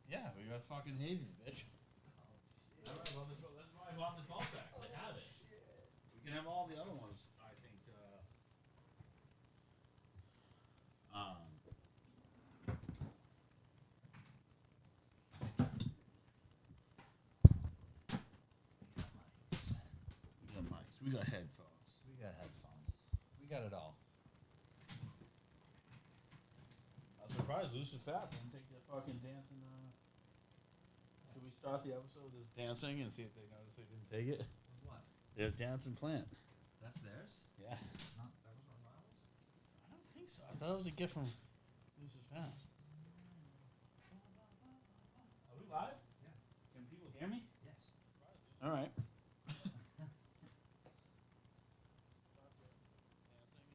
Yeah, we got fucking hazies, bitch. Oh, That's why I bought the 12-pack. They have it. We can have all the other ones, I think. We got mics. We got headphones. We got headphones. We got it all. I was surprised. Loose and fast. Didn't take that fucking dancing. Should we start the episode with this dancing and see if they notice they didn't take it? What? Their dancing plant. That's theirs? Yeah. Not, that was our rivals? I don't think so. I thought it was a gift from Loose and fast. Are we live? Yeah. Can people hear me? Yes. All right.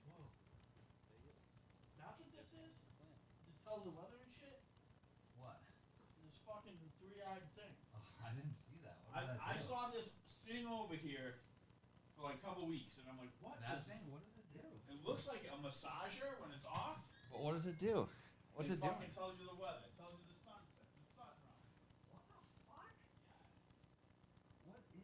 Whoa. That's what this is? Just tells the weather and shit? What? This fucking three-eyed thing. Oh, I didn't see that. What does that I do? saw this sitting over here for like a couple weeks, and I'm like, what? That thing? What does it do? It looks like a massager when it's off. But what does it do? What's it doing? It fucking tells you the weather. It tells you the sunset, the sunrise. What the fuck? What is that?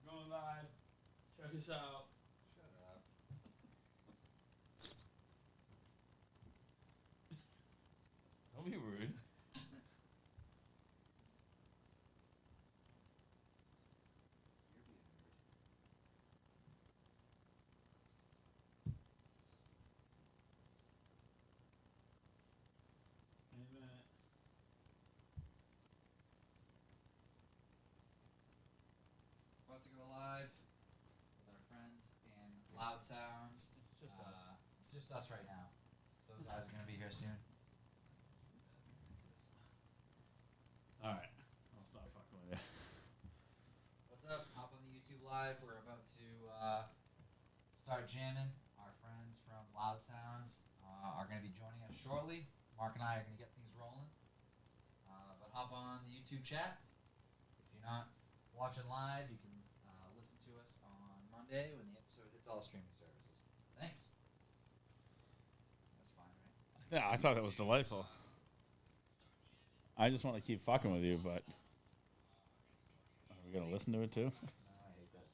Going live. Check us out. Shut up. Don't be rude. You're being rude. Any minute. About to go live with our friends in Loud Sounds. It's just us. It's just us right now. Those guys are going to be here soon. All right. I'll stop fucking with you. What's up? Hop on the YouTube live. We're about to start jamming. Our friends from Loud Sounds are going to be joining us shortly. Mark and I are going to get things rolling. But hop on the YouTube chat. If you're not watching live, you can listen to us on Monday when the episode hits all streaming services. Thanks. That's fine, right? Yeah, I thought it was delightful. I just want to keep fucking with you, but are we gonna listen to it too? No, I hate that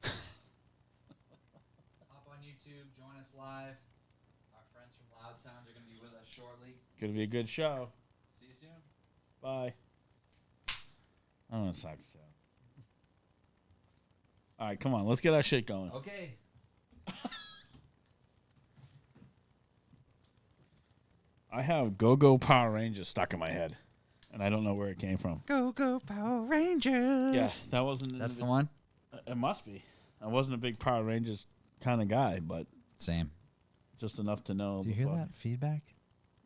too. Hop on YouTube, join us live. Our friends from Loud Sounds are going to be with us shortly. Gonna be a good show. See you soon. Bye. I don't know, sucks too. All right, come on, let's get our shit going. Okay. I have Go-Go Power Rangers stuck in my head, and I don't know where it came from. Go, go, Power Rangers. Yeah, that wasn't. That's the one? It must be. I wasn't a big Power Rangers kind of guy, but Same. just enough to know. Do you hear that feedback?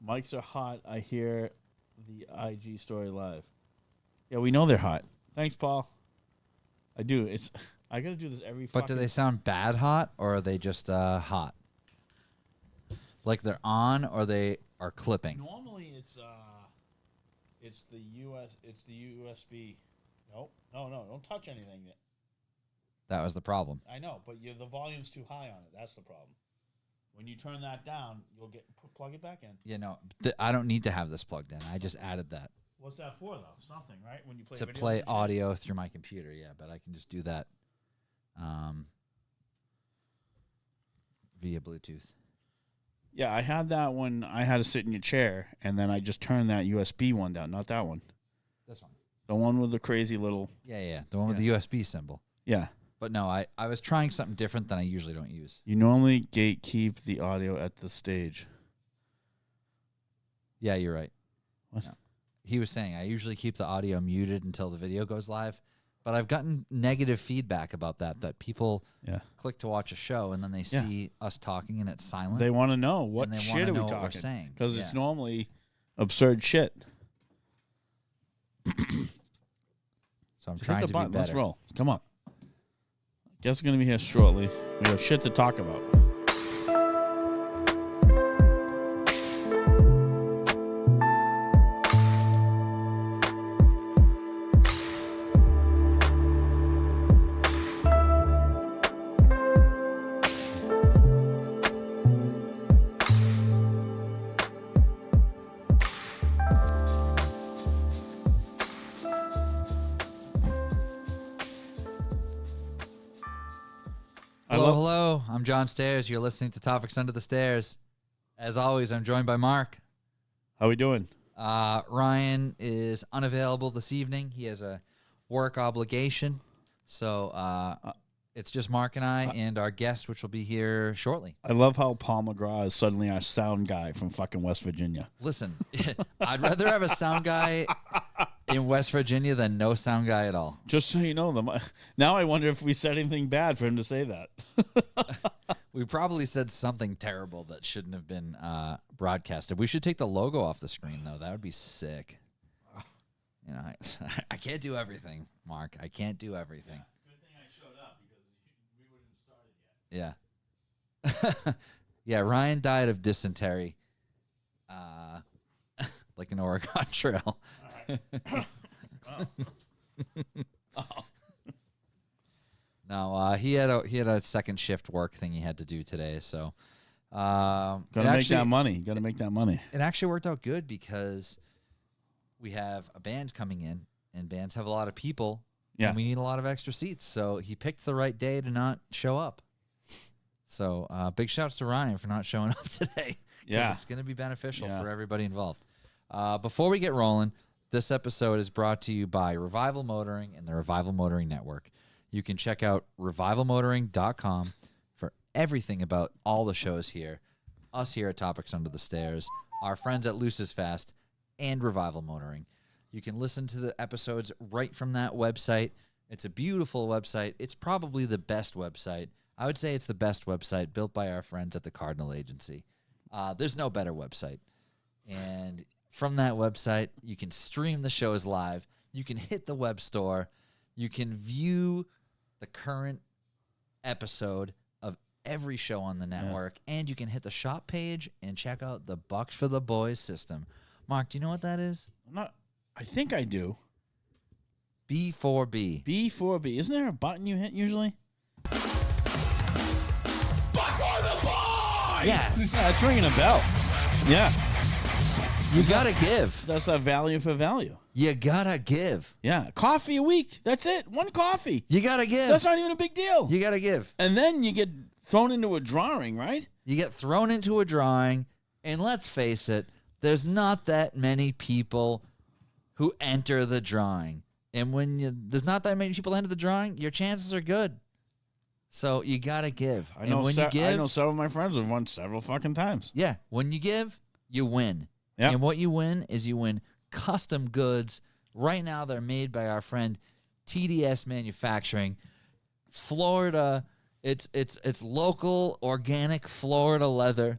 Mics are hot. I hear the IG story live. Yeah, we know they're hot. Thanks, Paul. I do. I gotta do this every. But do they sound bad hot, or are they just hot? Like they're on, or they are clipping? Normally, it's the USB. No, don't touch anything yet. That was the problem. I know, but the volume's too high on it. That's the problem. When you turn that down, you'll plug it back in. Yeah, no, I don't need to have this plugged in. I just added that. What's that for, though? Something, right? When you play To videos play and shit? audio through my computer, yeah, but I can just do that via Bluetooth. Yeah, I had that when I had to sit in your chair, and then I just turned that USB one down. Not that one. This one. The one with the crazy little. Yeah, the one with the USB symbol. Yeah. But no, I was trying something different than I usually don't use. You normally gatekeep the audio at the stage. Yeah, you're right. What? No. He was saying I usually keep the audio muted until the video goes live, but I've gotten negative feedback about that people click to watch a show and then they see us talking and it's silent. They want to know what and they shit are we know what we're talking? saying. Because it's normally absurd shit. So I'm trying to be better. Let's roll. Come on. Guess we're going to be here shortly. We have shit to talk about. Hello. I'm John Stairs. You're listening to Topics Under the Stairs. As always, I'm joined by Mark. How we doing? Ryan is unavailable this evening. He has a work obligation. So it's just Mark and I and our guest, which will be here shortly. I love how Paul McGraw is suddenly our sound guy from fucking West Virginia. Listen, I'd rather have a sound guy in West Virginia than no sound guy at all. Just so you know, now I wonder if we said anything bad for him to say that. We probably said something terrible that shouldn't have been broadcasted. We should take the logo off the screen, though. That would be sick. You know, I can't do everything, Mark. I can't do everything. Good thing I showed up because we wouldn't have started yet. Yeah. Yeah, Ryan died of dysentery. Like an Oregon Trail. No, he had a second shift work thing he had to do today, so gotta make that money. It actually worked out good because we have a band coming in, and bands have a lot of people, and we need a lot of extra seats. So he picked the right day to not show up. So big shouts to Ryan for not showing up today. Yeah, it's going to be beneficial for everybody involved. Before we get rolling, this episode is brought to you by Revival Motoring and the Revival Motoring Network. You can check out revivalmotoring.com for everything about all the shows here, us here at Topics Under the Stairs, our friends at Luce's Fast, and Revival Motoring. You can listen to the episodes right from that website. It's a beautiful website. It's probably the best website. I would say it's the best website built by our friends at the Cardinal Agency. There's no better website. And from that website, you can stream the shows live. You can hit the web store. You can view the current episode of every show on the network. And you can hit the shop page and check out the Bucks for the Boys system. Mark, do you know what that is? I think I do. B4B. B4B. Isn't there a button you hit usually? Bucks for the Boys! Yeah. It's ringing a bell. Yeah. You gotta give. That's a value for value. You gotta give. Yeah. Coffee a week. That's it. One coffee. You gotta give. That's not even a big deal. You gotta give. And then you get thrown into a drawing, right? You get thrown into a drawing, and let's face it, there's not that many people who enter the drawing. And when there's not that many people enter the drawing, your chances are good. So you gotta give. I know some of my friends have won several fucking times. Yeah. When you give, you win. Yep. And what you win is you win custom goods. Right now, they're made by our friend TDS Manufacturing, Florida. It's local, organic Florida leather.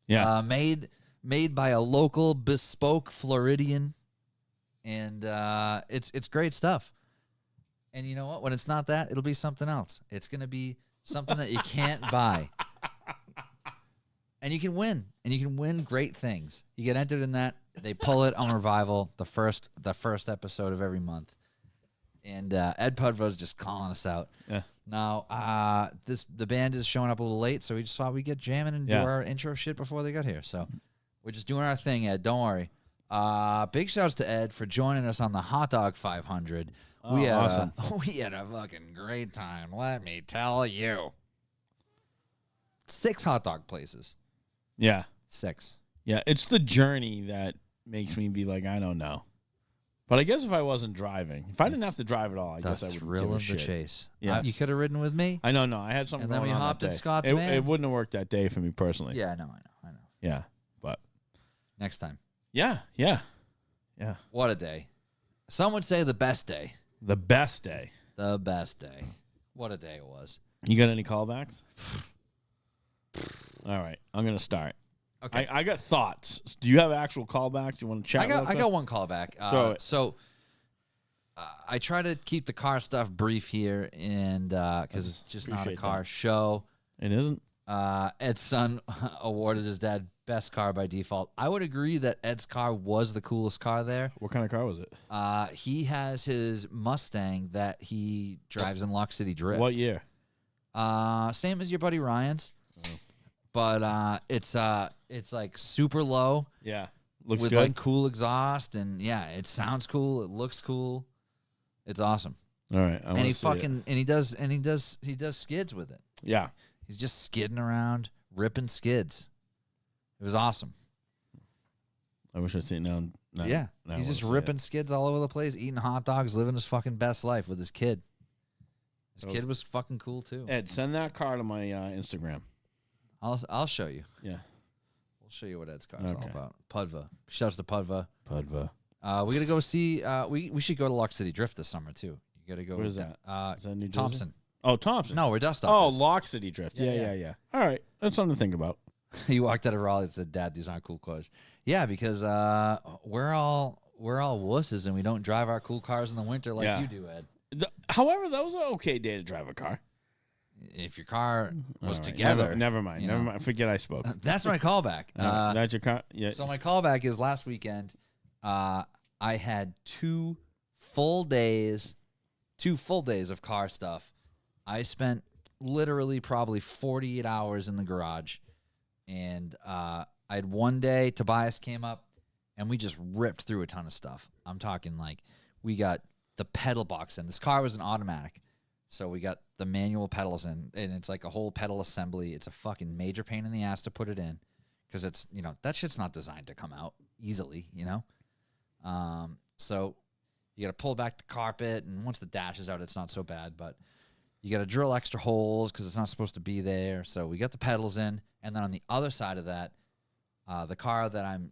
Yeah, made by a local bespoke Floridian, and it's great stuff. And you know what? When it's not that, it'll be something else. It's gonna be something that you can't buy. And you can win. And you can win great things. You get entered in that. They pull it on Revival the first episode of every month. And Ed Pudvo's just calling us out. Yeah. Now, the band is showing up a little late, so we just thought we'd get jamming and do our intro shit before they got here. So we're just doing our thing, Ed. Don't worry. Big shouts to Ed for joining us on the Hot Dog 500. Awesome. We had a fucking great time, let me tell you. 6 hot dog places. Yeah. 6. Yeah, it's the journey that makes me be like, I don't know. But I guess if I wasn't driving, if I didn't have to drive at all, I guess I would thrill give a of shit. the chase. Yeah. You could have ridden with me. I know, no. I had something And then going we on hopped that in day. Scott's van. It wouldn't have worked that day for me personally. Yeah, I know. Yeah, but Next time. Yeah. What a day. Some would say the best day. The best day. The best day. What a day it was. You got any callbacks? All right, I'm gonna start. Okay. I got thoughts. Do you have actual callbacks? You want to chat? I got one callback. Throw it. So I try to keep the car stuff brief here, and because it's just not a Appreciate car that. show. It isn't. Ed's son awarded his dad best car by default. I would agree that Ed's car was the coolest car there. What kind of car was it? He has his Mustang that he drives in Lock City Drift. What year? Same as your buddy Ryan's, but it's like super low Yeah, looks with good. like cool exhaust, and yeah, it sounds cool. It looks cool. It's awesome. All right, And he does skids with it. Yeah, He's just skidding around, ripping skids. It was awesome. I wish I'd seen it now. Yeah, now I he's wanna just see ripping skids all over the place, eating hot dogs, living his fucking best life with his kid. His That kid was fucking cool too. Ed, send that car to my Instagram. I'll show you. Yeah, We'll show you what Ed's car is all Okay. about. Pudva. Shouts to Pudva. Pudva. We gotta go see. We should go to Lock City Drift this summer too. You gotta go. Where is that? Is that New Jersey? Thompson. Oh, Thompson. No, where Dust Oh, Off is. Lock City Drift. Yeah, Yeah. All right, that's something to think about. He walked out of Raleigh and said, "Dad, these aren't cool cars." Yeah, because we're all wusses and we don't drive our cool cars in the winter like Yeah. you do, Ed. However, that was an okay day to drive a car. If your car was All right, together, Never mind. you Never know. mind. Forget I spoke. That's my callback. That's your car. Yeah. So my callback is last weekend. I had 2 full days of car stuff. I spent literally probably 48 hours in the garage, and I had one day Tobias came up, and we just ripped through a ton of stuff. I'm talking like we got the pedal box in. This car was an automatic, so we got the manual pedals in, and it's like a whole pedal assembly. It's a fucking major pain in the ass to put it in, because it's, you know, that shit's not designed to come out easily, you know. So you got to pull back the carpet, and once the dash is out, it's not so bad, but you got to drill extra holes because it's not supposed to be there. So we got the pedals in, and then on the other side of that, the car that I'm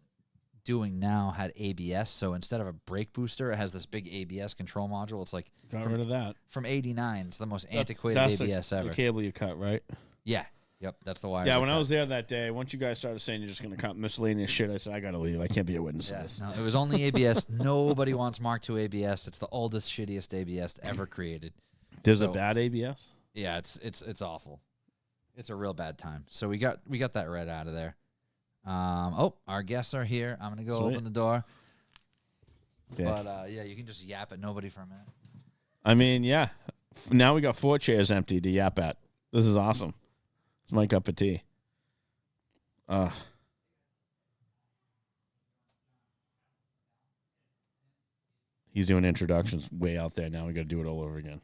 doing now had ABS. So instead of a brake booster, it has this big ABS control module. It's like Got rid of that. from '89. It's the most antiquated That's ABS ever. The cable you cut, right? Yeah. Yep. That's the wire. Yeah, when I was there that day, once you guys started saying you're just going to cut miscellaneous shit, I said, I got to leave. I can't be a witness to this. No, it was only ABS. Nobody wants Mark II ABS. It's the oldest, shittiest ABS ever created. There's a So- bad ABS? Yeah, it's awful. It's a real bad time. So we got that right out of there. Our guests are here. I'm gonna go Sweet. open the door. Yeah. But yeah, you can just yap at nobody for a minute. I mean, yeah. Now we got 4 chairs empty to yap at. This is awesome. It's my cup of tea. He's doing introductions way out there. Now we got to do it all over again.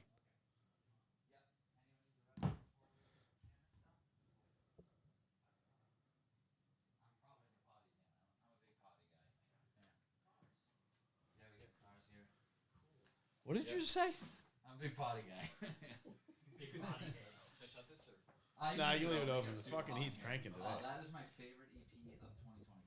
What did you say? I'm a big potty guy. Big potty guy. Should I shut this or? Nah, you leave it open. This fucking heat's cranking today. Oh, that is my favorite EP of 2024.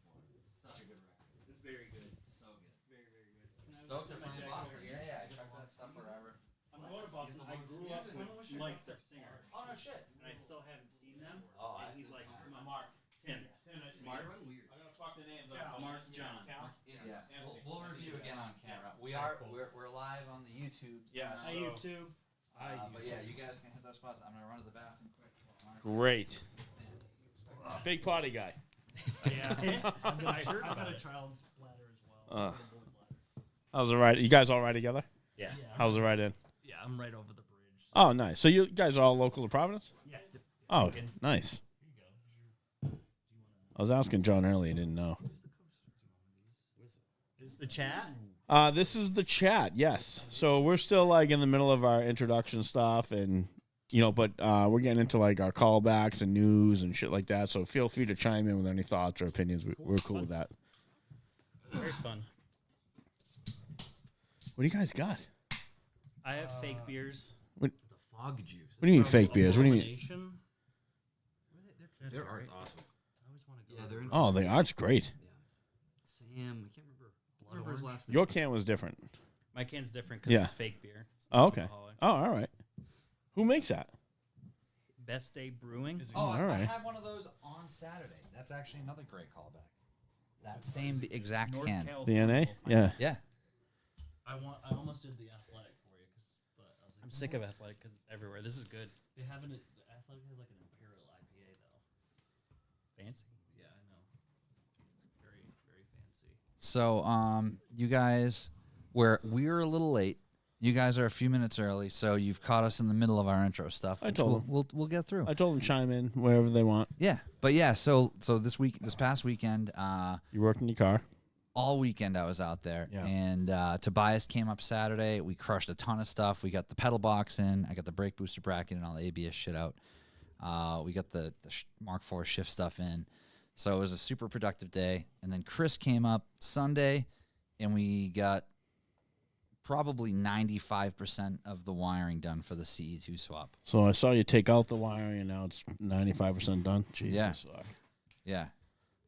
Such a good record. It's very good. So good. Very, very good. Stoked to play in Boston. Yeah, I checked that stuff forever. I'm going to Boston. I grew up with Mike, the singer, Oh no shit. and I still haven't seen them. Oh, And he's like, come on, Mark. Tim. Mark. Weird. I'm gonna fuck the names Mark, John. Yeah, we'll review again on camera. We're live on the YouTube. Yes. Hi, YouTube. But yeah, you guys can hit those spots. I'm gonna run to the bathroom quick. Great. Big potty guy. Yeah. I'm got a child's bladder as well. How's the ride? You guys all ride together? Yeah. How's the ride in? Yeah, I'm right over the bridge. Oh, nice. So you guys are all local to Providence? Yeah. Oh, nice. Here you go. I was asking John earlier. He didn't know. Is the chat? This is the chat. Yes. So we're still like in the middle of our introduction stuff, and but we're getting into like our callbacks and news and shit like that. So feel free to chime in with any thoughts or opinions. We're cool with that. Very fun. What do you guys got? I have fake beers. The fog juice. What do you mean fake beers? What do you mean? Abomination. Their art's awesome. I always want to go. Yeah, they're Oh, the art's great. Sam Sam. I can't remember his last name. Your can was different. My can's different because Yeah. it's fake beer. It's Oh, okay. alcoholic. Oh, all right. Who makes that? Best Day Brewing. Oh, I all right. had one of those on Saturday. That's actually another great callback. That same exact North can. DNA? Yeah. Yeah. I almost did the Athletic for you, but I was like, I'm sick of Athletic because it's everywhere. This is good. They haven't. The Athletic has like an Imperial IPA though. Fancy. Yeah, I know. Very, very fancy. So, you guys, we were a little late. You guys are a few minutes early, so you've caught us in the middle of our intro stuff. I which told we'll get through. I told them chime in wherever they want. Yeah, but yeah. So this past weekend, You work in your car. all weekend I was out there, Yeah. and Tobias came up Saturday. We crushed a ton of stuff. We got the pedal box in. I got the brake booster bracket and all the ABS shit out. We got the Mark IV shift stuff in. So it was a super productive day. And then Chris came up Sunday, and we got probably 95% of the wiring done for the CE2 swap. So I saw you take out the wiring, and now it's 95% done. Jesus. Yeah.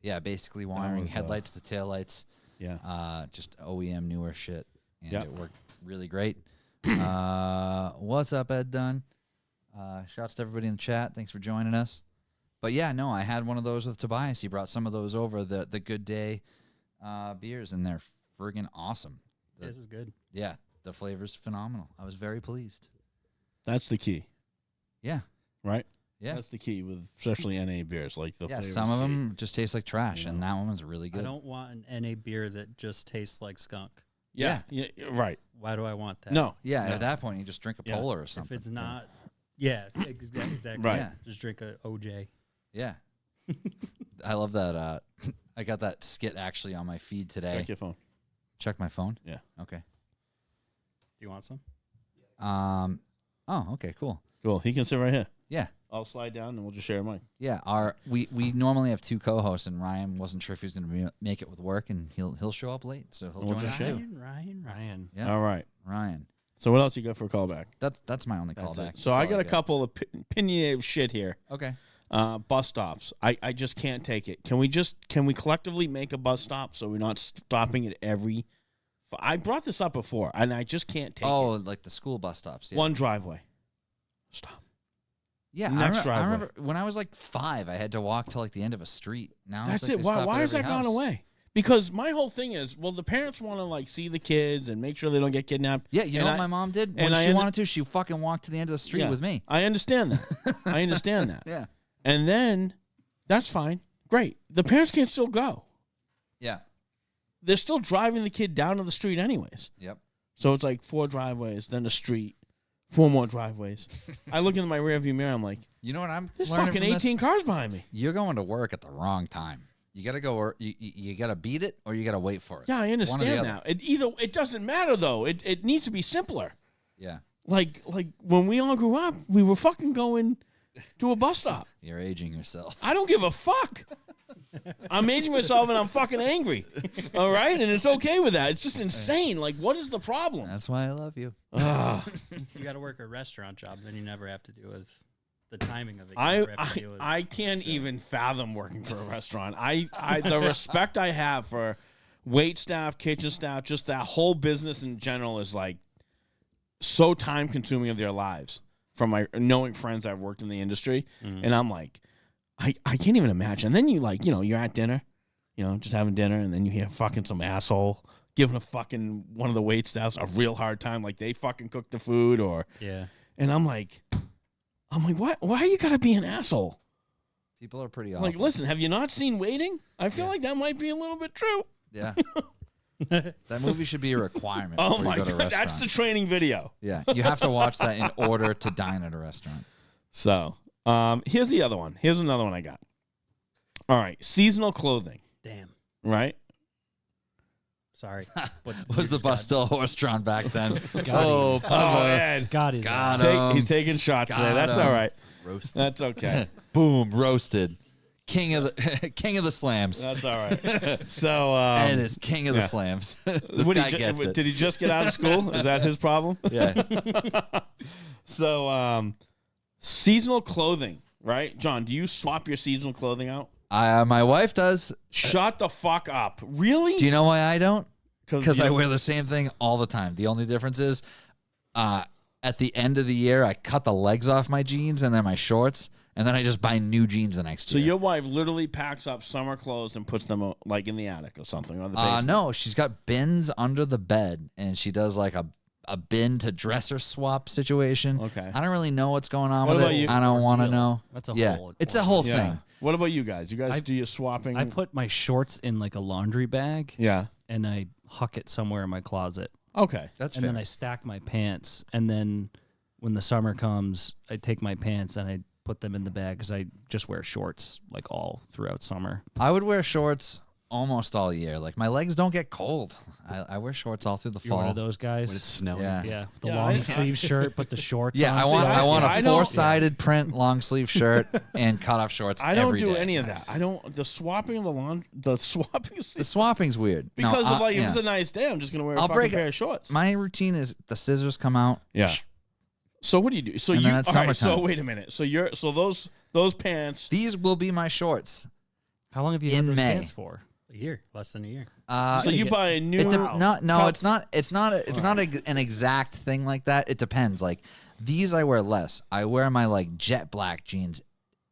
Yeah, basically wiring was, headlights to taillights. Yeah. Just OEM newer shit. And Yep. it worked really great. What's up, Ed Dunn? Shouts to everybody in the chat. Thanks for joining us. But yeah, no, I had one of those with Tobias. He brought some of those over, the Good Day beers, and they're friggin' awesome. This is good. Yeah, the flavor's phenomenal. I was very pleased. That's the key, Yeah. right? Yeah. That's the key with especially NA beers. Like the Yeah, flavor's some of key. them just taste like trash, You and know. that one was really good. I don't want an NA beer that just tastes like skunk. Yeah. Right. Why do I want that? No. Yeah, no. at that point, you just drink a Yeah. Polar or If something. it's not, yeah, exactly. Right. Yeah. Just drink a OJ. Yeah. I love that. I got that skit actually on my feed today. Check your phone. Check my phone? Yeah. Okay. Do you want some? Oh, okay, cool. Cool. He can sit right here. Yeah. I'll slide down and we'll just share a mic. Yeah, we normally have two co-hosts, and Ryan wasn't sure if he was going to make it with work, and he'll show up late, so he'll We'll join us just share. too. Ryan. Yeah, All right. Ryan. So what else you got for a callback? That's my only That's callback. it. So That's I all got a couple of opinionative shit here. Okay. Bus stops. I just can't take it. Can we collectively make a bus stop so we're not stopping at every? I brought this up before, and I just can't take Oh, it. like the school bus stops. Yeah. One driveway. Stop. Yeah. next I driveway. remember when I was like 5, I had to walk to like the end of a street. Now That's it's like it. they stop Why at has that every gone house. away? Because my whole thing is, well, the parents want to like see the kids and make sure they don't get kidnapped. Yeah, you know And what my mom did? and When I she ended- wanted to, she fucking walked to the end of the street Yeah. with me. I understand that. I understand that. Yeah. And then that's fine. Great. The parents can still go. Yeah. They're still driving the kid down to the street anyways. Yep. So it's like 4 driveways, then a street, 4 more driveways. I look into my rearview mirror. I'm like, You know what I'm there's learning fucking from this? 18 cars behind me. You're going to work at the wrong time. You got to go. You got to beat it, or you got to wait for it. Yeah, I One or the understand other. that. It doesn't matter though. It needs to be simpler. Yeah. Like when we all grew up, we were fucking going to a bus stop. You're aging yourself. I don't give a fuck. I'm aging myself and I'm fucking angry. All right? And it's okay with that. It's just insane. Like, what is the problem? That's why I love you. Ugh. You got to work a restaurant job, then you never have to deal with the timing of it. You never have to deal with I can't even fathom working for a restaurant. I the respect I have for wait staff, kitchen staff, just that whole business in general is like so time consuming of their lives. From my knowing friends I've worked in the industry, and I'm like, I can't even imagine. And then you like, you're at dinner, just having dinner, and then you hear fucking some asshole giving a fucking one of the wait staffs a real hard time, like they fucking cooked the food Yeah. and I'm like, why you gotta be an asshole? People are pretty awful. Like, listen, have you not seen Waiting? I feel like that might be a little bit true. Yeah. That movie should be a requirement. Oh before my you go to a god, that's the restaurant. training video. Yeah, you have to watch that in order to dine at a restaurant. So, here's the other one. Here's another one I got. All right, seasonal clothing, Damn. right? Sorry. But Was the bus still horse-drawn back then? Oh, Ed. God is Got awesome. him. He's taking shots today. Got That's him. all right. Roasted. That's okay. Boom, roasted. King of the slams. That's all right. So, And is king of the yeah. slams. This what, guy gets it. did he just get out of school? Is that his problem? Yeah. So, seasonal clothing, right? John, do you swap your seasonal clothing out? My wife does. Shut the fuck up. Really? Do you know why I don't? Because you I don't- wear the same thing all the time. The only difference is at the end of the year, I cut the legs off my jeans and then my shorts, and then I just buy new jeans the next So year. your wife literally packs up summer clothes and puts them like in the attic or something, or the basement? No, she's got bins under the bed, and she does like a bin to dresser swap situation. Okay. I don't really know what's going on What with about it. you? I don't want to know. That's a yeah, whole it's a whole Yeah. thing. What about you guys? You guys do your swapping? I put my shorts in like a laundry bag Yeah. and I huck it somewhere in my closet. Okay. That's And fair. then I stack my pants. And then when the summer comes, I take my pants and I put them in the bag because I just wear shorts like all throughout summer. I would wear shorts almost all year. Like my legs don't get cold. I wear shorts all through the You're one fall. of those guys. When it's snowing. Yeah. Yeah, the Yeah, long I- sleeve shirt, but the shorts. Yeah, on. I See, want I a don't- four-sided print long sleeve shirt and cut off shorts. I don't every do day. any of that. I don't. The swapping of the swapping. The swapping's weird. No, Because of like, if yeah. it's a nice day, I'm just gonna wear a I'll fucking break it. pair of shorts. My routine is the scissors come out. Yeah. So what do you do? So And you then it's all right, so summertime. wait a minute. So those pants. These will be my shorts. How long have you had In those May. pants for? A year, less than a year. So you get- buy a new. It de- no, How- it's not. It's not. It's not an exact thing like that. It depends. Like these, I wear less. I wear my like jet black jeans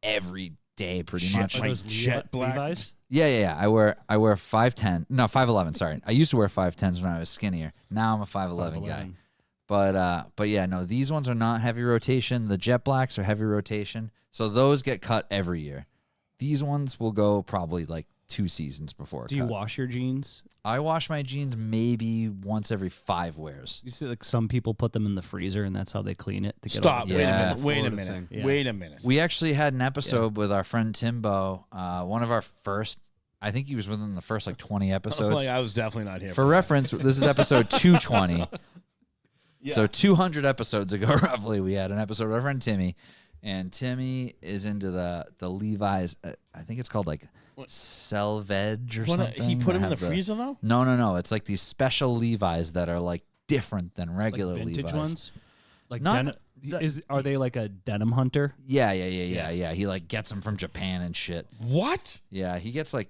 every day, pretty Shit, much. like Are those jet black. Levi's? Yeah. I wear 5'10". No, 5'11". Sorry, I used to wear 5'10s when I was skinnier. Now I'm a 5'11 guy. 5'11". But yeah, no, these ones are not heavy rotation. The jet blacks are heavy rotation, so those get cut every year. These ones will go probably like 2 seasons before. Do you cut. wash your jeans? I wash my jeans maybe once every 5 wears. You see, like some people put them in the freezer, and that's how they clean it to get Stop. all the Wait a Yeah. minute. It's Wait a Florida minute. thing. Yeah. Wait a minute. We actually had an episode with our friend Timbo. One of our first, I think he was within the first like 20 episodes. I was definitely not here. For reference, this is episode 220. Yeah. So 200 episodes ago, roughly, we had an episode with our friend Timmy, and Timmy is into the Levi's. I think it's called like Selvage or something. He put that them in the have freezer though. No. It's like these special Levi's that are like different than regular like vintage Levi's. ones. Like Not- are they like a denim hunter? Yeah. He like gets them from Japan and shit. What? Yeah, he gets like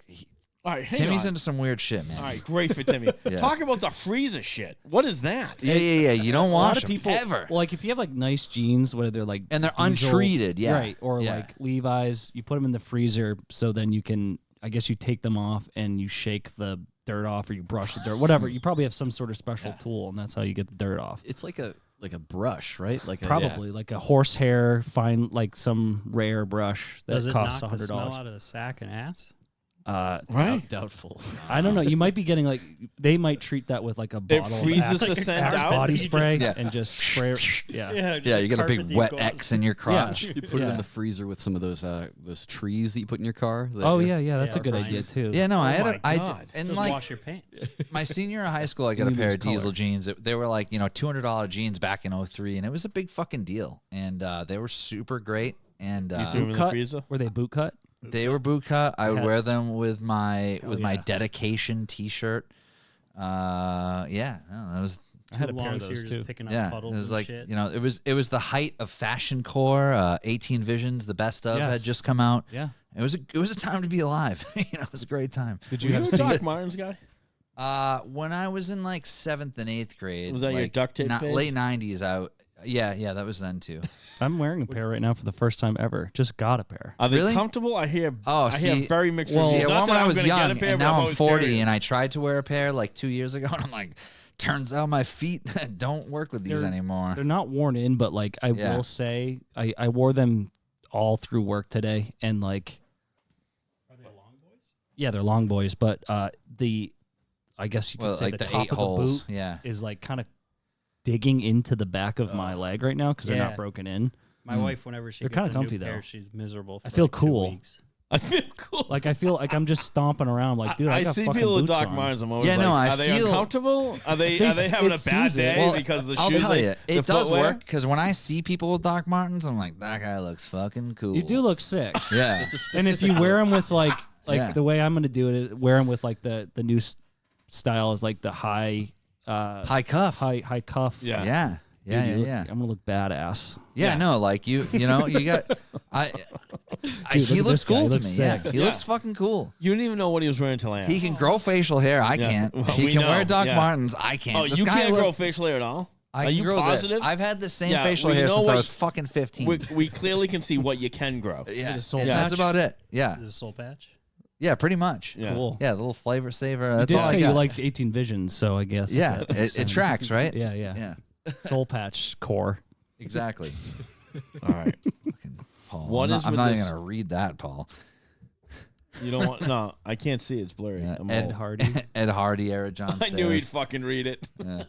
All right, hang Timmy's on. into some weird shit, man. All right, great for Timmy. Yeah. Talk about the freezer shit. What is that? Yeah. You don't A lot wash of them people, ever, well, like if you have like nice jeans, whether they're like and they're diesel- untreated. Yeah, right, or Yeah. like Levi's, you put them in the freezer, so then you can, I guess, you take them off and you shake the dirt off, or you brush the dirt, whatever. You probably have some sort of special tool, and that's how you get the dirt off. It's like a brush, right? Like a, Probably like a horsehair, fine, like some rare brush that Does it costs knock the smell $100. out of the sack and ass? Right? Doubtful. I don't know. You might be getting like they might treat that with like a It bottle freezes of the scent Axe out. body You just- spray Yeah. and just spray. Yeah. Yeah, you get a big wet X in your crotch. You put it Yeah. in the freezer with some of those trees that you put in your car. that Oh you're- yeah, that's a Yeah, good fine. idea too. Yeah, no, I had my a, I d- God. and Just like wash your pants. my senior year of high school, I got a You pair lose of diesel color. jeans. They were like $200 jeans back in 03, and it was a big fucking deal. And they were super great. And You threw them in the cut? freezer. Were they boot cut? they were boot cut. I would had- wear them with my yeah. dedication T-shirt. Yeah, no, that was I had a Too pair long, of so those you're too. just picking up yeah. It puddles was and like shit. it was the height of fashion core. 18 Visions, the best of, had Yes. just come out. Yeah. It was a time to be alive. It was a great time. Did Were you you have a seen Doc Martens guy? When I was in like 7th and 8th grade, Was that your like, duct tape phase? late 90s out. Yeah, that was then too. I'm wearing a pair right now for the first time ever. Just got a pair. Are they Really? comfortable? I hear. Oh, I hear see- very mixed well, reviews. See, I Not wore that when I I'm was gonna young, get a pair, and but now I'm always 40, curious. and I tried to wear a pair like 2 years ago, and I'm like, turns out my feet don't work with these They're- anymore. They're not worn in, but like I Yeah. will say, I wore them all through work today, and like, Are they long boys? yeah, they're long boys, but I guess you could Well, say like the the top 8 of the holes. boot Yeah. is like kind of digging into the back of my leg right now because they're Yeah. not broken in. My wife, whenever she They're gets kinda a comfy, new pair, though. she's miserable. For I feel like 2 cool. weeks. I feel cool. Like I feel like I'm just stomping around. Like, dude, I got see fucking people with boots Doc on. Martens. I'm always Yeah, no, like, I are they feel- uncomfortable? Are they They- having a it bad seems it. day Well, because the I'll shoes? tell they- you, the it does footwear? work because when I see people with Doc Martens, I'm like, that guy looks fucking cool. You do look sick. Yeah. It's a And if you specific wear look. them with like Yeah. the way I'm gonna do it, is wear them with like the new style is like the high High cuff. high cuff. Yeah. Yeah. Dude, Yeah, you yeah, look- yeah. I'm gonna look badass. Yeah, no, like you know, you got I Dude, he look at looks this guy. cool He to looks me. sick. Yeah, he looks fucking cool. You didn't even know what he was wearing until I asked. He can grow facial hair. I Yeah. can't. Well, He we can know. wear Doc Yeah. Martens. I can't. Oh, This you guy can't look- grow facial hair at all? I Are can you grow positive? this. I've had the same Yeah, facial well, you hair know since I what? was fucking 15. We clearly can see what you can grow. Yeah, it a soul and that's patch? about it. Yeah, Is it a soul patch? yeah, pretty much. Yeah. Cool. Yeah, a little flavor saver. You That's did all I say you got. liked 18 Visions, so I guess. Yeah, that makes it sense. tracks, right? Yeah, yeah. Yeah, Soul Patch core. exactly. All right. Fucking Paul. What I'm is not, I'm with not this- even gonna read that, Paul. You don't want? No, I can't see. It's blurry. Yeah, I'm Ed old. Hardy. Ed Hardy era John. I knew he'd Stairs. fucking read it. Yeah.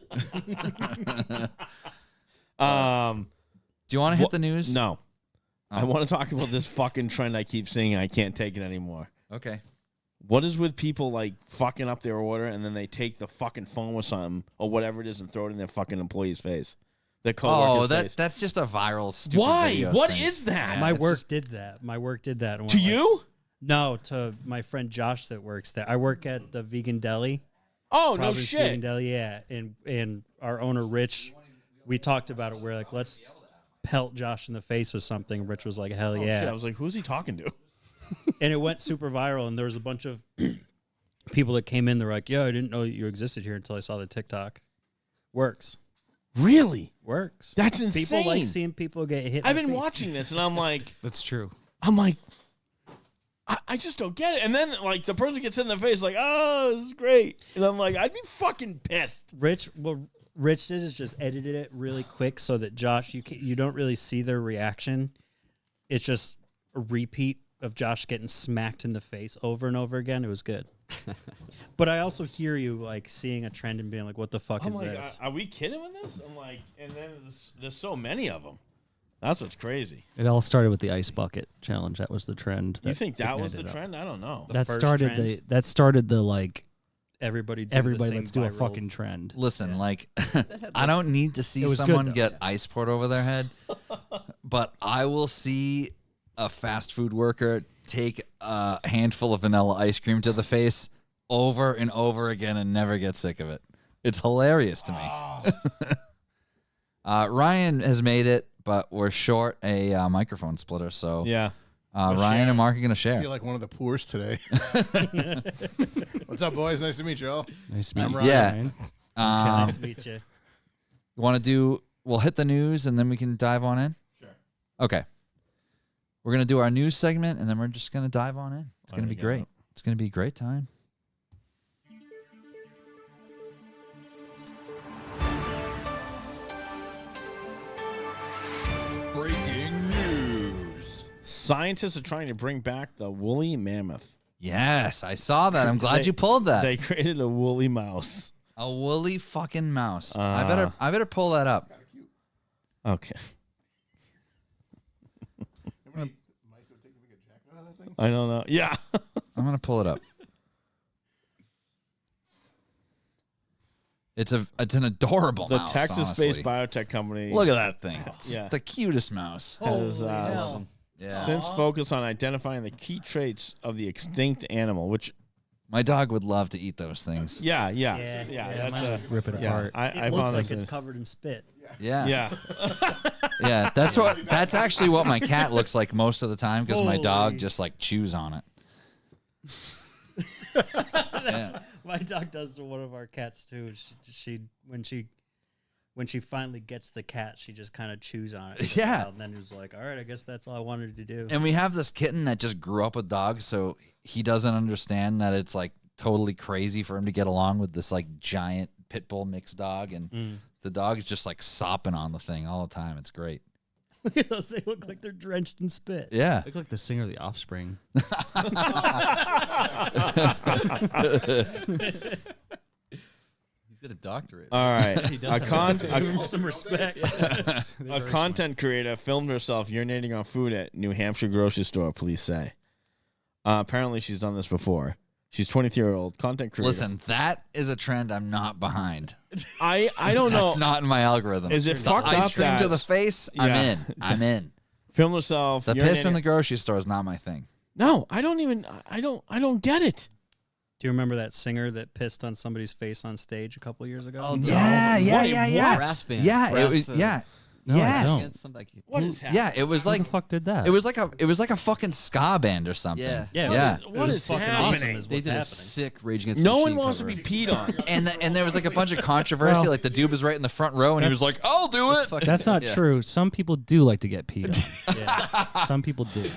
Do you want to hit the news? No. Oh. I want to talk about this fucking trend I keep seeing. I can't take it anymore. Okay. What is with people like fucking up their order and then they take the fucking phone with something or whatever it is and throw it in their fucking employee's face, their coworker's face? That's just a viral stupid Why? video What thing. is that? My it's work just- did that. My work did that. and To went like- you? No, to my friend Josh that works there. I work at the vegan deli. Oh no Providence Vegan shit! Deli, yeah. And our owner Rich, we talked about it. We're like, let's pelt Josh in the face with something. Rich was like, hell Oh, yeah. shit. I was like, who's he talking to? And it went super viral. And there was a bunch of people that came in. They're like, yeah, I didn't know you existed here until I saw the TikTok. Works. Really? Works. That's insane. People like seeing people get hit. in I've the been face. watching this and I'm like, That's true. I just don't get it. And then like the person gets in the face like, oh, this is great, and I'm like, I'd be fucking pissed. Rich did is just edited it really quick so that Josh, you don't really see their reaction. It's just a repeat of Josh getting smacked in the face over and over again. It was good. But I also hear you like seeing a trend and being like, what the fuck I'm is like, this? are we kidding with this? I'm like, and then there's so many of them. That's what's crazy. It all started with the ice bucket challenge. That was the trend. You think that was the ignited up. trend? I don't know. That first started trend? That started the like Everybody do the everybody same let's do a viral- fucking trend. Listen, like, I don't need to see It was good, someone though. get ice poured over their head, but I will see a fast food worker take a handful of vanilla ice cream to the face over and over again and never get sick of it. It's hilarious to me. Ryan has made it, but we're short a microphone splitter, so Yeah. Ryan and Mark are going to I share. feel like one of the poorest today. What's up, boys? Nice to meet you all. Nice to meet I'm you. Ryan. Yeah. Ryan. Nice to meet you. Want to do? We'll hit the news and then we can dive on in. Sure. Okay. We're gonna do our news segment and then we're just gonna dive on in. It's gonna be great. It's gonna be a great time. Breaking news. Scientists are trying to bring back the woolly mammoth. Yes, I saw that. I'm glad They- you pulled that. They created a woolly mouse. A woolly fucking mouse. I better pull that up. Okay. How many mice would it take to make a jacket out of that thing? I don't know. Yeah. I'm gonna pull it up. It's an adorable The mouse. Texas-based honestly. biotech company Look at that thing. It's Yeah. the cutest mouse. has Yeah. since focused on identifying the key traits of the extinct animal, which My dog would love to eat those things. yeah, Yeah, that's mine a would rip it yeah, apart. I It looks found like this it's covered in spit. Yeah. yeah. Yeah, that's actually what my cat looks like most of the time because my dog Holy. just like chews on it. Yeah. My dog does to one of our cats too. She when she finally gets the cat, she just kind of chews on it. for a Yeah. while, and then it was like, all right, I guess that's all I wanted to do. And we have this kitten that just grew up with dogs, so he doesn't understand that it's like totally crazy for him to get along with this like giant pit bull mixed dog, and the dog is just like sopping on the thing all the time. It's great. Look at those; they look like they're drenched in spit. Yeah. Look like the singer of The Offspring. He's got a doctorate. All right. He does have Some respect. A content creator filmed herself urinating on food at New Hampshire grocery store, police say. Apparently, she's done this before. She's 23-year-old content creator. Listen, that is a trend I'm not behind. I don't know. That's not in my algorithm. Is it the fucked ice up cream that- to the face? I'm Yeah. in. I'm in. Filmed herself. The piss in urinating- the grocery store is not my thing. No, I don't even. I don't get it. Do you remember that singer that pissed on somebody's face on stage a couple years ago? Yeah, yeah, Wait, yeah, yeah. Brass band. Yeah, it Brass, was, yeah. No, Yes. I don't. What is happening? Yeah, it was Who like the fuck did that? it was like a fucking ska band or something. Yeah. Yeah, Yeah. What is fucking happening? awesome is They what's did a happening. sick Rage Against the No one Machine wants to cover. be peed on. And there was like a bunch of controversy. Well, like the dude was right in the front row, and he was like, that's- "I'll do it." That's not Yeah. true. Some people do like to get peed on. Some people do.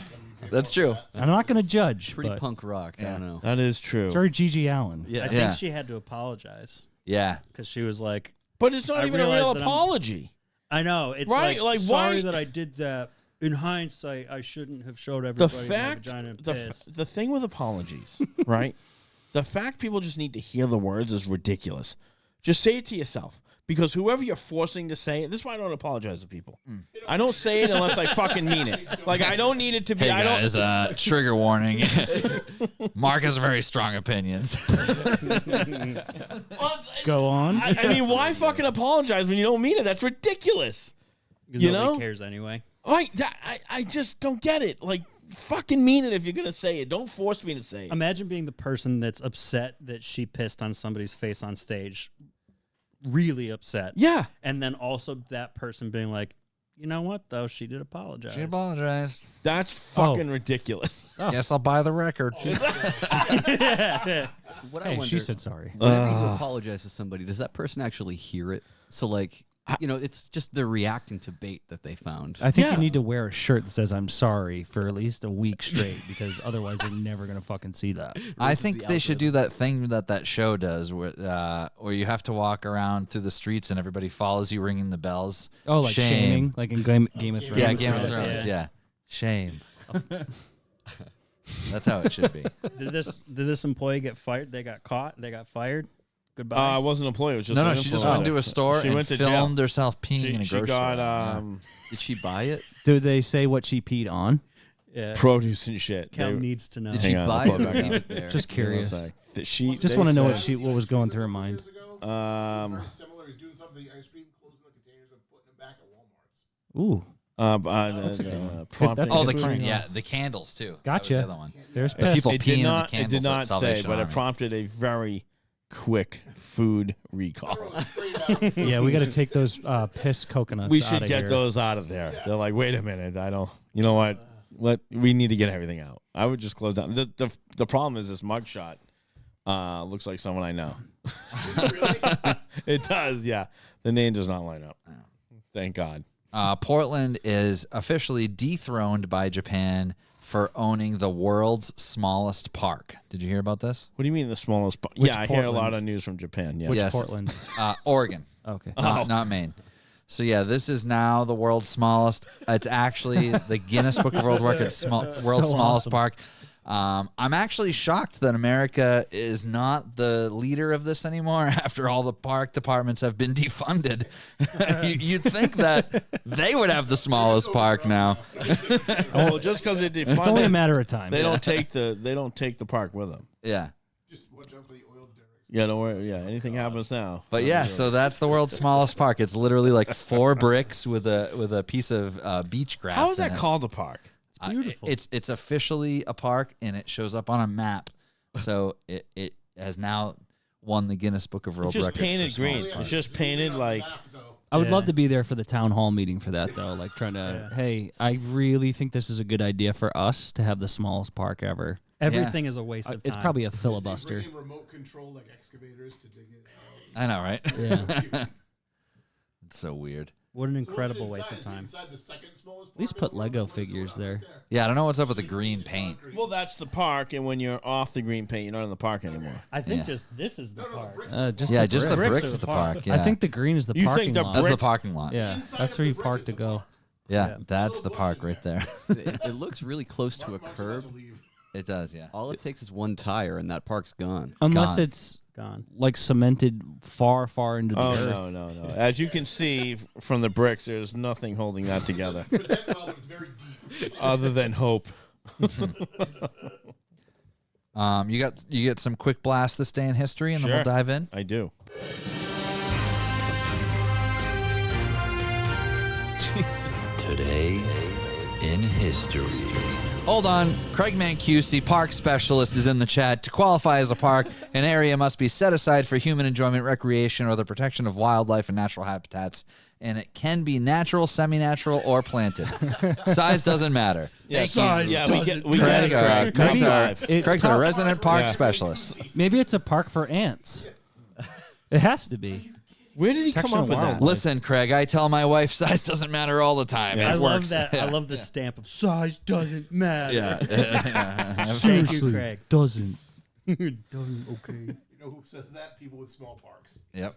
That's true. I'm not going to judge. Pretty but punk rock. I don't know. That is true. It's very Gigi Allen. I Yeah. think she had to apologize Yeah. because she was like, But it's not I even a real realized that I'm- apology. I know. It's Right, like, sorry why- that I did that. In hindsight, I shouldn't have showed The everybody my fact, vagina and the, piss. the thing with apologies, right? The fact people just need to hear the words is ridiculous. Just say it to yourself. Because whoever you're forcing to say it, this is why I don't apologize to people. I don't say it unless I fucking mean it. Like, I don't need it to be. Hey I don't. guys, trigger warning. Mark has very strong opinions. Go on. I mean, why fucking apologize when you don't mean it? That's ridiculous. Because you nobody know? cares anyway. Right? I just don't get it. Like, fucking mean it if you're gonna say it. Don't force me to say it. Imagine being the person that's upset that she pissed on somebody's face on stage. Really upset. Yeah. And then also that person being like, you know what, though? She did apologize. She apologized. That's fucking ridiculous. Guess I'll buy the record. What I Hey, wonder, she said sorry. whenever you apologize to somebody, does that person actually hear it? So, like, it's just they're reacting to bait that they found. I think Yeah. you need to wear a shirt that says "I'm sorry" for at least a week straight, because otherwise you're never gonna fucking see that. I think they should do that thing that show does, where you have to walk around through the streets and everybody follows you, ringing the bells. Oh, like Shame. shaming, like in Game of Thrones. Yeah, Game of Thrones, Thrones. yeah. Yeah, shame. That's how it should be. Did this employee get fired? They got caught? They got fired? Goodbye. I wasn't an employee. It was just No, an she just influencer. went into a store She and went to jail. filmed herself peeing in a She grocery got store. Did she buy it? Do they say what she peed on? yeah. produce and shit. Cal They- needs to know. Did Hang she on, buy I'll it pull it or back leave up. it there? Just curious. She Just want to know what was going through her mind. Very similar. He's doing something. Ice cream, closing the containers and putting them back at Walmart's. Ooh, that's a good one. prompting. That's a Oh, good the prank. the candles too. That was Gotcha. the other one. there's Yeah, people piss. peeing in the It candles did at not say, Salvation but it Army. prompted a very quick food recall. Yeah, we got to take those piss coconuts. We should outta get here. those out of there. They're like, wait a minute, I don't. You know what? We need to get everything out. I would just close down. The problem is this mugshot looks like someone I know. It does, yeah. The name does not line up. Thank God. Portland is officially dethroned by Japan for owning the world's smallest park. Did you hear about this? What do you mean the smallest? Which Yeah, I hear a lot Portland? of news from Japan. Yeah. Which Yes. Portland? Oregon, Okay. not Maine. So yeah, this is now the world's smallest. It's actually the Guinness Book of World Records world's So smallest awesome. park. I'm actually shocked that America is not the leader of this anymore after all the park departments have been defunded. You'd think that they would have the smallest park now. Oh, just because it It's only a defunded, matter of time. they don't take the park with them. Yeah. Just watch out for the oil derricks. Yeah, don't worry. Yeah, anything happens now. But yeah, so that's the world's smallest park. It's literally like 4 bricks with a piece of beach grass. How is in that it. called a park? beautiful. It's officially a park, and it shows up on a map. So it has now won the Guinness Book of World It's just Records. painted for green. smallest park. It's just painted like. I would love Yeah. to be there for the town hall meeting for that, though. Like trying to, hey, I really think this is a good idea for us to have the smallest park ever. Everything is a waste of time. It's probably a filibuster. Bringing remote control like excavators to dig it out. I know, right? Yeah. It's so weird. What an So what's incredible inside? waste of Is it time. inside the second smallest At least park put in the world? Lego What's going figures on there. right Yeah, I don't know what's up with the green paint. Well, that's the park, and when you're off the green paint, you're not in the park anymore. I think Yeah. just this is the park. Just Yeah, the just the brick. bricks are is the the park. park. Yeah. I think the green is the You think parking the lot. that's the bricks- parking lot. Yeah, Inside that's of where the you brick park is to the go. park. Yeah, that's the park right there. It looks really close to a Mark's about curb. to leave. It does, yeah. All it takes is one tire, and that park's gone. Unless Gone. it's Gone. like cemented far, far into the Oh earth. no. As you can see from the bricks, there's nothing holding that together Present well, but it's very deep. other than hope. You get some quick blast this day in history, and then we'll Sure. dive in. I do. Today in history. Hold on. Craig Mancusi, park specialist, is in the chat. To qualify as a park, an area must be set aside for human enjoyment, recreation, or the protection of wildlife and natural habitats and it can be natural, semi-natural, or planted. Size doesn't matter. Yeah, Thank you. yeah, we get Craig, it. Craig's, our, It's Craig's our prob- resident park specialist. Maybe it's a park for ants. It has to be. Where did he come Protection up of with that? wildlife. Listen, Craig, I tell my wife size doesn't matter all the time. I It love works. that. I love the stamp of size doesn't matter. Yeah. Thank you, Craig. Doesn't. Doesn't okay. You know who says that? People with small parks. Yep.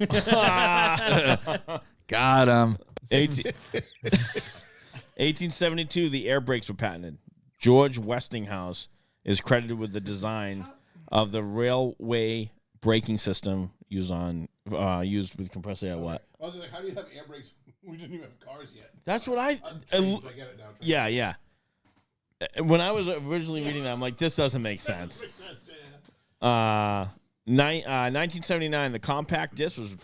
Got him. 1872, the air brakes were patented. George Westinghouse is credited with the design of the railway braking system used with compressed air. What? I was like, how do you have air brakes? We didn't even have cars yet. That's what I. Trains, I get it now. Trains. Yeah. When I was originally reading that, I'm like, this doesn't make sense. 1979, the compact disc was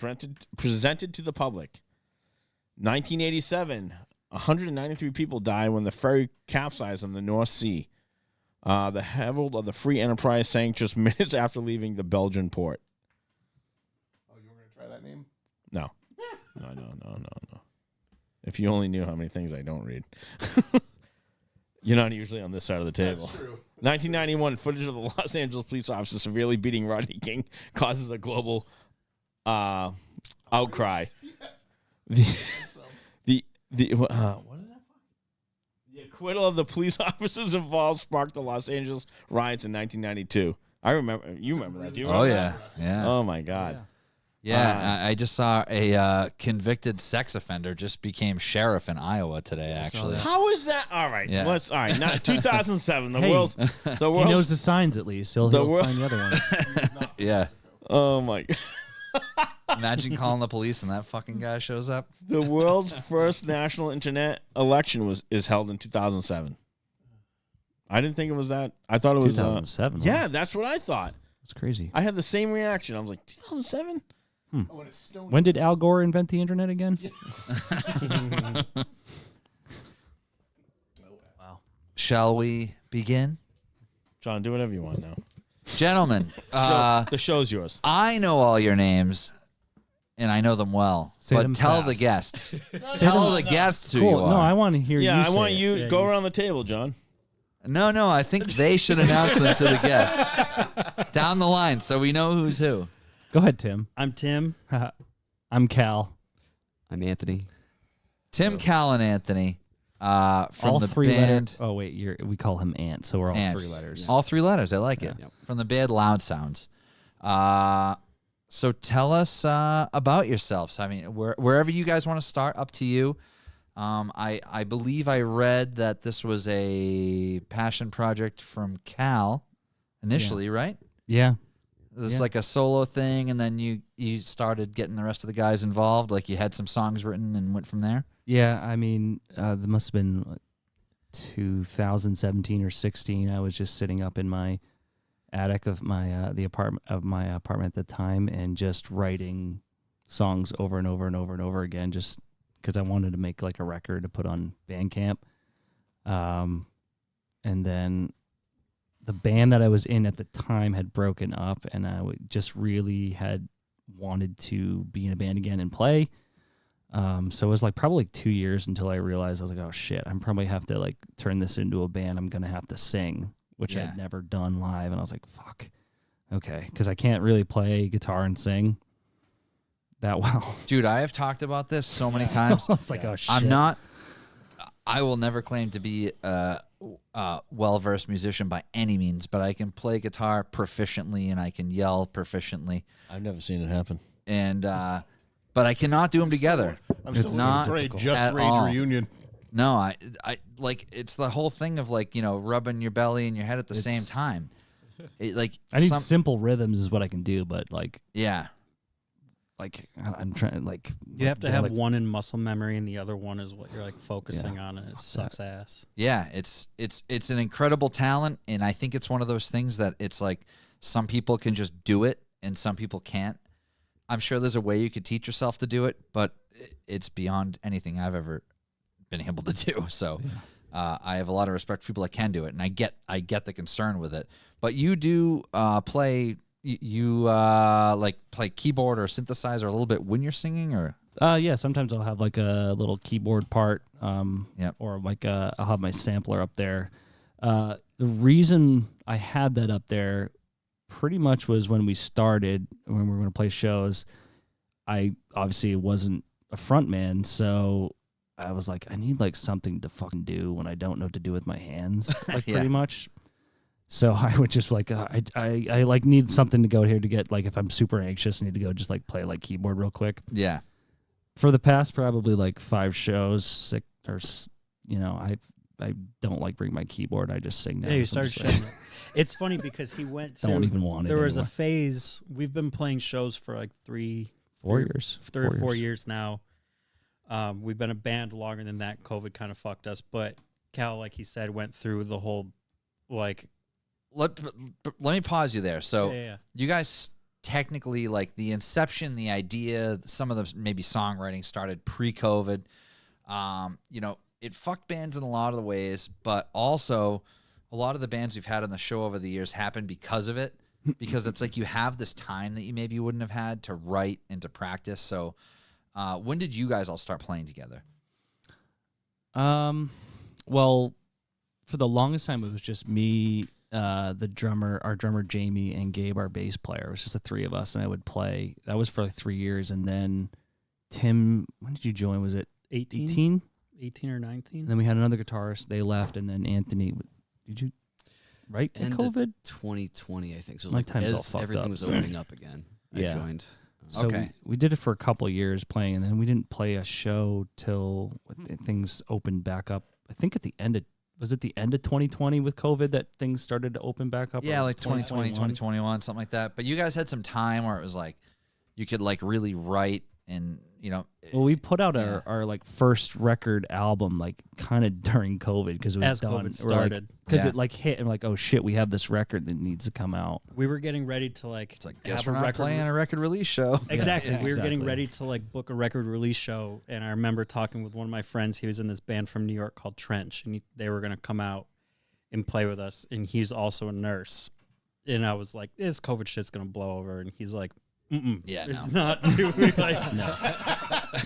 presented to the public. 1987, 193 people died when the ferry capsized in the North Sea. The Herald of the Free Enterprise sank just minutes after leaving the Belgian port. Oh, you were going to try that name? No. If you only knew how many things I don't read. You're not usually on this side of the table. That's true. 1991, footage of the Los Angeles police officer severely beating Rodney King causes a global outcry. What is that? The acquittal of the police officers involved sparked the Los Angeles riots in 1992. I remember. You remember that? Do you remember? Oh, yeah. Yeah. Oh my God. Yeah, I just saw a convicted sex offender just became sheriff in Iowa today, actually. How is that? All right. Yeah. All right. Not 2007. The Hey, world's. He knows the signs at least. He'll world- find the other ones. Yeah. Oh my God. Imagine calling the police and that fucking guy shows up. The world's first national internet election is held in 2007. I didn't think it was that. I thought it was 2007. yeah, that's what I thought. That's crazy. I had the same reaction. I was like, 2007? Oh, and it's stone. When did Al Gore invent the internet again? Shall we begin? John, do whatever you want now. Gentlemen, The show's yours. I know all your names, and I know them well. Say but them tell fast. the guests. Tell the guests who you Cool. are. No, I want to hear you. Yeah, I say want it. you Yeah, go you around the table, John. No, I think they should announce them to the guests. Down the line, so we know who's who. Go ahead, Tim. I'm Tim. I'm Cal. I'm Anthony. Tim, Cal, and Anthony from All the three band. letters. Oh wait, we call him Ant, so we're all Ant. 3 letters. All 3 letters. I like it. Yep. From the band Loud Sounds. So tell us about yourselves. I mean, wherever you guys want to start, up to you. I believe I read that this was a passion project from Cal initially, right? Yeah. This Yeah. like a solo thing, and then you started getting the rest of the guys involved. Like you had some songs written and went from there. Yeah, I mean, there must have been 2017 or 16. I was just sitting up in my attic of my the apartment at the time and just writing songs over and over and over and over again, just because I wanted to make like a record to put on Bandcamp. And then the band that I was in at the time had broken up, and I just really had wanted to be in a band again and play. So it was like probably 2 years until I realized I was like, oh shit, I'm probably have to like turn this into a band. I'm gonna have to sing, which Yeah. I'd never done live, and I was like, fuck, okay, because I can't really play guitar and sing that well. Dude, I have talked about this so many times. I was like, oh shit, I will never claim to be a well-versed musician by any means, but I can play guitar proficiently and I can yell proficiently. I've never seen it happen. And but I cannot do them together. I'm It's still not afraid. Just at Rage all. reunion. No, I like it's the whole thing of like, you know, rubbing your belly and your head at the same It's- time. It, like I need some- simple rhythms is what I can do, but like I'm trying like You have to they're have like- one in muscle memory, and the other one is what you're like focusing on, and it sucks ass. Yeah, it's an incredible talent, and I think it's one of those things that it's like some people can just do it and some people can't. I'm sure there's a way you could teach yourself to do it, but it's beyond anything I've ever been able to do. So I have a lot of respect for people that can do it, and I get the concern with it. But you do play. You like play keyboard or synthesizer a little bit when you're singing, or Yeah, sometimes I'll have like a little keyboard part, Yep. or like I'll have my sampler up there. The reason I had that up there pretty much was when we started, when we were going to play shows. I obviously wasn't a front man, so I was like, I need like something to fucking do when I don't know what to do with my hands, like Yeah. pretty much. So I would just like I like need something to go here to get like if I'm super anxious, I need to go just like play like keyboard real quick. Yeah. For the past probably like 5 shows, 6 or I don't like bring my keyboard. I just sing now. Yeah, you So I'm started just like, showing it. It's funny because he went through. Don't even want it There was a anymore. phase. We've been playing shows for like 3 4 years, 3 or 4 years now. We've been a band longer than that. COVID kind of fucked us, but Cal, like he said, went through the whole like. Let me pause you there. So Yeah. you guys technically, like the inception, the idea, some of the maybe songwriting started pre-COVID. You know, it fucked bands in a lot of the ways, but also a lot of the bands we've had on the show over the years happened because of it. Because it's like you have this time that you maybe wouldn't have had to write and to practice. So when did you guys all start playing together? Well, for the longest time, it was just me, the drummer, our drummer Jamie, and Gabe, our bass player. It was just the 3 of us, and I would play. That was for like 3 years, and then Tim, when did you join? Was it 18? 18 or 19. And then we had another guitarist. They left, and then Anthony. Did you? Right? End of COVID. 2020, I think. So it was My like time's all as fucked everything up, was so- opening up again, I Yeah. joined. So Okay. we did it for a couple of years playing, and then we didn't play a show till things opened back up. I think at the end of, was it the end of 2020 with COVID that things started to open back up? Yeah, or like 2020, 2021? 2021, something like that. But you guys had some time where it was like you could like really write and, you know. Well, we put out Yeah. our like first record album like kind of during COVID because it was As done. COVID started. Because Yeah. it like hit and like, oh shit, we have this record that needs to come out. We were getting ready to like. It's like, guess have we're a not record playing a record release show. Exactly. Yeah, We were getting exactly. ready to like book a record release show, and I remember talking with one of my friends. He was in this band from New York called Trench, and they were going to come out and play with us. And he's also a nurse. And I was like, "This COVID shit's going to blow over." And he's like, "Mm-mm, Yeah, it's no. not." Dude. Like,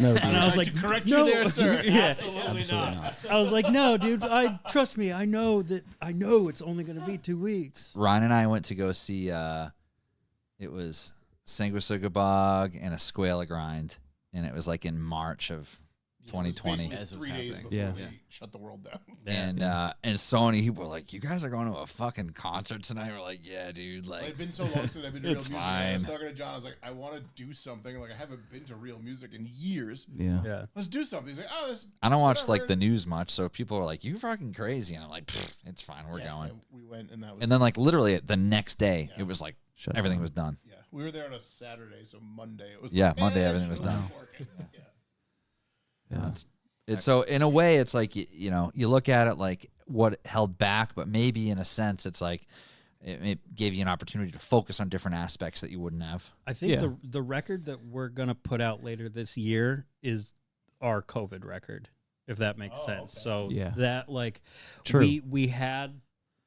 No, and I was like, correct "No." you there, sir. Yeah. Absolutely not. I was like, "No, dude. Trust me. I know it's only going to be 2 weeks." Ryan and I went to go see, it was Sanguisugabog and a Squala Grind. And it was like in March of 2020. Basically As it was 3 days happening. before Yeah. they shut the world down. And Sony, he were like, you guys are going to a fucking concert tonight? We're like, yeah, dude. Like, It's been so long since I've been to real It's music. I was fine. talking to John. I was like, I want to do something. Like, I haven't been to real music in years. Yeah. Yeah. Let's do something. He's like, oh, this. I don't watch whatever. like the news much, so people are like, "You fucking crazy." And I'm like, "Pfft, "It's fine, we're Yeah, going." and we went, and that was. And then like literally the next day, Yeah. it was like Shut everything down. was done. yeah, we were there on a Saturday, so Monday it was. Yeah, like, Monday everything was sure, done. it's working. Yeah. Yeah. It's so in a way, it's like you know, you look at it like what held back, but maybe in a sense, it's like it gave you an opportunity to focus on different aspects that you wouldn't have. I think Yeah. the record that we're gonna put out later this year is our COVID record, if that makes sense. So Yeah. that like True. we had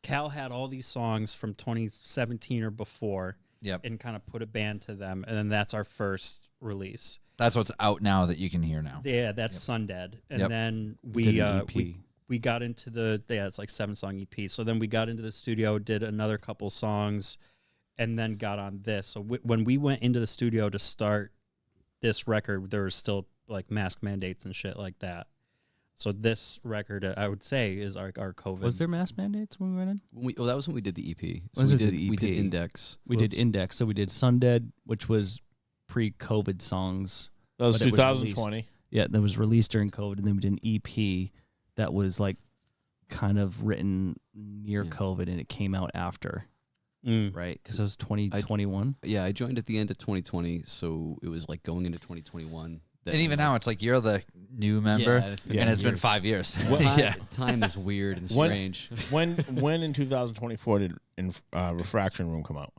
Cal had all these songs from 2017 or before Yep, and kind of put a band to them, and then that's our first release. that's what's out now that you can hear now. Yeah, that's Sundead, and Yep. then did we an EP. we got into it's like 7-song EP. So then we got into the studio, did another couple songs, and then got on this. So when we went into the studio to start this record, there was still like mask mandates and shit like that. So this record, I would say, is our COVID. Was there mask mandates when we went in? That was when we did the EP. So Was we it did the we did EP? Index. We did Index. So we did Sundead, which was pre-COVID songs. That was But it was 2020. Yeah, that was released during COVID, and then we did an EP that was like kind of written near Yeah. COVID, and it came out after, Mm. right? Because it was 2021. Yeah, I joined at the end of 2020, so it was like going into 2021. that And even we, like- now, it's like you're the new member, Yeah, it's been and it's been years. 5 years. Time, yeah, time is weird and When- strange. When in 2024 did Refraction Room come out?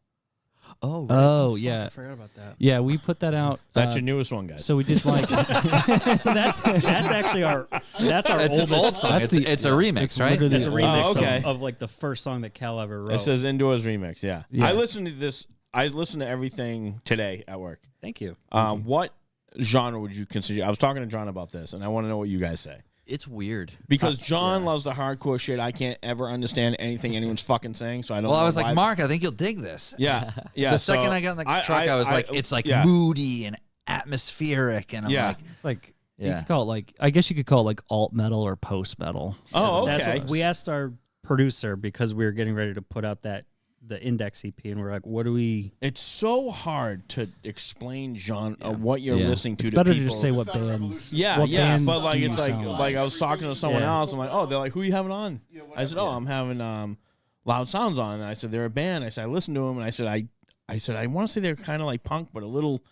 Oh, right. Oh, fuck, yeah. I forgot about that. Yeah, we put that out. That's your newest one, guys. So we did like So that's actually our it's an oldest old song. song. That's It's a remix, it's right? literally- It's a remix Oh, okay. of like the first song that Cal ever wrote. It says Indoors Remix. Yeah. Yeah. I listened to this. I listened to everything today at work. Thank you. What genre would you consider? I was talking to John about this, and I want to know what you guys say. It's weird. Because John loves the hardcore shit. I can't ever understand anything anyone's fucking saying, so I don't. Well, know I was why. like, Mark, I think you'll dig this. Yeah, yeah. The so second I got in the truck, I was like, it's like moody and atmospheric, and I'm like, It's like you Yeah. could call it like I guess you could call it like alt metal or post metal. Oh, okay. That's what we asked our producer because we were getting ready to put out the Index EP, and we're like, what do we? It's so hard to explain genre what you're Yeah. listening to. It's to better people. to just say what It's not a bands. Yeah, what yeah, bands but like do it's you like sound I was talking to someone Yeah. else. I'm like, oh, they're like, who you having on? Yeah, I said, oh, I'm having Loud Sounds on. And I said they're a band. I said I listened to them, and I said I want to say they're kind of like punk, but a little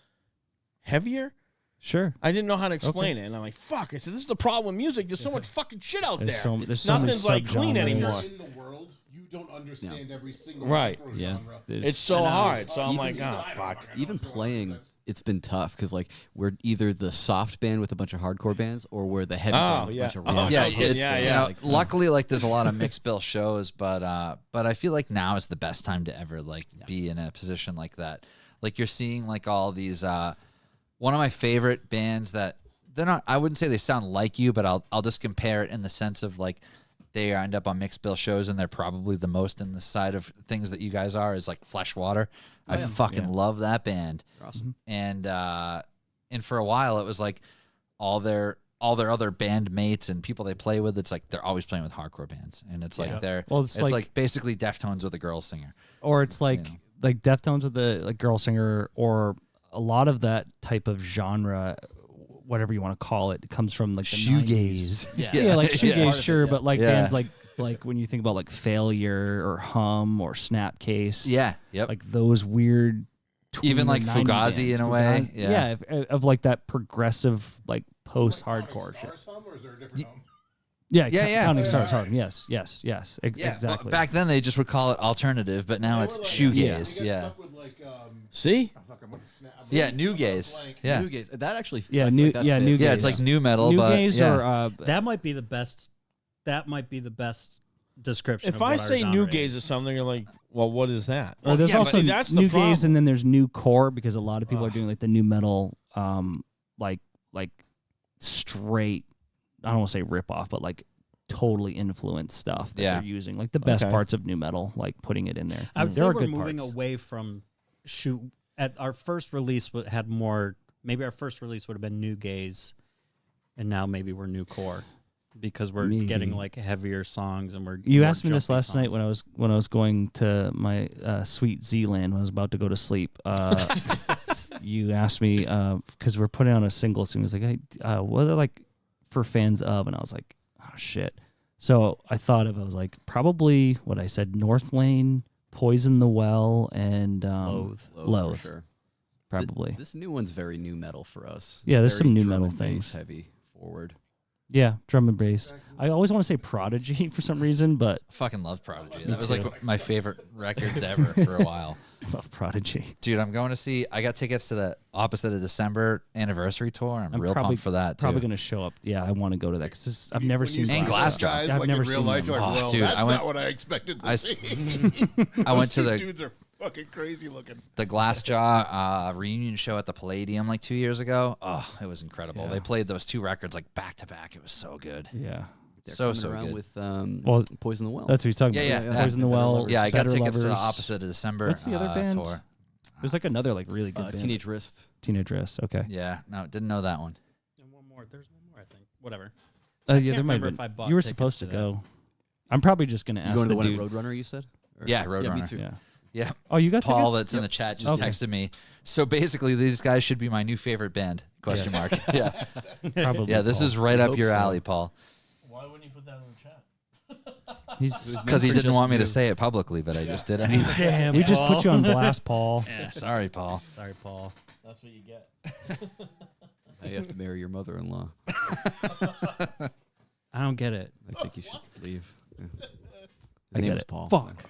heavier. Sure. I didn't know how to explain it, and I'm like, fuck. I said this is the problem with music. There's so much fucking shit out There's there. so many Nothing's like clean subgenres. anymore. In the world, you don't understand every single Right. micro Yeah. genre. It's so hard. So I'm Even- like, oh fuck. Even playing, it's been tough because like we're either the soft band with a bunch of hardcore bands or we're the heavy band with yeah. a bunch of Oh, rock. yeah, yeah, and it's, yeah, you yeah. know, Like, luckily, like there's a lot of mixed bill shows, but I feel like now is the best time to ever like be in a position like that. Like you're seeing like all these. One of my favorite bands that they're not. I wouldn't say they sound like you, but I'll just compare it in the sense of like they end up on mixed bill shows and they're probably the most in the side of things that you guys are is like Fleshwater. I fucking love that band. They're awesome. And for a while it was like all their other band mates and people they play with, it's like they're always playing with hardcore bands, and it's like they're Well, it's like- basically Deftones with a girl singer. Or it's like know. like Deftones with the like girl singer, or a lot of that type of genre, whatever you want to call it, comes from like the Shoegaze. 90s. Yeah, like shoegaze, Part of it, sure, yeah. but like Yeah. bands like when you think about like Failure or Hum or Snapcase, Yeah, yep. like those weird, Even, like, 90 Fugazi bands. in a way, Fugazi- yeah. of like that progressive like post hardcore shit. Stars hum, or is there a different hum? Yeah, Yeah. Counting Yeah, Stars, right. Hum. Yes, Yeah, exactly. well, back then they just would call it alternative, but now They it's were like- shoegaze. we got Yeah, stuck with like, See, oh, fuck, I'm gonna snap. yeah, I'm new gonna gaze. blank. Yeah, New gaze. That actually. Yeah, I feel new- like that yeah, fits. new yeah, it's like new metal, New but gaze yeah. or That might be the best. That might be the best description. if of I what our say genre new is. gaze is something, you're like, well, what is that? Or there's yeah, but also see, that's the new problem. gaze, and then there's new core, because a lot of people are doing like the new metal, like straight. I don't want to say rip off, but like totally influenced stuff that Yeah. they're using, like the best Okay. parts of new metal, like putting it in there. I would there say are we're good moving parts. away from shoot. At our first release, had more. Maybe our first release would have been new gaze, and now maybe we're new core, because we're getting Maybe. like heavier songs, and we're. You more asked me this jumpy last night songs. when I was going to my sweet Zealand when I was about to go to sleep. You asked me because we're putting on a single soon. It was like, hey, what are like for fans of? And I was like, oh shit. So I was like, probably what I said: North Lane, Poison the Well, and Loathe. Loathe. For sure. Probably. This new one's very new metal for us. Yeah, there's Very some new drum metal and bass things. Heavy forward. Yeah, drum and bass. I always want to say Prodigy for some reason, but Fucking love Prodigy. Me That was too. like my favorite records ever for a while. I love Prodigy. Dude, I'm going to see. I got tickets to the opposite of December anniversary tour. I'm real probably pumped for that too. Probably gonna show up. Yeah, I want to go to that because I've never When you seen And see Glassjaw. those guys, I've like never in real seen life, them. you're like, Oh, well, dude, that's I went- not what I expected to I- see. I went to Those the dudes are fucking crazy looking. Glassjaw reunion show at the Palladium like 2 years ago. Oh, it was incredible. Yeah. They played those two records like back to back. It was so good. Yeah, They're So, coming so around good. with Well, Poison the Well. that's what he's talking Yeah, about. yeah, Poison the Better Well. Lovers. Yeah, I got Better tickets to the Lovers. opposite of December What's the other band? tour. There's like another like really good band. Teenage Wrist. Teenage Wrist. Okay. Yeah, no, didn't know that one. And one more. There's one more. I think. Whatever. Yeah, can't there might remember have if I been. bought You were tickets supposed to to that. go. I'm probably just gonna You ask going to the the one dude. at Roadrunner? You said. Or- Yeah, Yeah, Roadrunner. me too. Yeah. Yeah. Oh, you got Paul tickets? that's in the chat just Okay. texted me. So basically, these guys should be my new favorite band? Question mark. Yeah, Probably. yeah. This Paul. is right up hope your so. alley, Paul. Why wouldn't you put that in the chat? He's. Because he for didn't just want me to you. say it publicly, but I just did anyway. Damn. We just put you on blast, Paul. Yeah, sorry, Paul. Sorry, Paul. That's what you get. Now you have to marry your mother-in-law. I don't get it. I think you should leave. Yeah. I His name get is it. Paul. Fuck.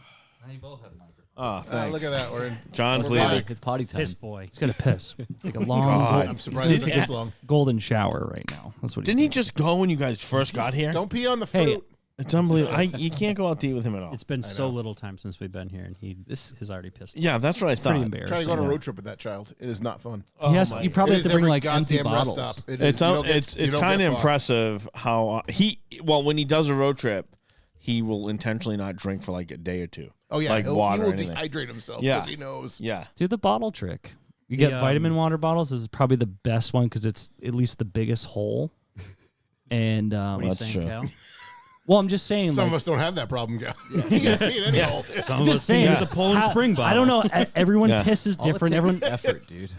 Now you both have microphones. Oh, thanks. Look at that. We're in. John's We're leaving. back. It's potty time. Piss boy. He's gonna piss. Take a long. God. I'm He's surprised gonna it took take this a long. golden shower right now. That's what. Didn't he's he just go when you guys first got here? Don't pee on the Hey, fruit. It's unbelievable. You can't go out to eat with him at all. It's been so little time since we've been here, and he has already pissed. Yeah, that's what I Pretty thought. embarrassing. Trying to go on a road trip with that child. It is not fun. Yes, you probably It have to is bring every like empty goddamn rest bottles. stop. It is. It's kind of impressive how when he does a road trip, he will intentionally not drink for like a day or two. Oh yeah, like he water. will or anything. dehydrate himself Yeah. because he knows. Yeah, Do the bottle trick. You get The, vitamin water bottles. This is probably the best one because it's at least the biggest hole. And What are you that's saying, true. Cal? well, I'm just saying. Some like, of us don't have that problem, Gal. You can pee in any hole. Some I'm of just us saying. use a Poland Spring bottle. I don't know. Everyone Yeah. pisses All it different. takes Everyone. is effort, dude.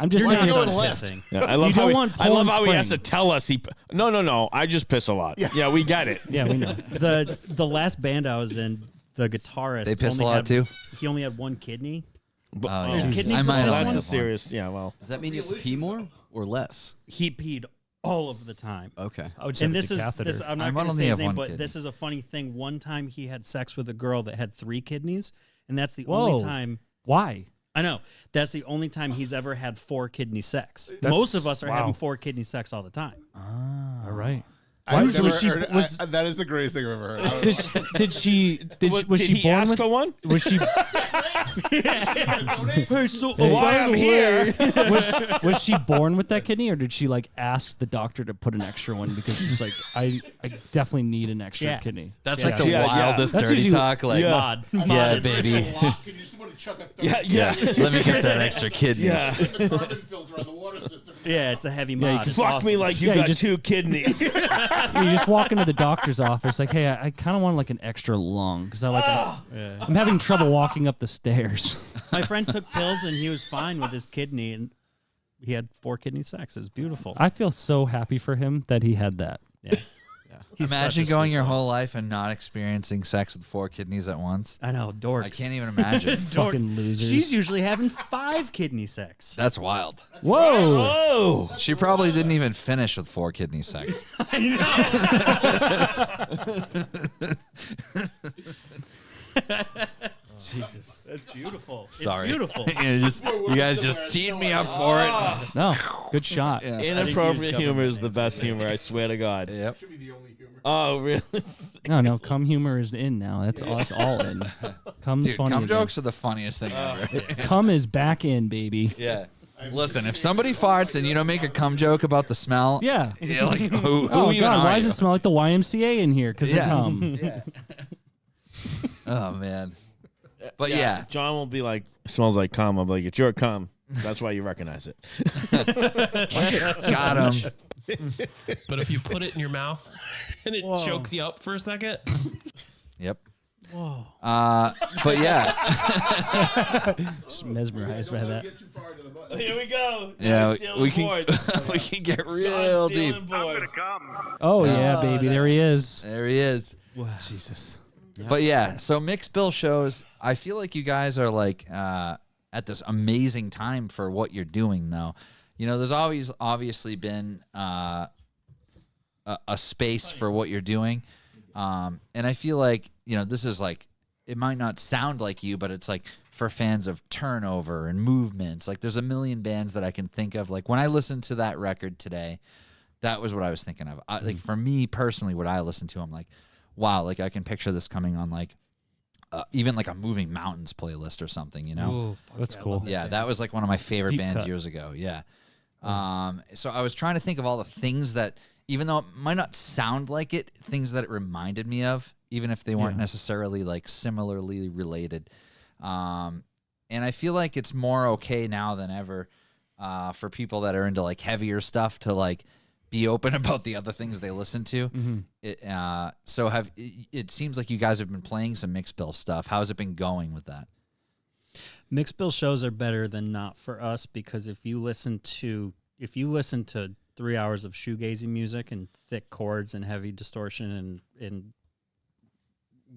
I'm just You're saying. not going done left. pissing. yeah. I love You don't how want I love Poland how he has to Spring. tell us No. I just piss a lot. Yeah, we get it. Yeah, we know. The last band I was in, the guitarist They piss a only lot, had- too? He only had one kidney. Oh, There's kidneys I in might this only one? That's a have serious. Yeah, well, Does that mean you have to pee more or less? He peed all of the time. Okay. I would And say this is this. I'm not I going to only say his have name, one but kidney. this is a funny thing. One time he had sex with a girl that had 3 kidneys, and that's the Whoa. only time. Why? I know that's the only time he's ever had 4 kidney sex. That's- Most of us are wow. having 4 kidney sex all the time. All right. I've Usually never she heard- was- that is the greatest thing I've ever heard. I don't know. Did she? Was did she he born ask with for one? Was she? Hey, so Hey, Why I'm here? was she born with that kidney, or did she like ask the doctor to put an extra one because she's like, I definitely need an extra Yeah. kidney. That's Yeah. like the Yeah, yeah. wildest That's dirty usually- talk. Like, Mod. yeah, baby. Lock, and you just want to chuck a third Yeah. Let me get that extra kidney. Yeah. the carbon filter on the water system. Yeah, it's a heavy Yeah, you mod. can It's Fuck me awesome. like you Yeah, you got just- 2 kidneys. You just walk into the doctor's office like, hey, I kind of want like an extra lung because I like I'm having trouble walking up the stairs. My friend took pills and he was fine with his kidney, and he had 4 kidney sex. It was beautiful. I feel so happy for him that he had that. Yeah. He's Imagine such a going sweet your boy. whole life and not experiencing sex with 4 kidneys at once. I know, dorks. I can't even imagine. Fucking losers. She's usually having 5 kidney sex. That's wild. Whoa. Oh, She probably didn't even finish with 4 kidney sex. Jesus, that's beautiful. Sorry. It's beautiful. You guys just teed me up for it. No, good shot. Yeah. inappropriate humor is the best humor. I swear to God. Yep. Should be the only humor. Oh, really? No, cum humor is in now. That's all. That's all in. Cum's Dude, funny. cum again. jokes are the funniest thing ever. Cum is back in, baby. Yeah. Listen, if somebody farts and you don't make a cum joke about the smell, Yeah. yeah, like who Oh even God, are why you? does it smell like the YMCA in here? Because Yeah. of cum. Yeah. Oh man. But yeah. John will be like, it smells like cum. I'm like, it's your cum. That's why you recognize it. Got him. But if you put it in your mouth and it chokes you up for a second, Yep. Whoa. But yeah. Just mesmerized by that. Get too far to the button. Here we go. Yeah, we can we can get real deep. Oh yeah, baby, there he is. There he is. Jesus. But yeah, so mixed bill shows. I feel like you guys are like at this amazing time for what you're doing now. You know, there's always obviously been a space for what you're doing, and I feel like this is like it might not sound like you, but it's like for fans of Turnover and Movements. Like there's a million bands that I can think of. Like when I listened to that record today, that was what I was thinking of. Like for me personally, what I listened to, I'm like, wow, like I can picture this coming on like even like a Moving Mountains playlist or something, Ooh, that's cool. Yeah, that was like one of my favorite Deep bands cut. years ago. Yeah. So I was trying to think of all the things that, even though it might not sound like it, things that it reminded me of, even if they weren't necessarily like similarly related. And I feel like it's more okay now than ever for people that are into like heavier stuff to like be open about the other things they listen to. It seems like you guys have been playing some mixed bill stuff. How's it been going with that? Mixed bill shows are better than not for us because if you listen to 3 hours of shoegazy music and thick chords and heavy distortion and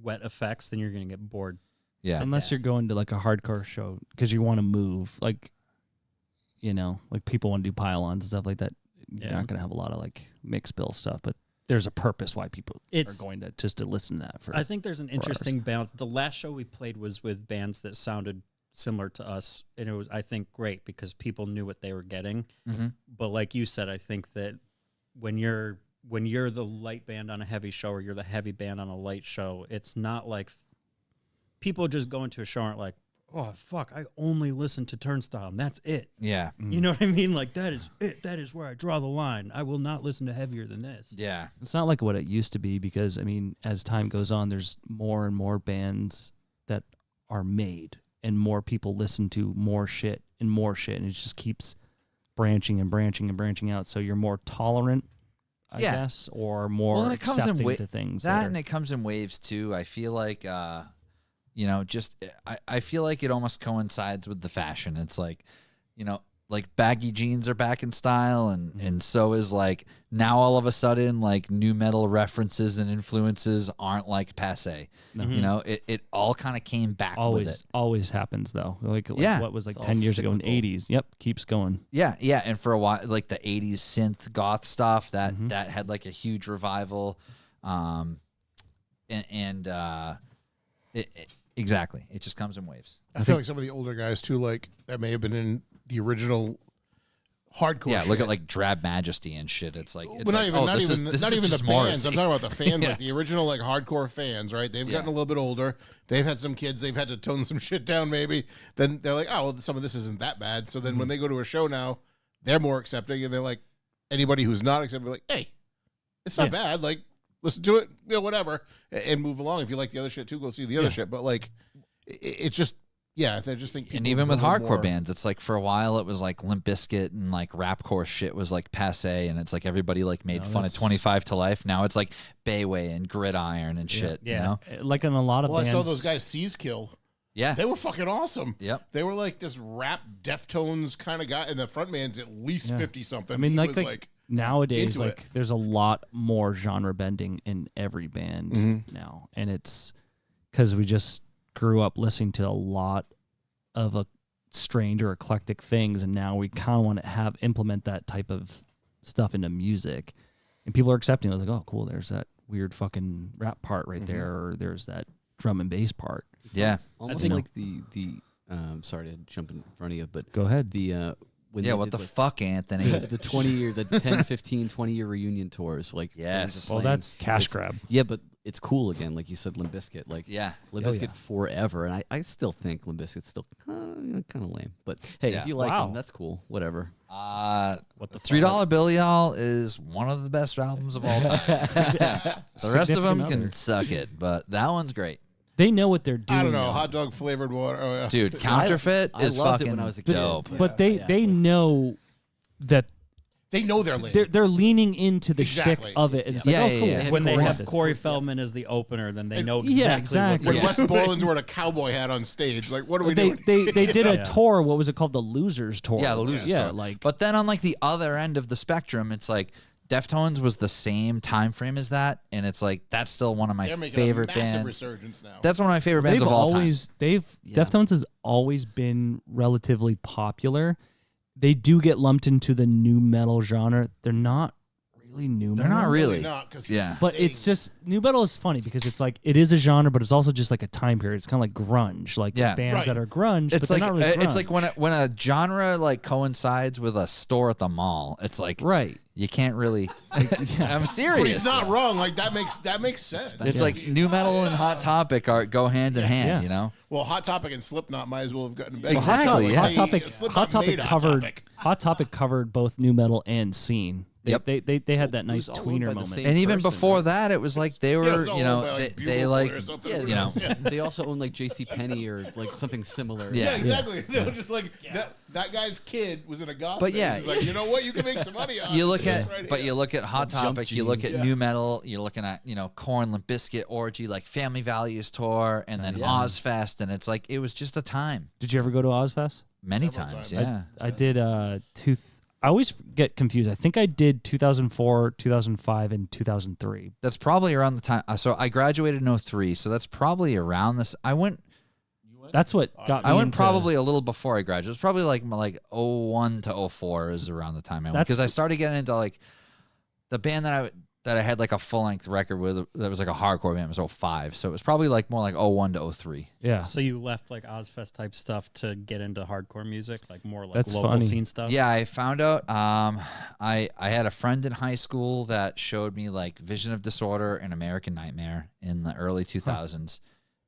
wet effects, then you're gonna get bored. Yeah. Unless you're going to like a hardcore show because you want to move, like like people want to do pile-ons and stuff like that. You're not going to have a lot of like mixed bill stuff, but there's a purpose why people are going to just to listen to that. I think there's an interesting balance. The last show we played was with bands that sounded similar to us, and it was, I think, great because people knew what they were getting. Mm-hmm. But like you said, I think that when you're when you're the light band on a heavy show or you're the heavy band on a light show, it's not like people just go into a show and aren't like, oh, fuck, I only listen to Turnstile, and that's it. Yeah. You know what I mean? Like, that is it. That is where I draw the line. I will not listen to heavier than this. Yeah. It's not like what it used to be because, I mean, as time goes on, there's more and more bands that are made and more people listen to more shit, and it just keeps branching and branching and branching out. So you're more tolerant, I guess, or more and accepting to things. And it comes in waves, too. I feel like... you know, just I feel like it almost coincides with the fashion. It's like, you know, like baggy jeans are back in style, and so is like now all of a sudden like new metal references and influences aren't like passe. You know, it all kind of came back with it. Always happens though. Like what was like 10 years ago in the 80s. Yep, keeps going. Yeah, and for a while, like the 80s synth goth stuff that had like a huge revival, exactly. It just comes in waves. I feel like some of the older guys too, like that may have been in the original hardcore. Yeah, shit. look at like Drab Majesty and shit. It's like, But not even the bands. I'm talking about the fans, Yeah. like the original like hardcore fans, right? They've gotten a little bit older. They've had some kids. They've had to tone some shit down, maybe. Then they're like, oh, well, some of this isn't that bad. So then when they go to a show now, they're more accepting, and they're like, anybody who's not accepting, like, hey, it's not bad. Like, listen to it, you know, whatever, and move along. If you like the other shit too, go see the other shit. But like, it's just, I just think. And even with hardcore bands, it's like for a while it was like Limp Bizkit and like rapcore shit was like passe, and it's like everybody like made fun of 25 to Life. Now it's like Bayway and Gridiron and shit. You know, like in a lot of bands. I saw those guys Seize Kill. Yeah, they were fucking awesome. Yep, they were like this rap Deftones kind of guy, and the front man's at least 50 something. I mean, he like nowadays, like there's a lot more genre bending in every band now, and it's because we just grew up listening to a lot of a strange or eclectic things, and now we kind of want to implement that type of stuff into music, and people are accepting it. I was like, oh, cool, there's that weird fucking rap part right there, or there's that drum and bass part. Yeah, almost like the sorry to jump in front of you, but go ahead. The when what the fuck, Anthony? The 20-year, the 10, 15, 20-year reunion tours, like well, that's cash grab. Yeah, but it's cool again, like you said, Limp Bizkit. Like Limp Bizkit yeah. forever, and I still think Limp Bizkit's still kind of lame. But hey, if you like them, that's cool. Whatever. What the $3 Bill Y'all is one of the best albums of all time. The rest of them can suck it, but that one's great. They know what they're doing. I don't know, now. hot dog flavored water. Dude, Counterfeit is loved fucking it when I was a kid. dope. But they know that they know they're leaning. They're leaning into the Exactly. shtick of it. And it's Yeah, like, yeah, oh, cool. yeah. When they Corey have did. Corey Feldman as the opener, then they know Yeah, exactly. When What Wes Borland's wearing a cowboy hat on stage, like, what are we doing? They did a tour. What was it called? The Losers Tour. Yeah, the Losers Yeah, Tour. like. But then on like the other end of the spectrum, it's like Deftones was the same time frame as that, and it's like that's still one of my They're making favorite a massive bands. resurgence now. That's one of my favorite bands They've of all always time. Deftones has always been relatively popular. They do get lumped into the new metal genre. They're not really new They're metal. not really. not, 'cause Yeah. he's But it's just new metal is funny because it's like it is a genre, but it's also just like a time period. It's kind of like grunge, like Yeah. bands Right. that are grunge. It's but like they're not really it's like grunge. when a genre like coincides with a store at the mall. It's like right. you can't really. Yeah. I'm serious. But he's not wrong. Like that makes sense. It's like new metal and Hot Topic go hand in hand. Yeah. You know. Well, Hot Topic and Slipknot might as well have gotten Well, exactly, yeah. Hot Topic covered both new metal and scene. Yep. They had that nice was all owned by tweener the moment. same And even person, before right? that, it was like they were, Yeah, it was all you know, owned by, like, they Bugle like, Boy or something. Yeah, you know. they also own like J.C. Penney or like something similar. Yeah. Yeah, exactly. They were just like that guy's kid was in a goth. But band. yeah. He's like, you know what? You can make some money on. You look this at, right but here. you look at Hot Jump Topic, you look at jeans. new metal, you're looking at, you know, Korn, Limp Bizkit, Orgy, like Family Values Tour, and then Ozfest, and it's like it was just a time. Did you ever go to Ozfest? Many Several times, times. yeah. I did I always get confused. I think I did 2004, 2005, and 2003. That's probably around the time. So I graduated in 03, so that's probably around this. That's what got me I went into- probably a little before I graduated. It was probably like 01 to 04 is around the time I went, That's- because I started getting into like the band that that I had like a full length record with that was like a hardcore band was 05. So it was probably like more like 01 to 03. Yeah. So you left like Ozfest type stuff to get into hardcore music, like more like That's local funny. scene stuff. Yeah, I found out. I had a friend in high school that showed me like Vision of Disorder and American Nightmare in the early 2000s.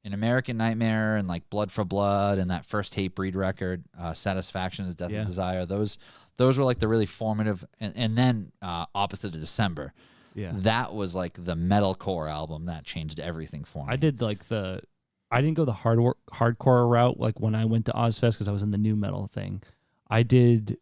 In American Nightmare and like Blood for Blood and that first Hatebreed record, Satisfaction is Death and Desire. Those were like the really formative. And then Opposite of December. Yeah. That was like the metalcore album that changed everything for me. I did like I didn't go the hardcore route like when I went to Ozfest because I was in the new metal thing. I did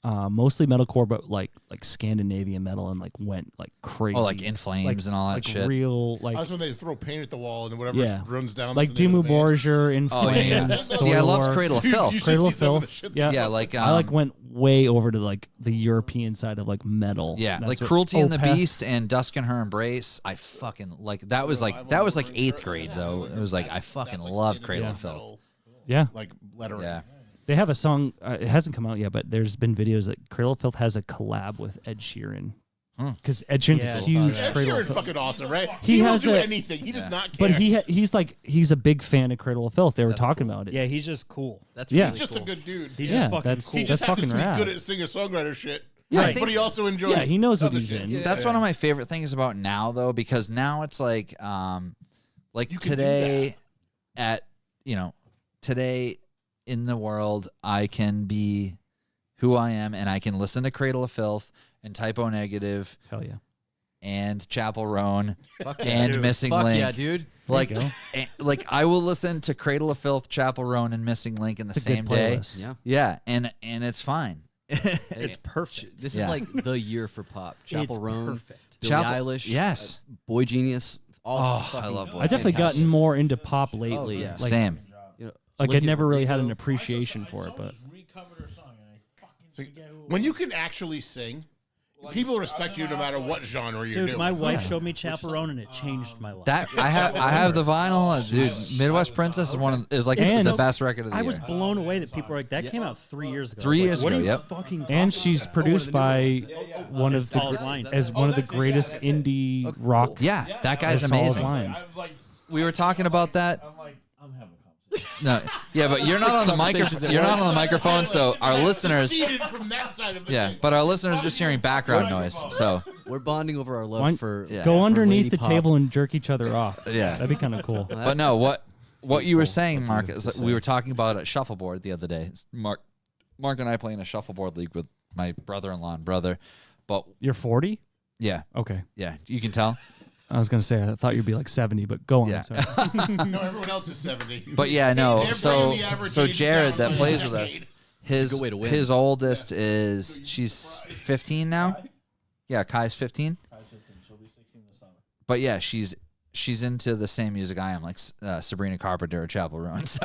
mostly metalcore, but like Scandinavian metal and like went like crazy. Oh, like In Flames and all that like shit. Real like That's when they throw paint at the wall and then whatever runs down. like that's the name Dimmu of the band. Borgir, In Oh, yeah. Flames. See, I love Soilwork. Cradle of You Filth. should Cradle see of some of the Filth. shit Yeah. Yeah, like I like went way over to like the European side of like metal. Yeah, That's like what- Cruelty and the Opeth. Beast and Dusk and Her Embrace. I fucking like that was like 8th grade though. It was like I fucking That's love Scandinavian Cradle of Filth. metal, Yeah. like lettering. Yeah. They have a song. It hasn't come out yet, but there's been videos that Cradle of Filth has a collab with Ed Sheeran. Because Ed Sheeran's Yeah, I a saw huge that. Ed Cradle of Sheeran's Filth. fucking awesome, right? He will has do a- anything. He does not care. But he's a big fan of Cradle of Filth. They were talking about it. Yeah, he's just cool. That's Yeah. He's just a good dude. He's Yeah, just fucking that's- cool. He just that's happens to fucking be rad. good at singer-songwriter shit. Yeah, But he also enjoys. Yeah, he knows what other he's shit. in. Yeah, That's yeah. one of my favorite things about now though, because now it's like You can do today today in the world I can be who I am and I can listen to Cradle of Filth and Typo Negative Hell yeah. and Chapel Roan Fuck and dude. Missing Fuck Link. yeah, dude. Like, you go. like I will listen to Cradle of Filth, Chapel Roan, and Missing Link in the It's a good same day. playlist. Yeah. Yeah, and it's fine. It's perfect. This Yeah. is like the year for pop. Chapel It's Roan, perfect. Billie Chapel- Eilish, yes. Boy Genius. All Oh, fucking I love Boy I've definitely fantastic. gotten more into pop lately. yeah. Like, Same. You know, Like I Olivia never really had an Rodrigo. appreciation for it, but When you can actually sing, people respect you no matter what genre you're Dude, doing. my wife showed me Chaperone and it changed my life. That I have the vinyl, dude. Midwest Princess is like And the best record of the I year. was blown away that people were like, that came out 3 years ago. 3 I was years like, what ago, are you yep. fucking talking and she's produced by one of Tall as the Lions. as one of the greatest indie rock. Yeah, that guy's as Tall as amazing. Lions. We were talking about that. No, yeah, but you're not on the microphone. Conversations at You're not once. on the microphone, so our listeners. Seceded from that side of the Yeah, thing. but our listeners are just hearing background noise. So We're bonding over our love Why- for Yeah. Go for underneath lady the pop. table and jerk each other off. Yeah. That'd be kind of cool. Well, but no, that's- what you were beautiful. saying, That's Mark, beautiful is to that we say. were talking about a shuffleboard the other day. Mark and I play in a shuffleboard league with my brother-in-law and brother. But You're 40? yeah, Okay. you can tell. I was gonna say I thought you'd be like 70, but go on. Yeah. Sorry. No, everyone else is 70. But yeah, no. They're So bringing the average so age Jared down that by plays a with us, decade. his good way to win. his oldest is she's 15 now. Yeah, Kai's 15. But yeah, she's into the same music I am, like Sabrina Carpenter or Chapel Roan. So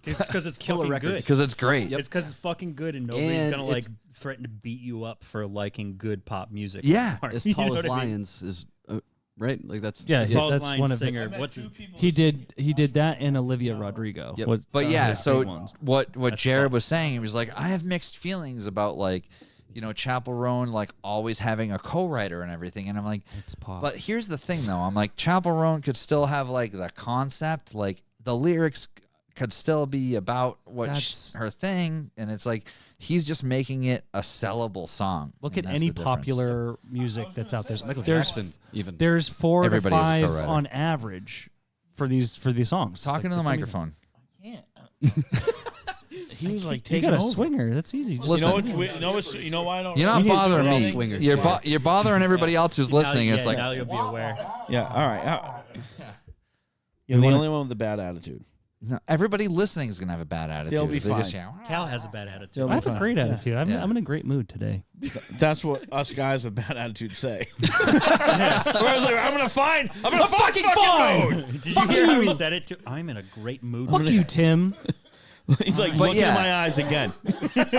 It's because it's Killer fucking records. good. because it's great. It's because it's fucking good and nobody's And going to like it's- threaten to beat you up for liking good pop music. Yeah. anymore. As You know Tall as what I mean? Lions is right. Like that's Yeah, As Tall as that's Lions one of singer. the, What's his? he did that and Olivia Rodrigo. Yep. was, But yeah, his so big ones. what Jared was saying, he was like, I have mixed feelings about like, Chapel Roan like always having a co-writer and everything, and I'm like, It's pop. but here's the thing though, I'm like, Chapel Roan could still have like the concept, like the lyrics could still be about what That's- her thing, and it's like he's just making it a sellable song. Look and at that's any the difference. popular music that's out there. Michael there's Jackson even. there's 4 Everybody to is a 5 co-writer. on average for these songs. Talking to the Like, that's microphone. He was like amazing. You taking got a over. swinger. That's easy. Just Listen. You know why I don't. You're not We need- bothering we're all me. swingers You're here. you're bothering everybody else who's listening. Now, It's like, now you'll be aware. Yeah. All right. You're the only one with a bad attitude. no, everybody listening is gonna have a bad attitude. They'll be They just, fine. Cal has a bad attitude. They'll I have a fine. great attitude. I'm, Yeah. I'm in a great mood today. That's what us guys with bad attitude say. Whereas like, I'm gonna fucking fine. Did you hear how he said it? I'm in a great mood. Fuck you, Tim. He's like, But look yeah. in my eyes again.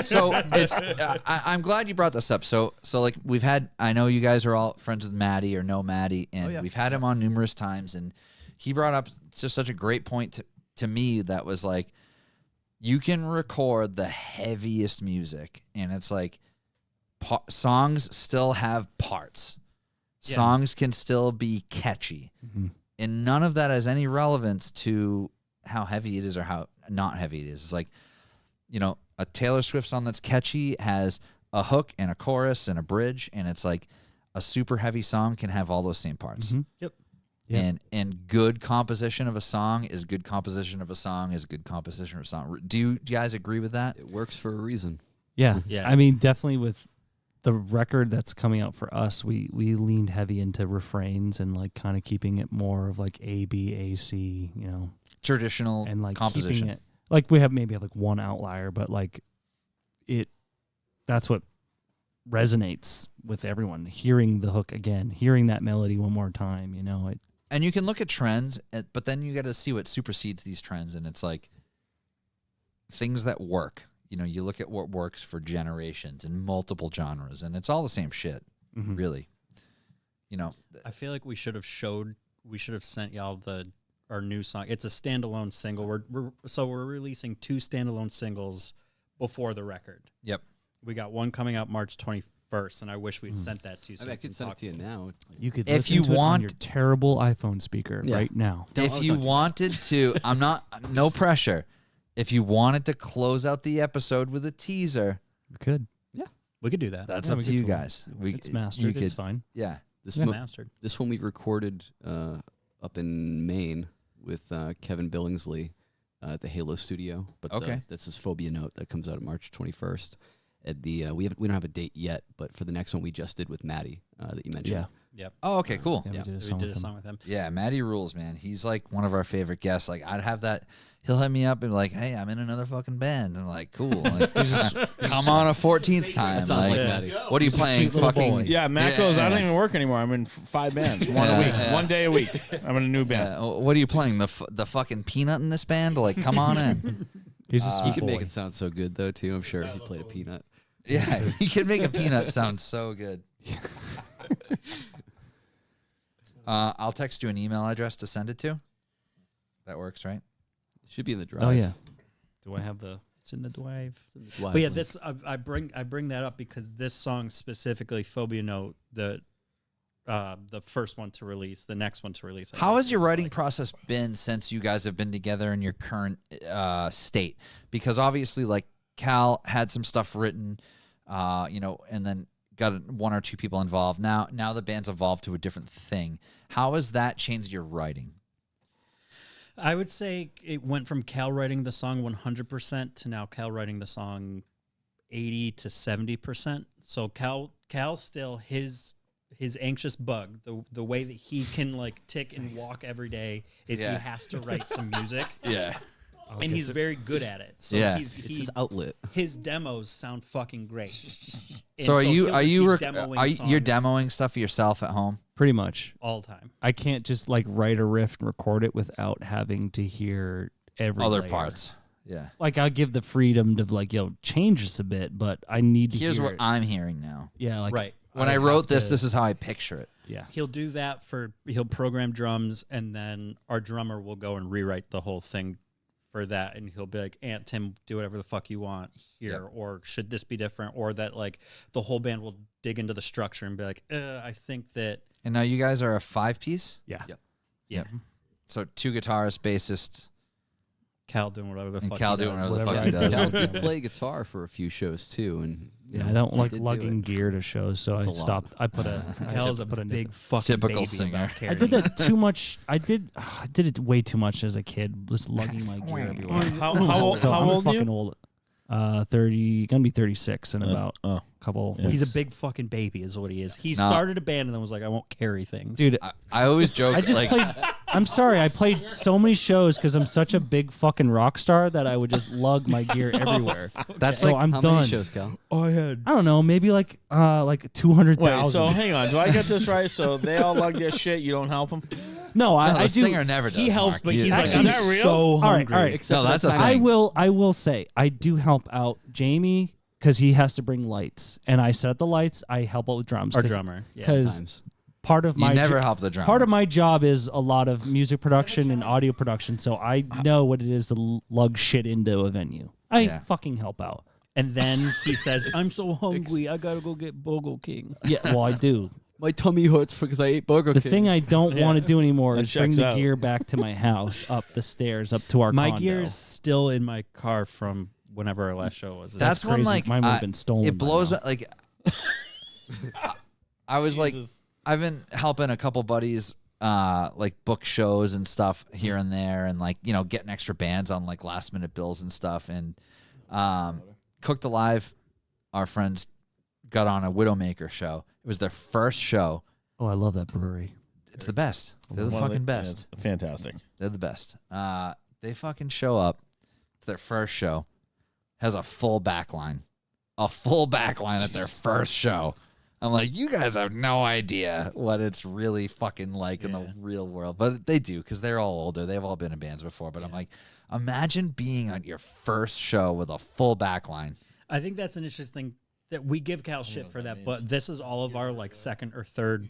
So it's I'm glad you brought this up. So like we've had, I know you guys are all friends with Maddie or know Maddie, and we've had him on numerous times, and he brought up just such a great point to me that was like, you can record the heaviest music, and it's like songs still have parts. Songs can still be catchy. Mhm. And none of that has any relevance to how heavy it is or how not heavy it is. It's like, you know, a Taylor Swift song that's catchy has a hook and a chorus and a bridge, and it's like a super heavy song can have all those same parts. Mhm. Yep. Yeah. And good composition of a song is good composition of a song is good composition of a song. Do you guys agree with that? It works for a reason. Yeah. Yeah. I mean, definitely with the record that's coming out for us, we leaned heavy into refrains and like kind of keeping it more of like A, B, A, C, you know, Traditional and like composition. keeping it like we have maybe like one outlier, but like that's what resonates with everyone. Hearing the hook again, hearing that melody one more time, you know, And you can look at trends, but then you got to see what supersedes these trends. And it's like things that work. You know, you look at what works for generations in multiple genres, and it's all the same shit, Mhm. really. You know, I feel like we should have sent y'all our new song. It's a standalone single. We're releasing 2 standalone singles before the record. Yep. We got one coming out March 21st, and I wish we'd sent that to you. I mean, I could send it to you now. you could If listen you to it on want- your terrible iPhone speaker Yeah. right now. if you wanted to, no pressure. If you wanted to close out the episode with a teaser, We could. We could do that. that's Yeah, up we to could you do it. guys. It's mastered. It's fine. Yeah. This Yeah, mo- mastered. This one we recorded up in Maine with Kevin Billingsley at the Halo Studio. But Okay. this is Phobia Note that comes out on March 21st. At the we don't have a date yet, but for the next one we just did with Maddie that you mentioned. Yeah. Oh, okay, cool. Yeah, Yeah. we did a We song did a with him. song with him. Yeah, Maddie rules, man. He's like one of our favorite guests. Like, I'd have that. He'll hit me up and be like, "Hey, I'm in another fucking band." And I'm like, "Cool." Like, come on a 14th time. That sounds like Like, Maddie. what are you playing? sweet little Fucking boy. Yeah, Matt goes, I don't even work anymore. I'm in 5 bands, one a Yeah, week, yeah. 1 day a week. I'm in a new band. Yeah, what are you playing? The fucking peanut in this band? Like, come on in. He's a He sweet can make boy. it sound so good though too. I'm sure he played a peanut. Yeah, he can make a peanut sound so good. I'll text you an email address to send it to. That works, right? Should be in the drive. Oh yeah. Do I have the? It's in the drive. It's in the drive But yeah, link. this I bring that up because this song specifically, Phobia Note, the first one to release, the next one to release. I How think, has your is, writing like, process been since you guys have been together in your current state? Because obviously, like, Cal had some stuff written, you know, and then got 1 or 2 people involved. Now the band's evolved to a different thing. How has that changed your writing? I would say it went from Cal writing the song 100% to now Cal writing the song 80 to 70%. So Cal still his anxious bug, the way that he can like tick and walk every day is Yeah. he has to write some music. Yeah. And he's very good at it. So Yeah. It's his outlet. his demos sound fucking great. And So are he'll you just be you're demoing demoing stuff yourself at home? Pretty much. all the time. I can't just like write a riff and record it without having to hear every Other layer. parts. Yeah. Like I'll give the freedom to like, change this a bit, but I need to Here's hear what it. I'm hearing now. Yeah, like Right. When I have wrote this, to- this is how I picture it. yeah. He'll do that he'll program drums, and then our drummer will go and rewrite the whole thing for that, and he'll be like, Aunt Tim, do whatever the fuck you want here, or should this be different, or that like the whole band will dig into the structure and be like, I think that And now you guys are a 5-piece? Yeah. Yep. yeah, So 2 guitarists, bassist, Cal doing whatever the and fuck Cal he doing does. whatever the Whatever fuck he I does. Cal did play guitar for a few shows too, and Yeah, I don't he like did do lugging it. gear to shows, so It's I a lot. stopped. I put a Cal's a put a big fucking Typical baby singer. about I carrying. did that too much. I did it way too much as a kid, just lugging my gear everywhere. How old So I'm old are fucking you? old. 30, gonna be 36 in about a couple. Yeah. He's a weeks. big fucking baby, is what he is. He No. started a band and then was like, I won't carry things. dude. I always joke. I just like, played. I'm sorry, I played so many shows because I'm such a big fucking rock star that I would just lug my gear everywhere. that's So like I'm how done. many shows, Cal? I don't know, maybe like 200,000. Wait, so hang on. Do I get this right? So they all lug their shit. You don't help them? no, no, I the do. singer never does. he helps, Mark. but He he's is- like, Is I'm that real? so All right, hungry. all right. No, that's a I thing. will say I do help out Jamie because he has to bring lights, and I set up the lights. I help out with drums. Our drummer. Yeah. because Times. part of You my never help the drummer. part of my job is a lot of music production and audio production, so I know what it is to lug shit into a venue. I Yeah. fucking help out. And then he says, I'm so hungry, I gotta go get Bogle King. Yeah, well, I do. My tummy hurts because I ate Burger The King. thing I don't want to do anymore That is bring checks the out. gear back to my house, up the stairs, up to our My condo. gear is still in my car from whenever our last show was. That's when crazy. like Mine would have been stolen. It by blows now. like. I was like, I've been helping a couple buddies, like book shows and stuff here and there, and like getting extra bands on like last minute bills and stuff. And Cooked Alive, our friends got on a Widowmaker show. It was their first show. Oh, I love that brewery. It's the best. They're the One of fucking best. yeah, fantastic. They're the best. They fucking show up to their first show, has a full back line. A full back line at their first show. I'm like, you guys have no idea what it's really fucking like in the real world. But they do, because they're all older. They've all been in bands before. But I'm like, imagine being on your first show with a full back line. I think that's an interesting thing that we give Cal shit for that, but this is all of our like second or third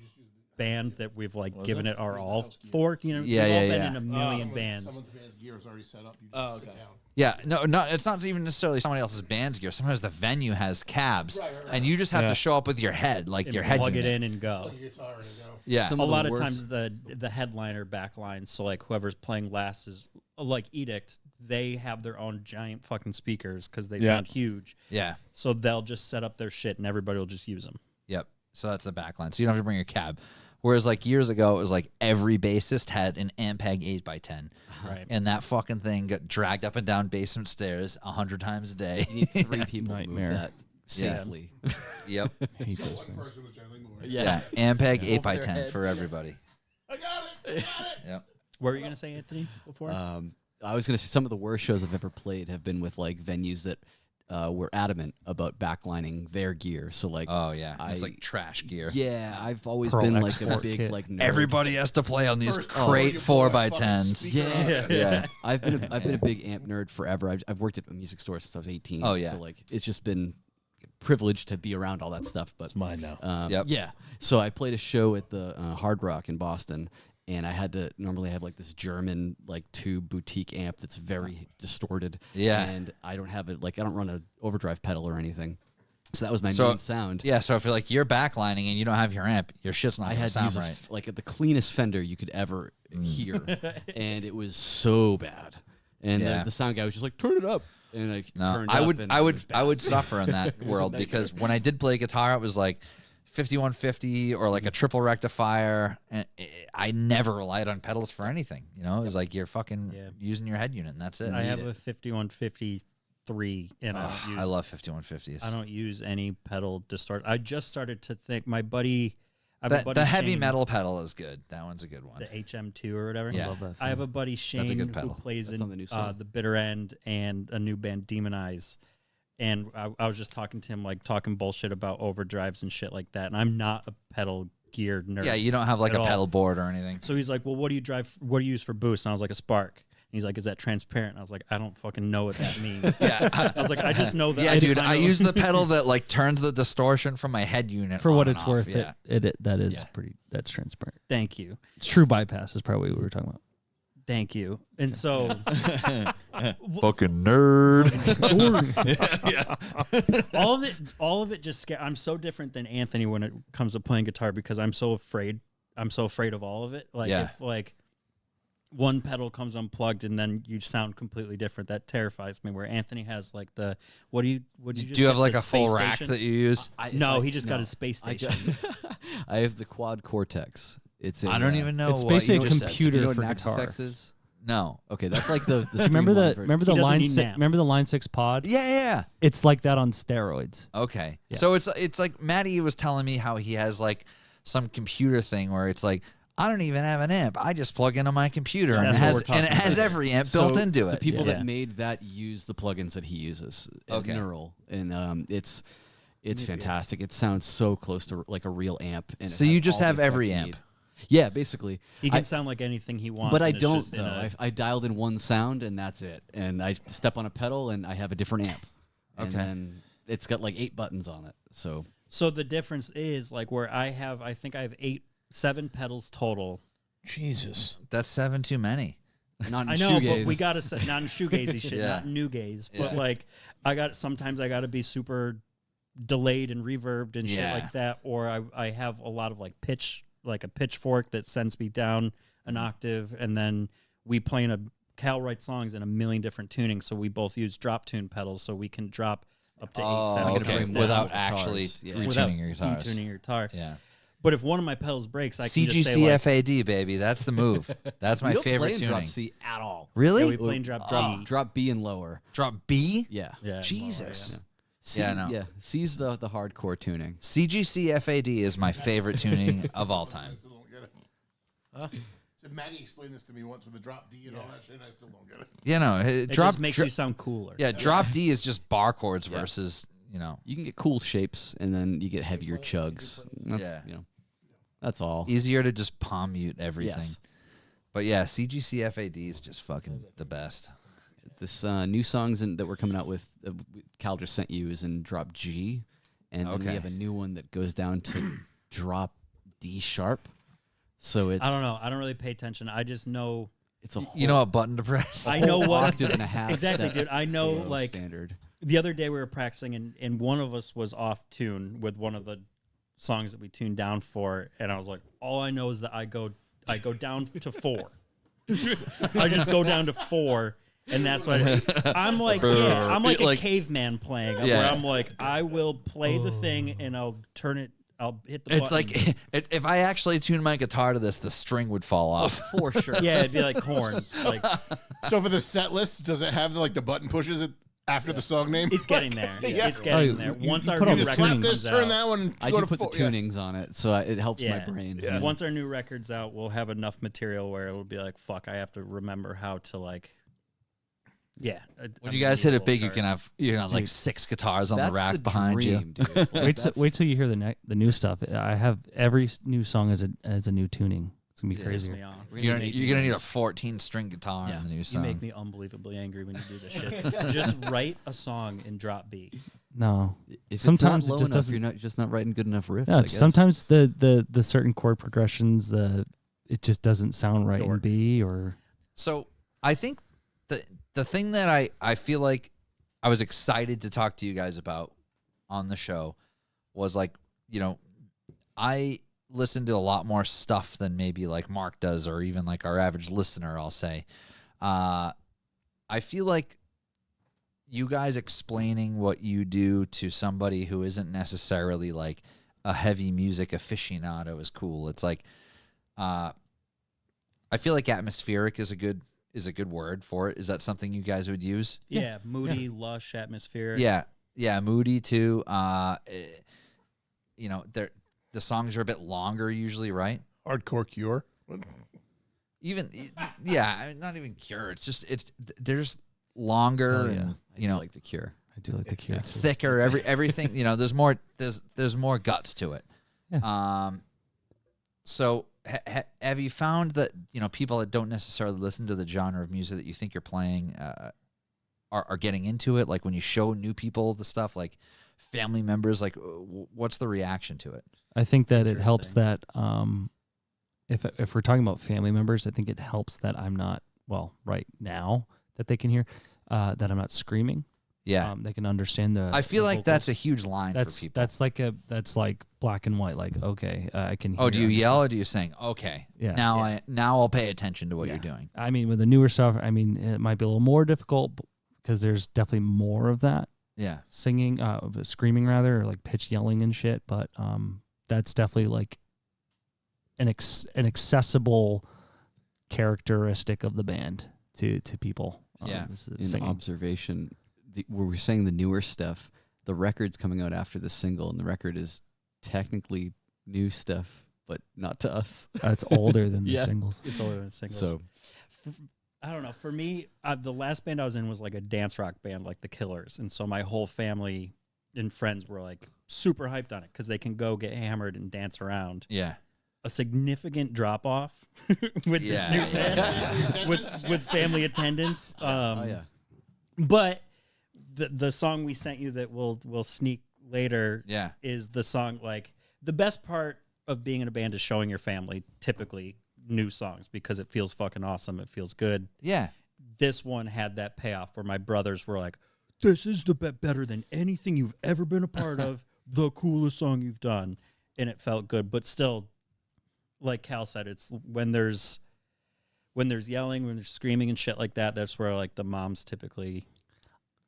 band that we've like given it our all for. Yeah, we've yeah, all been yeah. in a million bands. Someone's band's gear is already set up. You just sit down. Yeah, no, it's not even necessarily somebody else's band's gear. Sometimes the venue has cabs, and you just have to show up with your head, like And your head plug unit. it in and go. Plug your guitar in and go. Yeah, Some A of the lot of worst- times the headliner backline, so like whoever's playing last is like Edict. They have their own giant fucking speakers because they sound huge. yeah, So they'll just set up their shit and everybody will just use them. yep. So that's the back line. So you don't have to bring your cab. Whereas like years ago, it was like every bassist had an Ampeg 8x10. Right. And that fucking thing got dragged up and down basement stairs 100 times a day. You need 3 people to move Nightmare. that safely. Yep. I hate So those one things. person was generally moving. Yeah. Ampeg Over their 8x10 head. for everybody. I got it. Yep. What were you gonna say, Anthony? Before? I was going to say some of the worst shows I've ever played have been with like venues that were adamant about backlining their gear. So like, Oh, yeah. It's I- like trash gear. yeah, I've always Pearl been like a export big kit. like nerd. Everybody has to play on these First, crate you pull that 4x10s. fucking speaker out. Yeah. I've been a big amp nerd forever. I've worked at a music store since I was 18. Oh, yeah. So like, it's just been privileged to be around all that stuff. But It's mine now. Yep. yeah. So I played a show at the Hard Rock in Boston, and I had to normally have like this German like tube boutique amp that's very distorted. Yeah. And I don't have it, like I don't run an overdrive pedal or anything. So that was my So- main sound. Yeah, so if you're like you're backlining and you don't have your amp, your shit's not I gonna had to sound use right. like the cleanest Fender you could ever hear, and it was so bad. And Yeah. the sound guy was just like, "Turn it up," and I No, turned I up would, and I it would, was I bad. would suffer in that was a world nightmare. because when I did play guitar, it was like 5150 or like a triple rectifier, and I never relied on pedals for anything. You know, it was like you're fucking using your head unit, and that's it. I have a 5153, and I don't use. I love 5150s. I don't use any pedal distort. I just started to think. My buddy, I have a buddy The heavy Shane, metal pedal is good. That one's a good one. the HM2 or whatever. Yeah. I love that I have thing. a buddy Shane good who pedal. plays That's in on the new song. the Bitter End and a new band Demonize. And I was just talking to him, like talking bullshit about overdrives and shit like that. And I'm not a pedal gear nerd. Yeah, you don't have like at a all. pedal board or anything. So he's like, "Well, what do you use for boost?" And I was like, "A Spark." And he's like, "Is that transparent?" And I was like, "I don't fucking know what that means." Yeah, I was like, "I just know that." yeah, dude. I know- use the pedal that like turns the distortion from my head unit For on what and it's off, worth, yeah. that is Yeah. pretty. That's transparent. Thank you, True bypass is probably what we were talking about. thank you. And so Fucking nerd. all of it just scared. I'm so different than Anthony when it comes to playing guitar because I'm so afraid of all of it. Like Yeah. if like one pedal comes unplugged and then you sound completely different, that terrifies me. Where Anthony has like the would you just Do you have get, like the a full space rack station? that you use? No, he just got his space I station. I have the Quad Cortex. It's a, I don't even know. It's what basically you a just said. computer Do you know for what Nax guitar. Effects is? No. Okay, that's like the Remember streamlined the version. remember the He doesn't line need 6 NAP. remember the line 6 pod? Yeah, yeah. It's like that on steroids. Okay. Yeah. So it's like Maddie was telling me how he has like some computer thing where it's like I don't even have an amp. I just plug into my computer and it That's what has we're talking about. every amp built So into the it. people Yeah. that made that use the plugins that he uses at Okay. Neural, and it's fantastic. It sounds so close to like a real amp. And it So you has just all the have every effects you amp? need. Yeah, basically. He can I- sound like anything he wants. But I and it's don't just in though. a- I dialed in one sound and that's it. And I step on a pedal and I have a different amp. And Okay. then it's got like 8 buttons on it. So So the difference is like where I think I have 7 pedals total. Jesus. That's 7 too many. not in I know, shoegaze. but we gotta set not in shoegazy shit, Yeah. not in new gaze. But Yeah. like sometimes I gotta be super delayed and reverbed and shit Yeah. like that, or I have a lot of like pitch, like a pitchfork that sends me down an octave, and then we play in a Cal writes songs in a million different tunings, so we both use drop tune pedals, so we can drop up to 8 7 okay. guitars down Without guitars, actually yeah. retuning without your guitars. detuning your guitar. Yeah. But if one of my pedals breaks, I can just say like, CGCFAD, baby. That's the move. That's my We don't favorite play in tuning. drop C at all. Really? yeah, we play in drop D. Drop B and lower. Drop B? Yeah. Yeah, Jesus. lower, C, Yeah, no. Yeah. C's the hardcore tuning. CGCFAD is my favorite tuning of all time. I still don't get it. So Maddie explained this to me once with the drop D and all that shit. I still don't get it. You know, It drop just makes you sound cooler. Yeah, drop D is just bar chords versus, you know. You can get cool shapes, and then you get heavier chugs. That's, Yeah. you know, that's all. Easier to just palm mute everything. Yes. But yeah, CGCFAD is just fucking the best. This new songs that we're coming out with, Cal just sent you, is in drop G, and then we Okay. have a new one that goes down to drop D sharp. So it's I don't know. I don't really pay attention. I just know. it's a You know what button to press? I know what octave and a half. exactly, step dude. I know below like standard. the other day we were practicing, and one of us was off tune with one of the songs that we tuned down for, and I was like, all I know is that I go down to 4. I just go down to 4. And that's what I'm like. Yeah, I'm like a caveman playing. Yeah. Where I'm like, I will play the thing and I'll turn it. I'll hit the. It's button. like if I actually tuned my guitar to this, the string would fall off. For sure. yeah, it'd be like corn. Like So for the set list, does it have the button pushes it after the song name? it's getting there. Yeah. It's getting Oh, there. you- Once you our put new all the record Slap tunings. this, comes turn out, that one. And I go do to put the 4, yeah. tunings on it, so it helps my brain. Yeah. Once our new record's out, we'll have enough material where it'll be like, fuck, I have to remember how to like. Yeah. When you guys hit it big, you can have like 6 guitars on the That's rack the behind you. dream, dude. Like, Wait till you hear the new stuff. I have every new song as a new tuning. It's gonna be piss crazy. me off. You're gonna need a 14-string guitar Yeah. in the new You song. make me unbelievably angry when you do this shit. Just write a song in drop B. No, If Sometimes it's not it low just enough, doesn't- you're just not writing good enough riffs. yeah. I guess. Sometimes the certain chord progressions, it just doesn't sound right in Dork. B or. So I think the thing that I feel like I was excited to talk to you guys about on the show was like, I listen to a lot more stuff than maybe like Mark does, or even like our average listener, I'll say. I feel like you guys explaining what you do to somebody who isn't necessarily like a heavy music aficionado is cool. It's like, I feel like atmospheric is a good word for it. Is that something you guys would use? Yeah, moody, lush, atmosphere. Yeah, moody too. The songs are a bit longer usually, right? Hardcore Cure. Even not even Cure. It's just they're just longer Oh, yeah. and I do like the Cure. I do like the Cure too. thicker. Everything. There's more guts to it. Yeah. So have you found that people that don't necessarily listen to the genre of music that you think you're playing are getting into it? Like when you show new people the stuff, like family members, like what's the reaction to it? I think that it helps that if we're talking about family members, I think it helps that I'm not right now that they can hear that I'm not screaming. Yeah, They can understand the. I feel the like vocals. that's a huge line That's for people. that's like black and white. Like okay, I can. Oh, hear, do you understand. yell or do you sing? Okay, Yeah. now I'll pay attention to what Yeah. you're doing. I mean, with the newer stuff, it might be a little more difficult because there's definitely more of that Yeah, singing, screaming rather, or like pitch yelling and shit. But that's definitely like an accessible characteristic of the band to people. Yeah. This is In singing. observation, where we're saying the newer stuff, the record's coming out after the single, and the record is technically new stuff, but not to us. It's older than the Yeah. singles. It's older than singles. So I don't know. For me, the last band I was in was like a dance rock band, like the Killers, and so my whole family and friends were like super hyped on it because they can go get hammered and dance around. yeah. A significant drop off with this Yeah. new band with family attendance. oh yeah. But the song we sent you that we'll sneak later Yeah. is the song, like the best part of being in a band is showing your family typically new songs because it feels fucking awesome. It feels good. Yeah. This one had that payoff where my brothers were like, this is the better than anything you've ever been a part of, the coolest song you've done. And it felt good, but still, like Cal said, it's when there's yelling, when there's screaming and shit like that, that's where like the moms typically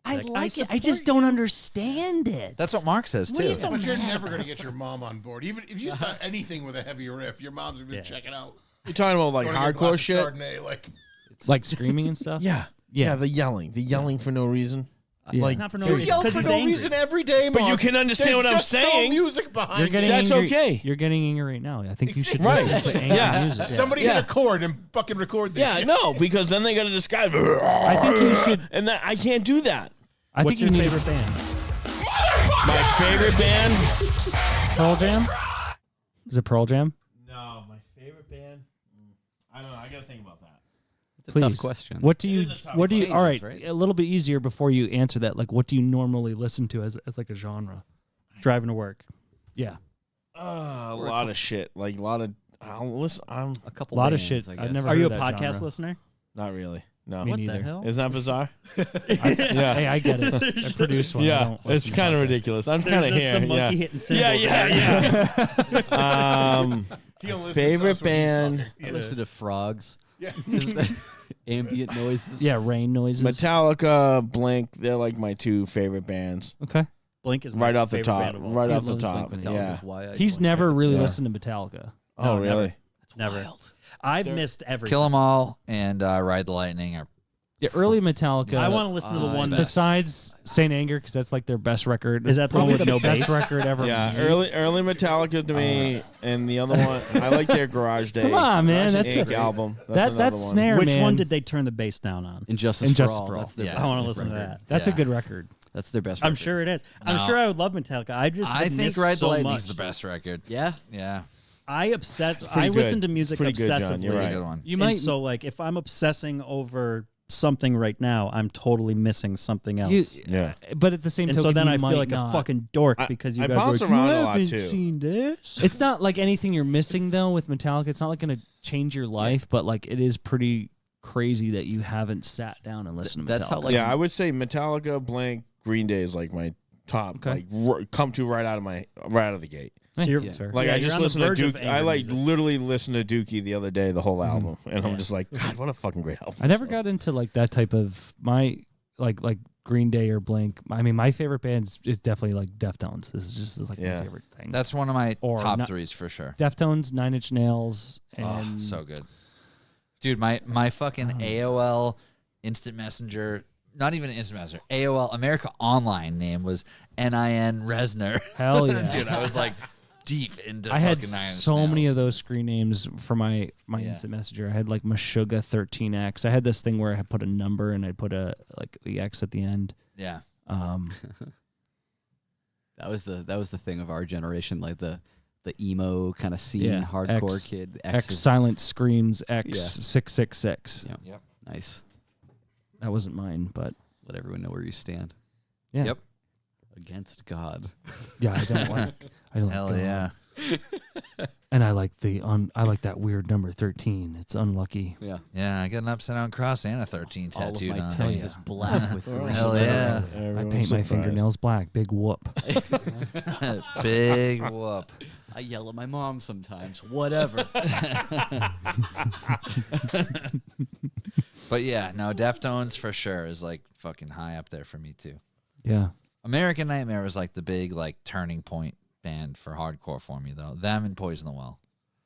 I like, like it. I support just don't understand it. That's what Mark says What are too. you so But you're mad never about? going to get your mom on board. Even if you start anything with a heavy riff, your mom's going to be check it out. You're talking about like Go to get a glass hardcore of shit? Chardonnay, like Like screaming and stuff? Yeah. Yeah. The yelling for no reason. Yeah. Like, not for no you reason yell because for he's no angry. reason every day, but Mom. you can understand There's what I'm just saying. No music behind You're it. getting That's angry. okay. You're getting angry right now. I think you should Right. listen to angry Yeah. music. Somebody Yeah. hit a chord and fucking record this. Yeah, shit. no, because then they got to describe. I think you should. And that I can't do that. I What's think your you need favorite band? My favorite band. Pearl Jam. Is it Pearl Jam? No, my favorite band. I don't know. I got to think about that. It's a tough Please. question. What do you? is a tough What do you? question. All right, Changes, right? a little bit easier before you answer that. Like, what do you normally listen to as like a genre? Driving to work. Yeah, A lot of shit. Like a lot of. I'll listen. I'm A couple a lot of bands, shit. I I've guess. never. Are you a heard that podcast genre. listener? not really. No. Me What neither. the hell? Isn't that bizarre? Yeah. Hey, I get it. I produce one. I Yeah, don't it's listen to kind of podcasts. ridiculous. I'm There's kind of just here. the monkey hitting cymbals. Yeah. He'll listen to Favorite us when he's band. talking. I listen to frogs. Yeah. Ambient noises. Yeah, rain noises. Metallica, Blink. They're like my two favorite bands. Okay. Blink is my Right off the favorite top. band of all Right time. off the Loves top. Blink. Yeah. Metallica's why I He's joined never Blink. really Yeah. listened to Metallica. Oh, No, really? Never. I've missed everything. Kill 'Em All and Ride the Lightning are Yeah, early Metallica. I want to listen to the one best. that's Besides Saint Anger, because that's like their best record. Is that the one Probably with no best bass? record ever? Yeah, made. early Metallica to me, and the other one, I like their Garage Day. Come on, man, Garage that's Inc. a- album. That's another one. snare, Which man. one did they turn the bass down on? Injustice, Injustice for All. for All. That's their Yeah. best I want to listen to record. that. That's Yeah. a good record. That's their best I'm record. sure it is. I'm No. sure I would love Metallica. I just I have think missed Ride the so Lightning's much. the best record. Yeah. Yeah. I obsess. pretty I good. listen to music Pretty good, obsessively. John. You're It's right. a good one. You And might. so like if I'm obsessing over something right now, I'm totally missing something else. you, Yeah. But at the same and token, so then you I might feel like not. a fucking dork I- because you I guys are bounce like, around you a lot, haven't too." seen this. It's not like anything you're missing though with Metallica. It's not like going to change your life, but like it is pretty crazy that you haven't sat down and listened to Metallica. That's how, like- Yeah, I would say Metallica, Blink, Green Day is like my top. Okay. Like come to right out of the gate. So you're, That's fair. Like Yeah, I you're just on the listened to verge of Dookie. anger I like music. literally listened to Dookie the other day, the whole album, and I'm Yeah. just like, God, what a fucking great album! I never got into like that type of my like Green Day or Blink. I mean, my favorite band is definitely like Deftones. This is just like Yeah. my favorite thing. That's one of my Or top not- threes for sure. Deftones, Nine Inch Nails, and Oh, so good. Dude, my fucking AOL Instant Messenger, not even Instant Messenger, AOL America Online name was NIN Resner. hell yeah. Dude, I was like deep into I had fucking Nine Inch so many Nails. of those screen names for my Yeah. instant messenger. I had like Meshuggah 13X. I had this thing where I put a number and I put a like the X at the end. Yeah. That was the thing of our generation, like the emo kind of scene, Yeah, hardcore X- kid. X is- silent screams X Yeah. 666. Yep. Yep. Nice. That wasn't mine, but Let everyone know where you stand yeah. Yep. against God. Yeah, I don't like Hell God. yeah. And I like I like that weird number 13. It's unlucky. Yeah. Yeah, I got an upside down cross and a 13 All of tattooed my on. text is black with Oh, green. Hell yeah. I Everyone's paint my surprised. fingernails black. Big whoop. Big whoop. I yell at my mom sometimes. Whatever. But yeah, no, Deftones for sure is like fucking high up there for me too. Yeah. American Nightmare was like the big like turning point band for hardcore for me though. Them and Poison the Well.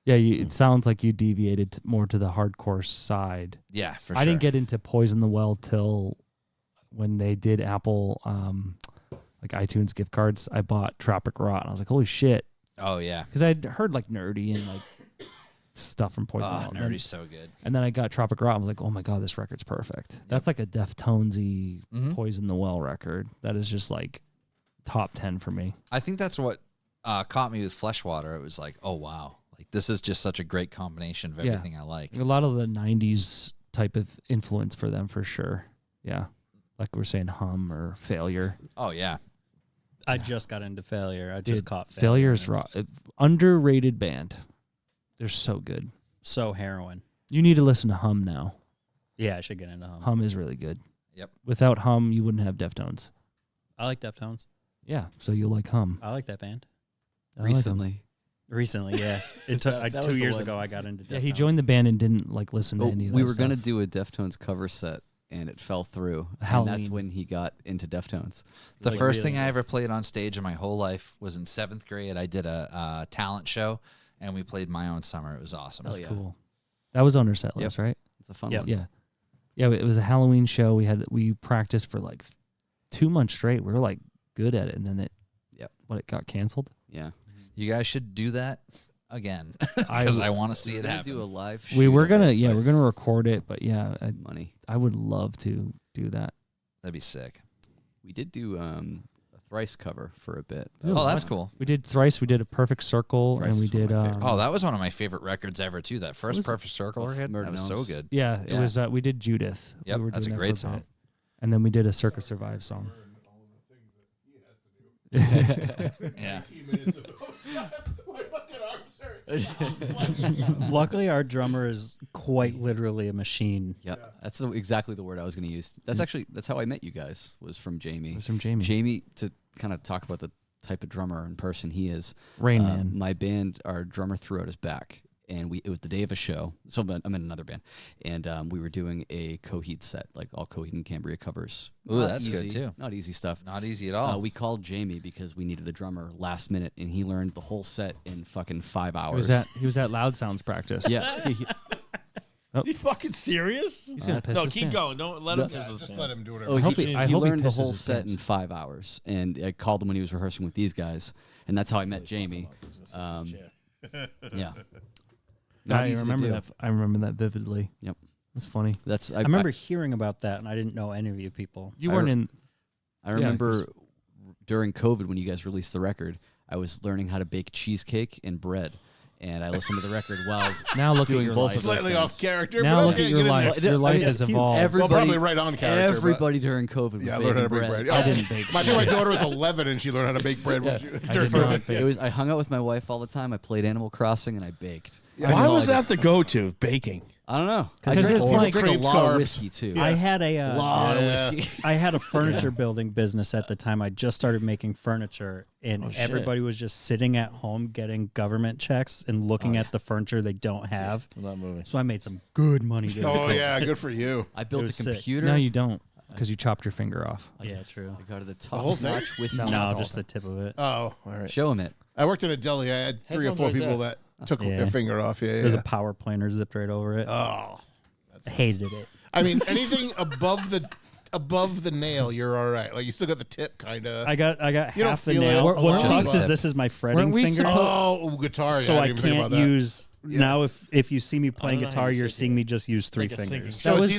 Yeah, it sounds like you deviated more to the hardcore side. Yeah, for sure. I didn't get into Poison the Well till when they did Apple like iTunes gift cards. I bought Tropic Rot and I was like, holy shit. Oh yeah. Because I'd heard like Nerdy and like stuff from Poison the Oh, Well. And then- Nerdy's so good. And then I got Tropic Rot and was like, oh my God, this record's perfect. That's like a Deftonesy Mhm. Poison the Well record. That is just like top 10 for me. I think that's what caught me with Fleshwater. It was like, oh wow. Like this is just such a great combination of Yeah. everything I like. A lot of the 90s type of influence for them for sure. Yeah. Like we're saying Hum or Failure. Oh yeah. I just got into Failure. I just Dude, caught Failure's Failure. underrated band. They're so good. So heroin. You need to listen to Hum now. Yeah, I should get into Hum. Hum is really good. Yep. Without Hum, you wouldn't have Deftones. I like Deftones. Yeah, so you like Hum. I like that band. I like 'em. Recently. Recently, yeah. It took That was 2 the years one. ago. I got into Deftones. Yeah, he joined the band and didn't like listen to Oh, any of that we were going to stuff. do a Deftones cover set, and it fell through. And Halloween. that's when he got into Deftones. The Like, first really thing I good. ever played on stage in my whole life was in 7th grade. I did a talent show, and we played My Own Summer. It was awesome. Hell That's yeah. cool. That was on our set list, right? It's a fun Yep. one. Yeah. Yeah, it was a Halloween show. We practiced for like 2 months straight. We were like good at it, and then it got canceled. Yeah. You guys should do that again I because w- I want to see We're it gonna happen. do a live We shoot were of gonna, it, yeah, but we're gonna record it, but yeah, money. I would love to do that. That'd be sick. We did do a Thrice cover for a bit. Yeah, Oh, that's fun. cool. We did Thrice. We did a Perfect Circle, Thrice and we is one of did. my favorites. Oh, that was one of my favorite records ever too. That first was it? Perfect Circle record, Murder that was so Gnomes. good. Yeah, it Yeah. was. We did Judith. Yep, we were that's doing a that great for song. bit. And then we did a Circus Survive song. Yeah. Luckily, our drummer is quite literally a machine. Yeah, that's exactly the word I was going to use. That's how I met you guys. Was from Jamie. It was from Jamie. Jamie, to kind of talk about the type of drummer and person he is. Rain Man. My band, our drummer threw out his back, and it was the day of a show. So I'm in another band, and we were doing a Coheed set, like all Coheed and Cambria covers. Ooh, Not that's good, easy, too. Not easy stuff. Not easy at all. We called Jamie because we needed a drummer last minute, and he learned the whole set in fucking 5 hours. He was at Loud Sounds practice. Yeah. Are you fucking serious? He's gonna piss No, his keep pants. going. Don't let him piss his Just pants. let him do whatever. Oh, hope he, he- I he hope he learned the pisses whole his set pants. in 5 hours, and I called him when he was rehearsing with these guys, and that's how I met Jamie. Yeah. Not I easy to remember do. that. I remember that vividly. Yep. That's funny. That's I remember hearing about that, and I didn't know any of you people. You I weren't re- in. I remember during COVID when you guys released the record, I was learning how to bake cheesecake and bread, and I listened to the record while Now look at doing your both life. of those Slightly things. off character. Now but look okay, at your get in life. there. Your life I mean, has it's cute. evolved. Everybody, Well, probably right on character. everybody during COVID was Yeah, I baking learned how to bake bread. bread. I didn't bake I think my bread. daughter was 11 and she learned how to bake bread. When she, I during did not COVID. bake. I hung out with my wife all the time. I played Animal Crossing and I baked. Why was that the go-to? Baking. I don't know. I Because drink, it's I like drink a craves lot carbs. of whiskey too. I had a lot of Yeah. whiskey. I had a furniture building business at the time. I just started making furniture, and Oh, shit. everybody was just sitting at home getting government checks and looking at the furniture they don't have. I'm not moving. So I made some good money doing Oh it. yeah, good for you. I built a was sick. computer. No, you don't, because you chopped your finger off. Yeah, true. I got to the whole top thing? notch whiskey. No, not all just the the tip of it. Oh, all right. Show him it. I worked in a deli. I had 3 or Headphones 4 right people there. that took Yeah. their finger off. Yeah, There's yeah. a power planer zipped right over it. Oh, Hated it. I mean, anything above the nail, you're all right. Like you still got the tip, kind of. I got You don't half the feel nail. it. What Oh, sucks but- is this is my fretting we finger. Oh, guitar. So yeah, I didn't even think can't about that. use Yeah. now. If you see me playing know how guitar, you you're stick seeing it. me just use 3 like a sinking fingers. So That it's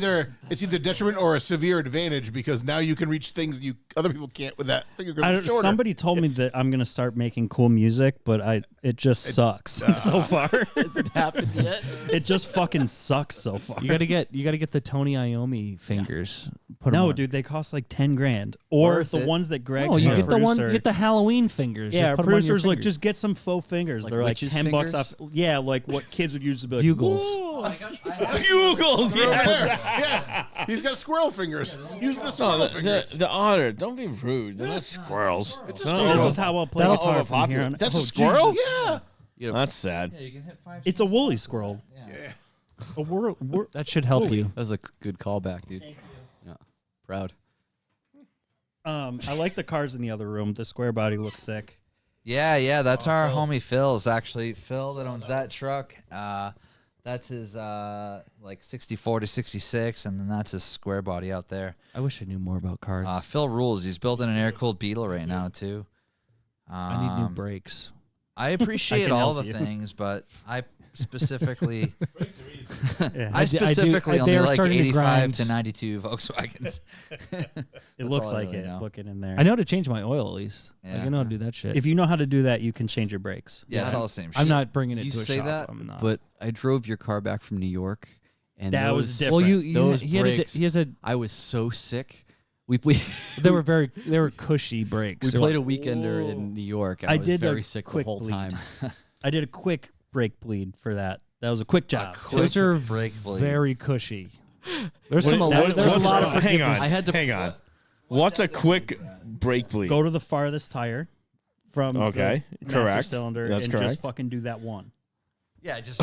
was- either detriment or a severe advantage because now you can reach things other people can't with that finger. 'Cause it's shorter. Somebody told me that I'm gonna start making cool music, but it just sucks so far. Hasn't happened yet. It just fucking sucks so far. You gotta get the Tony Iommi fingers. Put 'em No, on. dude, they cost like $10,000. Or Worth the it. ones that Greg, No, you our get the one. producer- You get the Halloween fingers. yeah, Just our put 'em on your producers like fingers. just get some faux fingers. Like They're like witches' $10 fingers? off. Yeah, like what kids would use to be like Bugles. "Whoa." Bugles. Over there. Yeah, he's got squirrel fingers. Use the squirrel fingers. The otter. Don't be rude. They're not squirrels. It's a No, squirrel. This is how I'll play That'll guitar from overpopulate. here on. That's oh, a squirrel? Jesus. Yeah. That's sad. Yeah, you can hit 5. It's a woolly squirrel. Yeah. That should help you. That was a good callback, dude. Yeah, proud. I like the cars in the other room. The square body looks sick. Yeah, that's our homie Phil's actually. Phil that owns that truck. That's his like 64 to 66, and then that's his square body out there. I wish I knew more about cars. Phil rules. He's building an air-cooled Beetle right now too. I need new brakes. I appreciate can all help the you. things, but I specifically, Yeah. I specifically they only are like starting to 85 grind. to 92 Volkswagens. It looks all I like really it know. looking in there. I know how to change my oil at least. Like, Yeah. I know how to do that shit. If you know how to do that, you can change your brakes. Yeah, it's all the same shit. I'm not bringing it You to a say shop. that, I'm not. but I drove your car back from New York, and That those, was different. well, you those he had a, brakes. he has a. I was so sick. We They were cushy brakes. we played a weekender in New York, and I, I was did a very sick the quick whole bleed. time. I did a quick brake bleed for that. That was a quick job. Those are brake bleed. very cushy. There's some. What- that was- There's a what's lot of wrong? Hang on. forgiveness. I had to Hang on. What's a quick brake bleed? Go to the farthest tire from the master correct. cylinder That's and correct. just fucking do that one. Yeah, just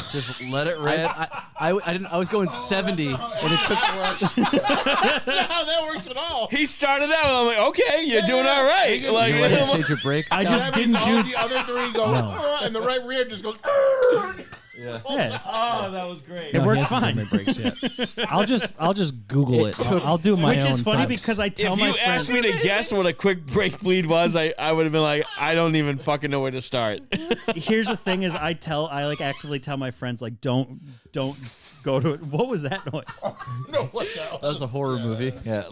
let it rip. I was going 70, and it took That's not how that works at all. He started that. I'm like, okay, you're doing all right. You Like, you let it change your brakes. I down. just That means didn't all do. the other three go, and the right rear just goes. Yeah. Yeah, oh, that was great. it No, he worked hasn't done fine. my brakes yet. I'll just Google it. I'll do my Which own. is funny things. because I tell If my you friends. asked me to guess what a quick brake bleed was, I would have been like, I don't even fucking know where to start. Here's the thing: is I like actively tell my friends like don't go to it. What was that noise? No, what the hell? That was a horror movie. Yeah,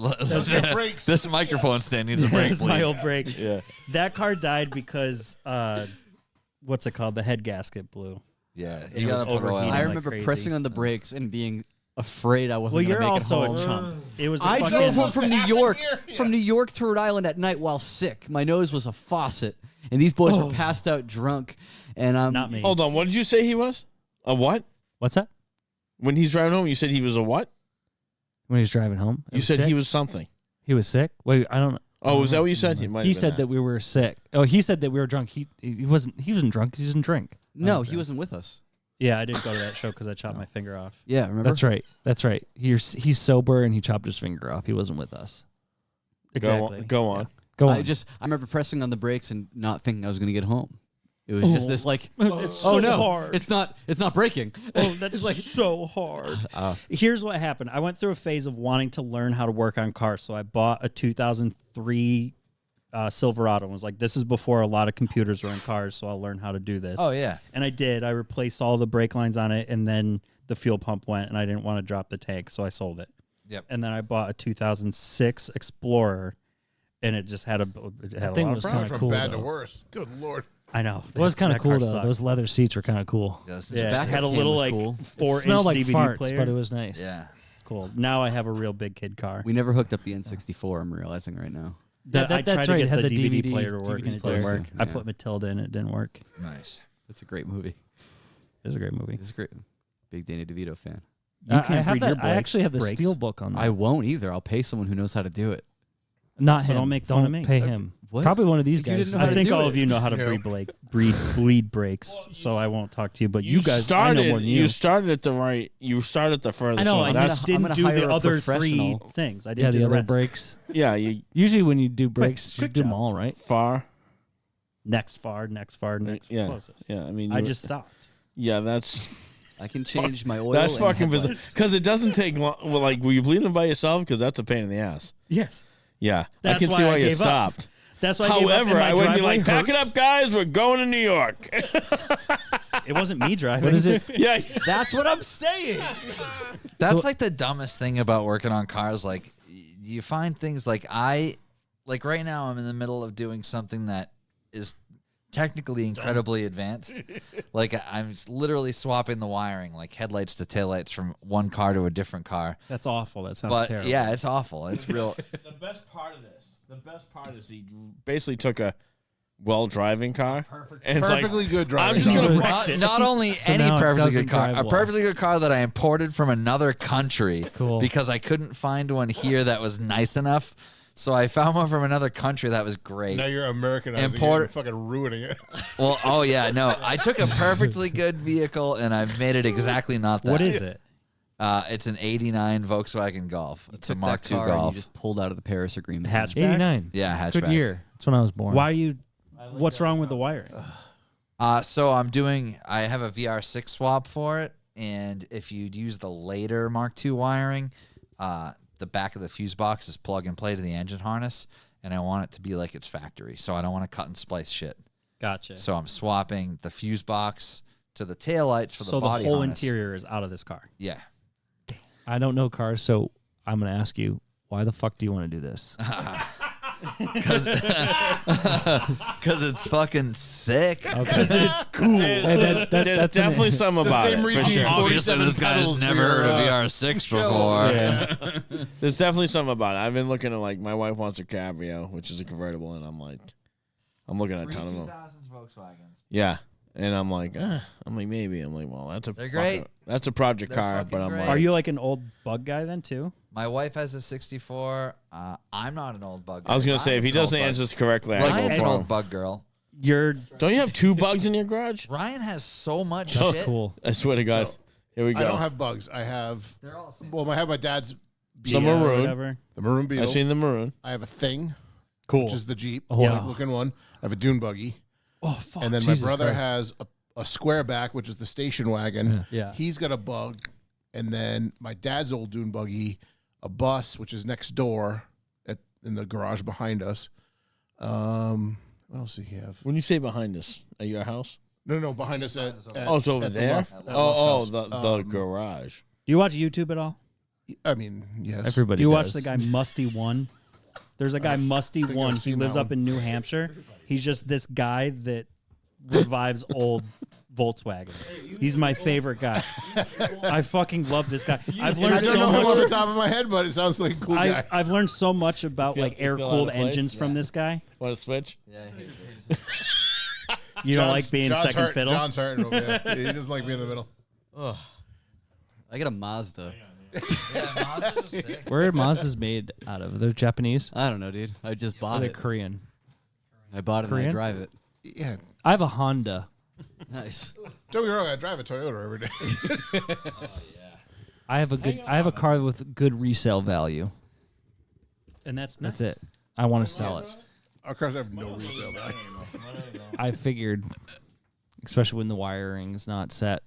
Your brakes. this microphone stand needs a brake That's my bleed. old brakes. Yeah. That car died because what's it called? The head gasket blew. Yeah, It you was gotta put oil. overheating. I on it. remember crazy. pressing on the brakes and being afraid I wasn't Well, going you're to make also it a home. chump. It was. I fucking, drove home from New York, Yeah. from New York to Rhode Island at night while sick. My nose was a faucet, and these boys were passed out drunk. And Not me. Hold on. What did you say he was? A what? What's that? When he's driving home, you said he was a what? When he was driving home, You said sick? he was something. He was sick. Wait, I don't know. Oh, was that what you said? He, He said that we were sick. Oh, he said that we were drunk. He wasn't. He wasn't drunk. He didn't drink. No, he wasn't with us. Yeah, I didn't go to that show because I chopped my finger off. Yeah, remember? That's right. That's right. He's sober and he chopped his finger off. He wasn't with us. Exactly. Go on. Go on. I remember pressing on the brakes and not thinking I was going to get home. It was just this like, It's so oh no, hard. it's not braking. Oh, that's like so hard. Here's what happened. I went through a phase of wanting to learn how to work on cars. So I bought a 2003 Silverado and was like, this is before a lot of computers were in cars, so I'll learn how to do this. Oh yeah, And I did. I replaced all the brake lines on it, and then the fuel pump went, and I didn't want to drop the tank, so I sold it. Yep. And then I bought a 2006 Explorer, and it just had a thing lot of was problems. kinda From cool, bad to though. worse. Good Lord. I know. It was kind of That cool car though. sucked. Those leather seats were kind of cool. Yes, Yeah, it backup had a cam little was like cool. It 4-inch smelled like DVD farts, player. but it was nice. yeah. It's cool. Now I have a real big kid car. We never hooked up the N64, I'm realizing right now. Yeah, I that's tried to right. get It had the the DVD DVD player to work, and it player. didn't work. I Yeah. put Matilda in, it didn't work. Nice. That's a great movie. It was a great movie. It's great. Big Danny DeVito fan. You I can't have read that. your I brakes. actually have the Brakes. steel book on that. I won't either. I'll pay someone who knows how to do it. Not So him. don't make fun of me. Pay him. What? Probably one of these You didn't guys. know how I to think do all it. of you know how to bleed brakes, so I won't talk to you. But you guys, I know more than you. You started at the right. You started the furthest. I know. one. I That's- just didn't gonna do hire the a other three professional. things. I Yeah, didn't do the the other rest. brakes. yeah. You Usually when you do brakes, you quick do job. them all, right? far. Next far, next Yeah. closest. Yeah. I mean, I you- just stopped. Yeah. That's I can change my oil. that's and fucking bizarre. headlights. Because it doesn't take long. Well, like, were you bleeding by yourself? Because that's a pain in the ass. Yes, Yeah. I That's can see why I why you gave up. stopped. that's why. I gave up, and However, my I wouldn't be driveway like, pack it hurts." up, guys. We're going to New York. It wasn't me driving. What is it? yeah. That's what I'm saying. That's like the dumbest thing about working on cars. Like, you find things like right now I'm in the middle of doing something that is technically incredibly advanced. Like, I'm just literally swapping the wiring, like headlights to taillights from one car to a different car. That's awful. That sounds But terrible. yeah, it's awful. It's real. The best part of this, is he basically took a well-driving car and it's Perfectly good driving. I'm just gonna car. Not only any now it perfectly doesn't good car, drive a well. perfectly good car that I imported from another country Cool. because I couldn't find one here that was nice enough. So I found one from another country that was great. Now you're Americanizing Import- it and fucking ruining it. Well, oh yeah, no, I took a perfectly good vehicle and I've made it exactly not that. What is it? It's an '89 Volkswagen Golf. It's a Took Mark that II car and Golf. you just pulled out of the Paris Agreement. Hatchback. 89. Yeah, hatchback. Good year. That's when I was born. Why are you? What's wrong with the wiring? So I have a VR6 swap for it, and if you'd use the later Mark II wiring, the back of the fuse box is plug and play to the engine harness, and I want it to be like its factory, so I don't want to cut and splice shit. Gotcha. So I'm swapping the fuse box to the taillights for the So the body whole harness. interior is out of this car. Yeah. I don't know cars, so I'm going to ask you, why the fuck do you want to do this? Because it's fucking sick. Because it's cool. There's that's definitely an- something It's the about same it. For reason sure. you- Obviously, 47 this guy's pedals never for your, heard of VR6 show. before. Yeah. There's definitely something about it. I've been looking at, like, my wife wants a Cabrio, which is a convertible, and I'm like, I'm looking at a ton of them. Volkswagens. Yeah. And I'm like, maybe. I'm like, well, that's a They're fucking- great. That's a project They're car, fucking but I'm great. like, Are you like an old bug guy then too? My wife has a 64. I'm not an old bug. I was gonna say if he Ryan's an old doesn't bug. answer this correctly, I go Ryan's an for old him. bug girl. You're Don't you have 2 bugs in your garage? Ryan has so much That's shit. cool. I swear to God. So, Here we go. I don't have bugs. I have. They're all the same. Well, I have my dad's the Beetle, maroon. whatever. the maroon Beetle. I've seen the maroon. I have a Thing, Cool. which is the Jeep, Yeah. looking one. I have a Dune buggy, Oh fuck! and then Jesus my brother Christ. has a square back, which is the station wagon. Yeah. He's got a bug, and then my dad's old Dune buggy, a bus, which is next door in the garage behind us. What else did he have? When you say behind us, at your house? No, behind us at Oh, it's over at the there. loft- at Oh, loft house. the garage. Do you watch YouTube at all? I mean, yes. Everybody Do you watch does. the guy Musty One? There's a guy Musty think I've One. He seen lives that up in New Hampshire. He's just this guy that revives old Volkswagens. He's my favorite guy. I fucking love this guy. I've I learned don't so know him on the much. top of my head, but it sounds like a cool guy. I've learned so much about like you feel air cooled out of place? engines from this guy. Want to switch? Yeah, I hate this. You don't like being second fiddle. John's hurting over there. He doesn't like being in the middle. I got a Mazda. Yeah, Mazdas are sick. Where are Mazdas made out of? They're Japanese. I don't know, dude. I just Or bought they're it. Korean. I bought it and I Korean? drive it. Yeah. I have a Honda. Nice. Don't get me wrong, I drive a Toyota every day. I have a good. I have a car with good resale value. And that's That's it. I want to sell it. Our cars have no resale value. I figured, especially when the wiring is not set.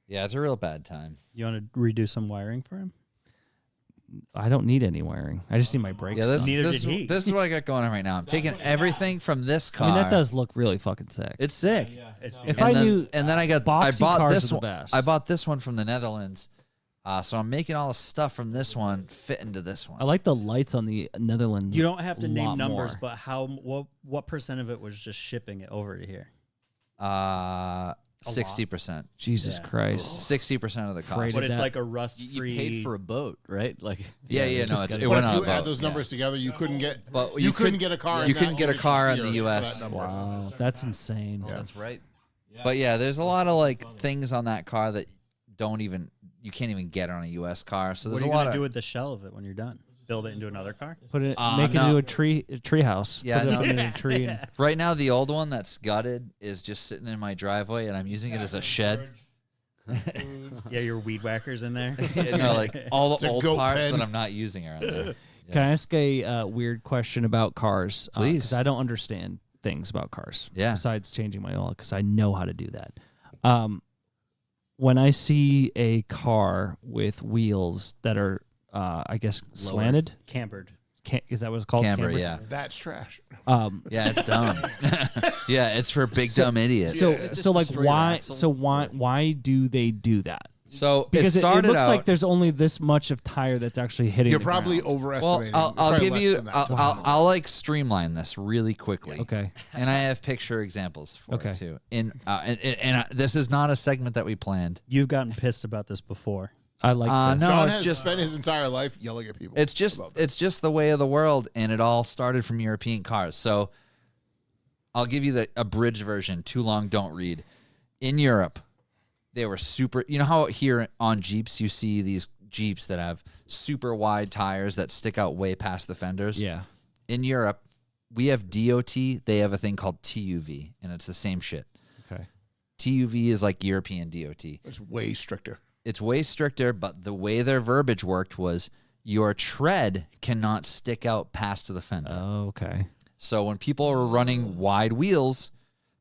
Yeah, it's a real bad time. You want to redo some wiring for him? I don't need any wiring. I just need my brakes. Yeah, this, done. Neither this, did he. this is what I got going on right now. I'm taking everything from this car. I mean, that does look really fucking sick. It's sick. It's If and I then, knew, and then I boxy bought cars this are the one. best. I bought this one from the Netherlands. So I'm making all the stuff from this one fit into this one. I like the lights on the Netherlands. You don't have to a name lot numbers, more. but what percent of it was just shipping it over to here? 60%. Jesus Yeah. Christ. 60% of the Afraid cost. of But it's that. like a rust You free. paid for a boat, right? Like, Yeah, you no, just it's, gotta- it But went if on you a add boat, those yeah. numbers together, you couldn't get. But you couldn't could- get a car. you couldn't get a car in the US. Wow, that's insane. Oh, that's right. But yeah, there's a lot of like things on that car that you can't even get on a US car. So What there's are you a lot gonna of do with the shell of it when you're done? Build it into another car? Put it, Uh, make it no. into a tree house. Yeah, Put it up no. in a tree. And, right now the old one that's gutted is just sitting in my driveway and I'm using it as a shed. Yeah, your weed whackers in there. Like all It's the a old goat parts pen. that I'm not using are on there. Can I ask a weird question about cars? Please. Because I don't understand things about cars. Yeah. Besides changing my oil, because I know how to do that. When I see a car with wheels that are, I guess, slanted, Cambered. is that what it's called? Camber, Cambered? yeah. That's trash. Yeah, it's dumb. Yeah, it's for big dumb idiots. So, it's just so a like, straight why? axle. So why do they do that? So Because it it started looks out, like there's only this much of tire that's actually hitting. You're the probably ground. well, overestimating. I'll It's probably give less you. than that. I'll like streamline this really quickly. Okay. And I have picture examples for Okay. it too. This is not a segment that we planned. You've gotten pissed about this before. I like this. No, John it's has just spent his entire life yelling at people. it's just about that. it's just the way of the world, and it all started from European cars. So I'll give you the abridged version. Too long, don't read. In Europe, they were super. You know how here on Jeeps you see these Jeeps that have super wide tires that stick out way past the fenders. Yeah. In Europe, we have DOT. They have a thing called TUV, and it's the same shit. Okay. TUV is like European DOT. It's way stricter. It's way stricter, but the way their verbiage worked was your tread cannot stick out past to the fender. Okay. So when people were running wide wheels,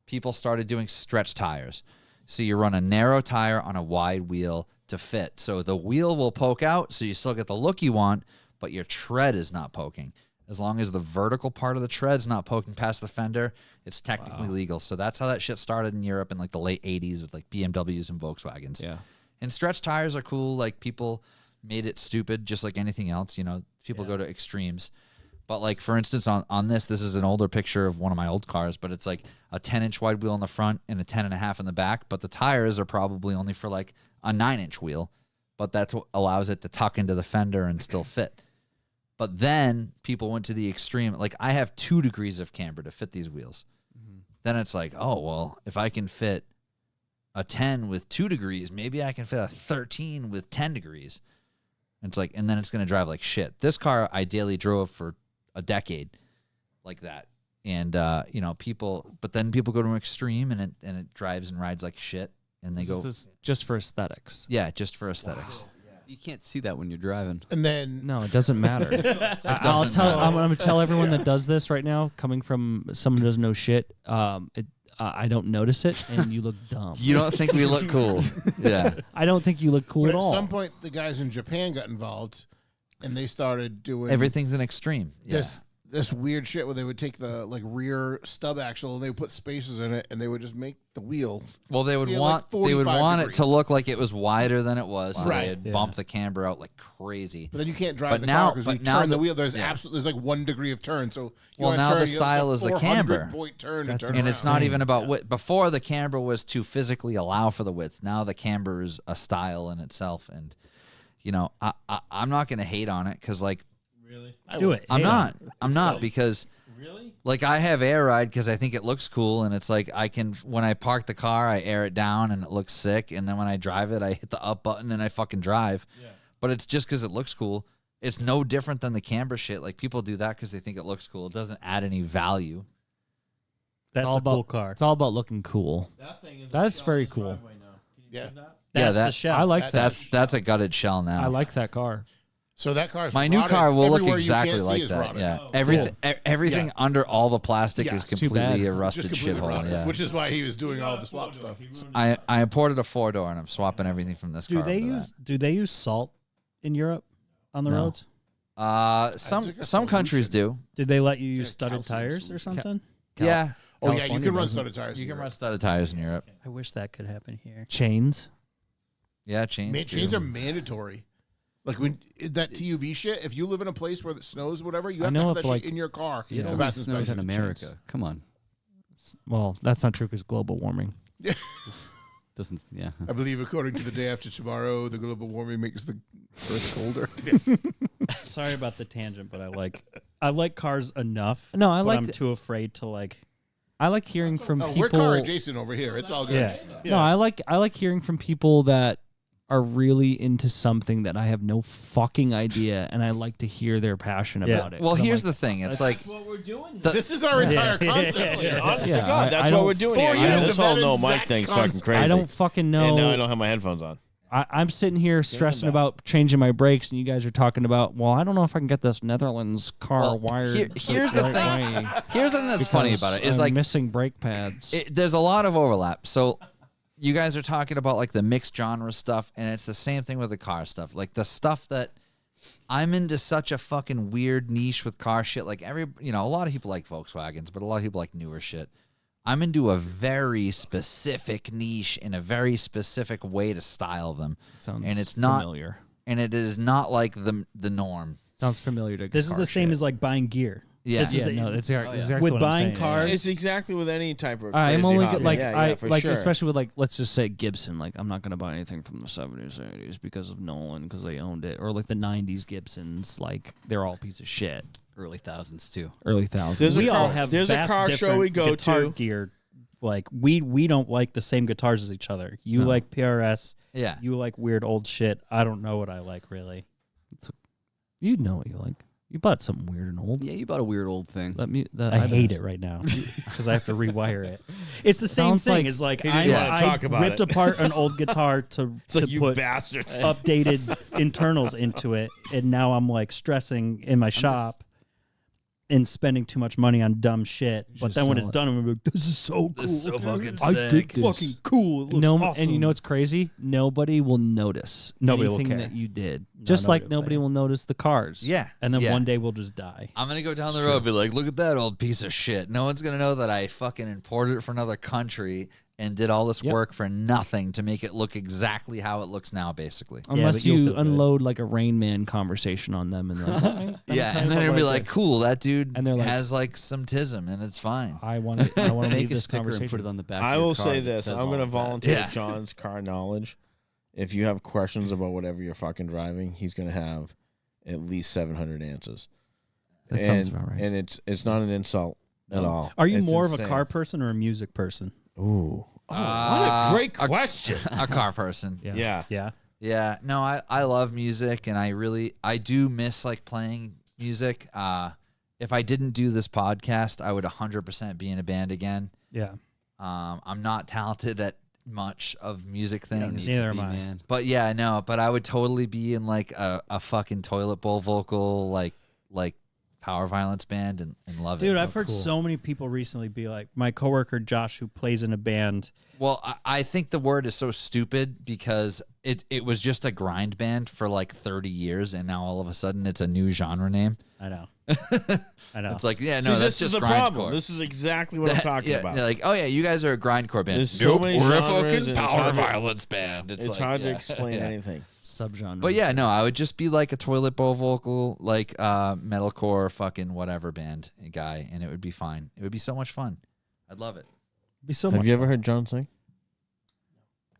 people started doing stretch tires. So you run a narrow tire on a wide wheel to fit. So the wheel will poke out, so you still get the look you want, but your tread is not poking. As long as the vertical part of the tread's not poking past the fender, it's technically legal. So that's how that shit started in Europe in like the late 80s with like BMWs and Volkswagens. Yeah. And stretch tires are cool. Like people made it stupid, just like anything else. You know, people go to extremes. But like for instance, on this is an older picture of one of my old cars, but it's like a 10-inch wide wheel in the front and a 10.5 in the back. But the tires are probably only for like a 9-inch wheel. But that's what allows it to tuck into the fender and still fit. But then people went to the extreme. Like I have 2 degrees of camber to fit these wheels. Then it's like, oh well, if I can fit a 10 with 2 degrees. Maybe I can fit a 13 with 10 degrees. It's like, and then it's going to drive like shit. This car I daily drove for a decade like that. And, you know, but then people go to an extreme and it drives and rides like shit. And they This is just for aesthetics. yeah, just for aesthetics. You can't see that when you're driving. And then No, it doesn't matter. I'll doesn't tell. matter. I'm going to tell everyone that does this right now, coming from someone who doesn't know shit. I don't notice it, and you look dumb. You don't think we look cool? Yeah. I don't think you look cool but at at all. some point, the guys in Japan got involved, and they started doing Everything's an extreme. Yeah. this weird shit where they would take the like rear stub axle and they would put spaces in it, and they would just make the wheel. Well, they would Yeah, want like they would 45 want it degrees. to look like it was wider than it was, so Right. they'd bump the camber out like crazy. But then you can't drive But the now- car because when but you now turn the the- wheel, there's yeah. there's like 1 degree of turn. So you Well, wanna now turn, the you have style is the 400 camber. point turn That's to turn And it's not around. even about width. Before, the camber was to physically allow for the width. Now the camber is a style in itself. And, you know, I'm not going to hate on it because, like, Do it. I'm Hey, not. I'm not because, like, I have air ride because I think it looks cool. And it's like I can, when I park the car, I air it down and it looks sick. And then when I drive it, I hit the up button and I fucking drive. Yeah. But it's just because it looks cool. It's no different than the camber shit. Like, people do that because they think it looks cool. It doesn't add any value. That's all a cool about- car. It's all about looking cool. That thing is That's very cool. Yeah. That's that- the shell. I like that. That's a gutted shell now. I like that car. So that car's My new rotted. car will look Everywhere you exactly can't see like is that. rotted. Yeah, Oh, everything, everything Yeah. under all the plastic Yeah, is it's too completely bad. a rusted Just completely shithole. rotted, Yeah, which is why he was doing all the swap stuff. I imported a 4-door and I'm swapping everything from this Do car. they over to use salt in Europe on the No. roads? that. That's like Some a some countries do. Did they let you use like studded calcium tires or solution. something? Yeah, Oh yeah, you California can run doesn't. studded tires. you in can Europe. run studded tires in Europe. I wish that could happen here. Chains. Yeah, chains. Chains too. are mandatory. Like when that TUV shit, if you live in a place where it snows or whatever, you have to know have if, that like- shit in your car. It to only pass snows inspection. in America. Come on. Well, that's not true because global warming. Doesn't, yeah. I believe according to the day after tomorrow, the global warming makes the earth colder. Sorry about the tangent, but I like cars enough. No, I but like I'm th- too afraid to like. I like hearing from Oh, people. we're car adjacent over here. It's all good. Yeah. No, I like hearing from people that are really into something that I have no fucking idea, and I like to hear their passion Yeah. about it. Well, 'Cause I'm here's like, the thing. It's like what we're doing. This is our entire concept. here. Honest Yeah, to God, I that's what don't- we're doing. 4 here. years This of whole that no mic exact thing's fucking concept. crazy. I don't fucking know. And now I don't have my headphones on. I'm sitting here stressing back. about changing my brakes, and you guys are talking about, well, I don't know if I can get this Netherlands car Well, wired. here's the right thing. way Here's the thing that's funny because about it is I'm like missing brake pads. there's a lot of overlap. So you guys are talking about like the mixed genre stuff, and it's the same thing with the car stuff. Like the stuff that I'm into such a fucking weird niche with car shit. Like a lot of people like Volkswagens, but a lot of people like newer shit. I'm into a very specific niche in a very specific way to style them. Sounds and it's not familiar. and it is not like the norm. Sounds familiar to This is guitar the same shit. as like buying gear. Yeah. This is Yeah, the- no, that's exactly With what I'm buying saying, cars- It's exactly with any type of. I'm crazy only hobby. like yeah, for like sure. especially with like let's just say Gibson. Like I'm not gonna buy anything from the 70s, 80s because of Nolan because they owned it, or like the 90s Gibsons. Like they're all piece of shit. Early thousands, too. Early thousands. There's we a all car- have there's a vast car show different we go guitar to. gear. Like we don't like the same guitars as each other. You like PRS. Yeah. You like weird old shit. I don't know what I like really. You know what you like. You bought something weird and old. Yeah, you bought a weird old thing. Let me. I hate it right now because I have to rewire it. It's the same Sounds thing. like- It's like He didn't I wanna talk about ripped it. apart an old guitar to It's like you put bastards. updated internals into it, and now I'm like stressing in my shop and spending too much money on dumb shit. But Just then when sell it's it. done, I'm like, "This is so cool. This is so dude. fucking It's sick. dig this. fucking cool. It looks No, awesome." and you know what's crazy? Nobody will notice Nobody will anything care. that you did. No, Just like nobody will nobody care. will notice the cars. Yeah. and then yeah. one day we'll just die. I'm gonna go down the road and be like, look at that old piece of shit. No one's gonna know that I fucking imported it from another country and did all this Yep. work for nothing to make it look exactly how it looks now, basically. Unless but you'll you feel good. unload like a Rain Man conversation on them and like, "Okay, Yeah, tell and me then about it'll be it." like, cool, that dude And they're like- has like some tism and it's fine. I want to Make leave a this sticker conversation. and put it on the back. I of your will car say that this. says I'm all going to of that. volunteer Yeah. John's car knowledge. If you have questions about whatever you're fucking driving, he's going to have at least 700 answers. That sounds about right. And it's not an insult at all. Are you It's more of insane. a car person or a music person? Ooh, what a great question. A car person. Yeah. Yeah. Yeah, no, I love music, and I do miss like playing music. If I didn't do this podcast, I would 100% be in a band again. Yeah. I'm not talented at much of music things. Neither am I. But yeah, no, but I would totally be in like a fucking toilet bowl vocal, like power violence band and love it. Dude, I've heard so many people recently be like, my coworker Josh, who plays in a band. Well, I think the word is so stupid because it was just a grind band for like 30 years, and now all of a sudden it's a new genre name. I know. I know. It's like, yeah, See, no, this that's is just the problem. grindcore. This is exactly what I'm talking yeah, about. They're like, oh yeah, you guys are a grindcore band. There's so many we're a genres fucking and it's power hard to- violence band. It's like, hard to yeah, explain yeah. anything. Subgenre. But yeah, no, I would just be like a toilet bowl vocal, like metalcore fucking whatever band guy, and it would be fine. It would be so much fun. I'd love it. It'd be so Have much. you ever heard John sing?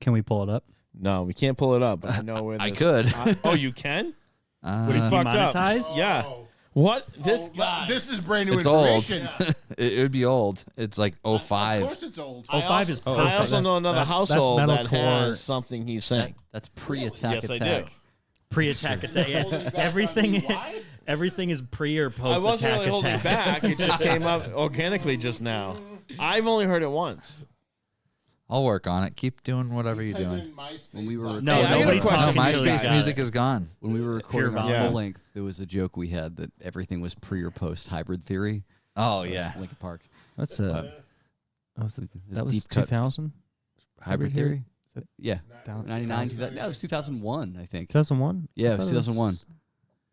Can we pull it up? No, we can't pull it up. But I know where I this- could. Oh, you can? Would it fucked up. demonetize? Yeah. What? This guy. This is brand new It's old. information. It would be old. It's like Of 05. course it's old. I 05 also- is I perfect. also know another That's household that metalcore. has something he sang. That's pre-attack Yes, I attack. do. Pre-attack attack. Holding Yeah. back on Everything. you, why? Everything is pre or I post wasn't attack really holding attack. back. It just came up organically just now. I've only heard it once. I'll work on it. Keep doing whatever Just you're type doing. in MySpace. When we were No, Hey, I got a nobody question. No, talking until you MySpace got music it. is gone. When we were recording on Yeah. full length, there was a joke we had that everything was pre or post hybrid theory. Oh yeah. Linkin Park. That's that was deep cut 2000. hybrid theory. Yeah, Down- 99. No, it was 2001, I think. 2001. Yeah, it was 2001.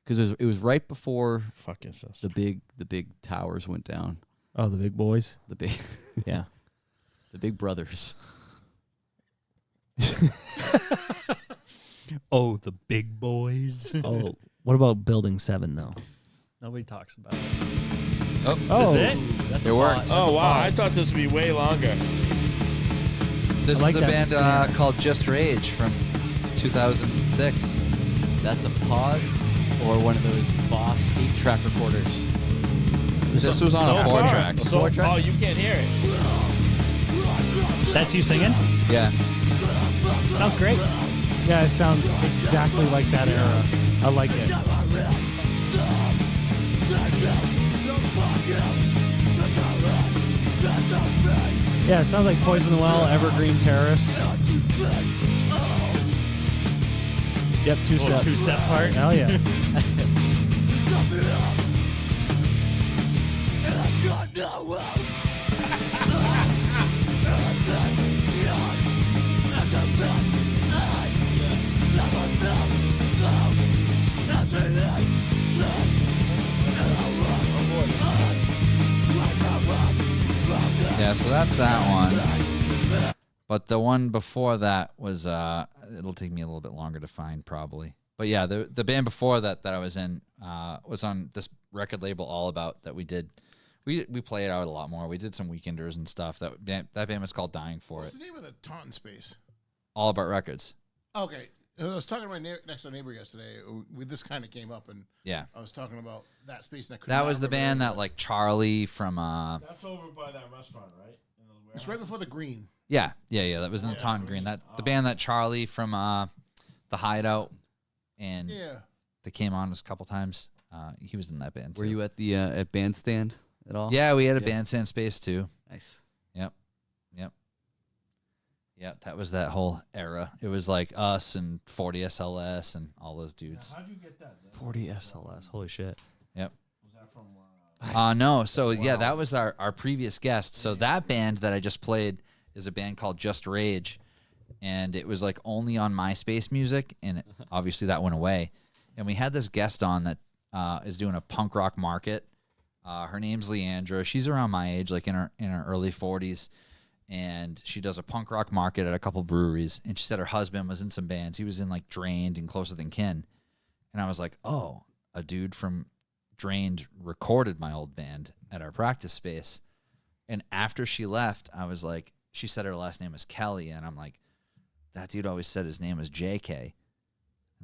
Because it was right before Fuck is this? the big towers went down. Oh, the big boys. The big Yeah. the big brothers. Oh, the big boys. Oh, what about Building 7 though? Nobody talks about it. Oh, Is it? That's It worked. Oh wow! I thought this would be way longer. this I like is a that band snare. called Just Rage from 2006. That's a pod or one of those Boss 8-track recorders. This was on a 4-track. So, oh, you can't hear it. That's you singing? Yeah. Sounds great. Yeah, it sounds exactly like that era. I like it. Yeah, it sounds like Poison Well, Evergreen Terrace. Yep, two-step. Two-step part. Hell yeah. Yeah, so that's that one. But the one before that was it'll take me a little bit longer to find probably. But yeah, the band before that I was in was on this record label All About that we did. We play it out a lot more. We did some weekenders and stuff. That band was called Dying for What's It. the name of the Taunton space? All About Records. Okay. I was talking to my next door neighbor yesterday. This kind of came up, and Yeah. I was talking about that space. And I could That not was the remember band the that name. like Charlie from That's over by that restaurant, right? It's right before the Green. Yeah. That was in the Taunton Green. That the band that Charlie from the Hideout and Yeah. they came on us a couple times. He was in that band. Were too. you at the at bandstand at all? Yeah, we had a Yeah. bandstand space too. Nice. Yeah, that was that whole era. It was like us and 40 SLS and all those dudes. How'd you get that? 40 SLS. Holy shit. Yep. Was that from? No, so yeah, that was our previous guest. So that band that I just played is a band called Just Rage, and it was like only on MySpace music, and obviously that went away. And we had this guest on that is doing a punk rock market. Her name's Leandra. She's around my age, like in her early 40s. And she does a punk rock market at a couple breweries. And she said her husband was in some bands. He was in like Drained and Closer Than Kin. And I was like, oh, a dude from Drained recorded my old band at our practice space. And after she left, I was like, she said her last name was Kelly. And I'm like, that dude always said his name was JK. And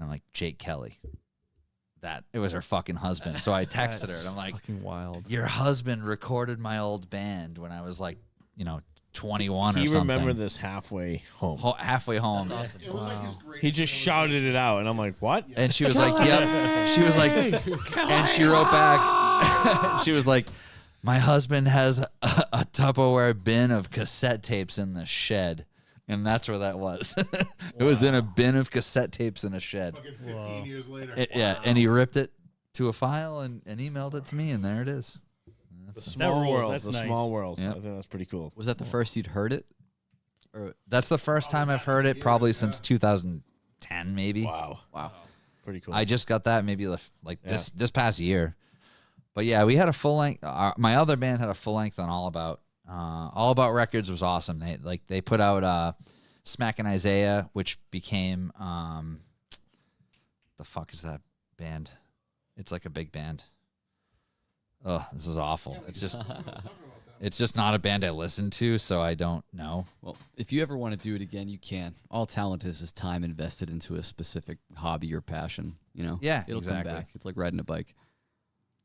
I'm like, Jake Kelly. It was her fucking husband. So I texted her and I'm like, Fucking wild. your husband recorded my old band when I was like, 21 or He something. remembered this halfway home. Halfway home. It was like his great. He just shouted it out, and I'm like, what? And she was like, yep. She was like, and she wrote back. She was like, my husband has a Tupperware bin of cassette tapes in the shed. And that's where that was. It was in a bin of cassette tapes in a shed. Fucking 15 years later. Yeah, and he ripped it to a file and emailed it to me, and there it is. The small rules. world. That's The nice. small world. Yep. I think that's pretty cool. Was that the first you'd heard it? Or That's the first time I've heard it, probably since 2010, maybe. Wow. wow. Pretty cool. I just got that maybe like this past year. But yeah, we had a full length. My other band had a full length on All About. All About Records was awesome. They put out Smack and Isaiah, which became the fuck is that band? It's like a big band. Oh, this is awful. It's just not a band I listen to, so I don't know. Well, if you ever want to do it again, you can. All talent is time invested into a specific hobby or passion. You know. Yeah, it'll exactly. come back. It's like riding a bike.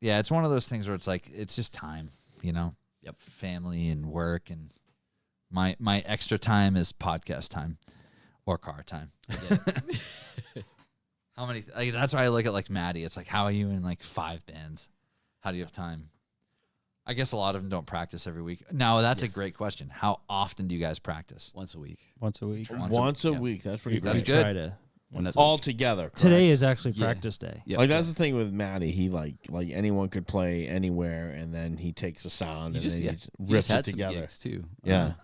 Yeah, it's one of those things where it's like it's just time, you know. Yep. Family and work, and my extra time is podcast time or car time. How many? That's why I look at like Maddie. It's like, how are you in like 5 bands? How do you have time? I guess a lot of them don't practice every week. Now that's a great question. How often do you guys practice? Once a week. Once a week. Once a yeah. week. That's pretty That's great. good. Try to. When that's All together. correct? Today is actually Yeah. practice day. Yeah. Like that's the thing with Matty. He like anyone could play anywhere, and then he takes a sound You and just, then yeah. he just You rips just had it some together. gigs too. Yeah.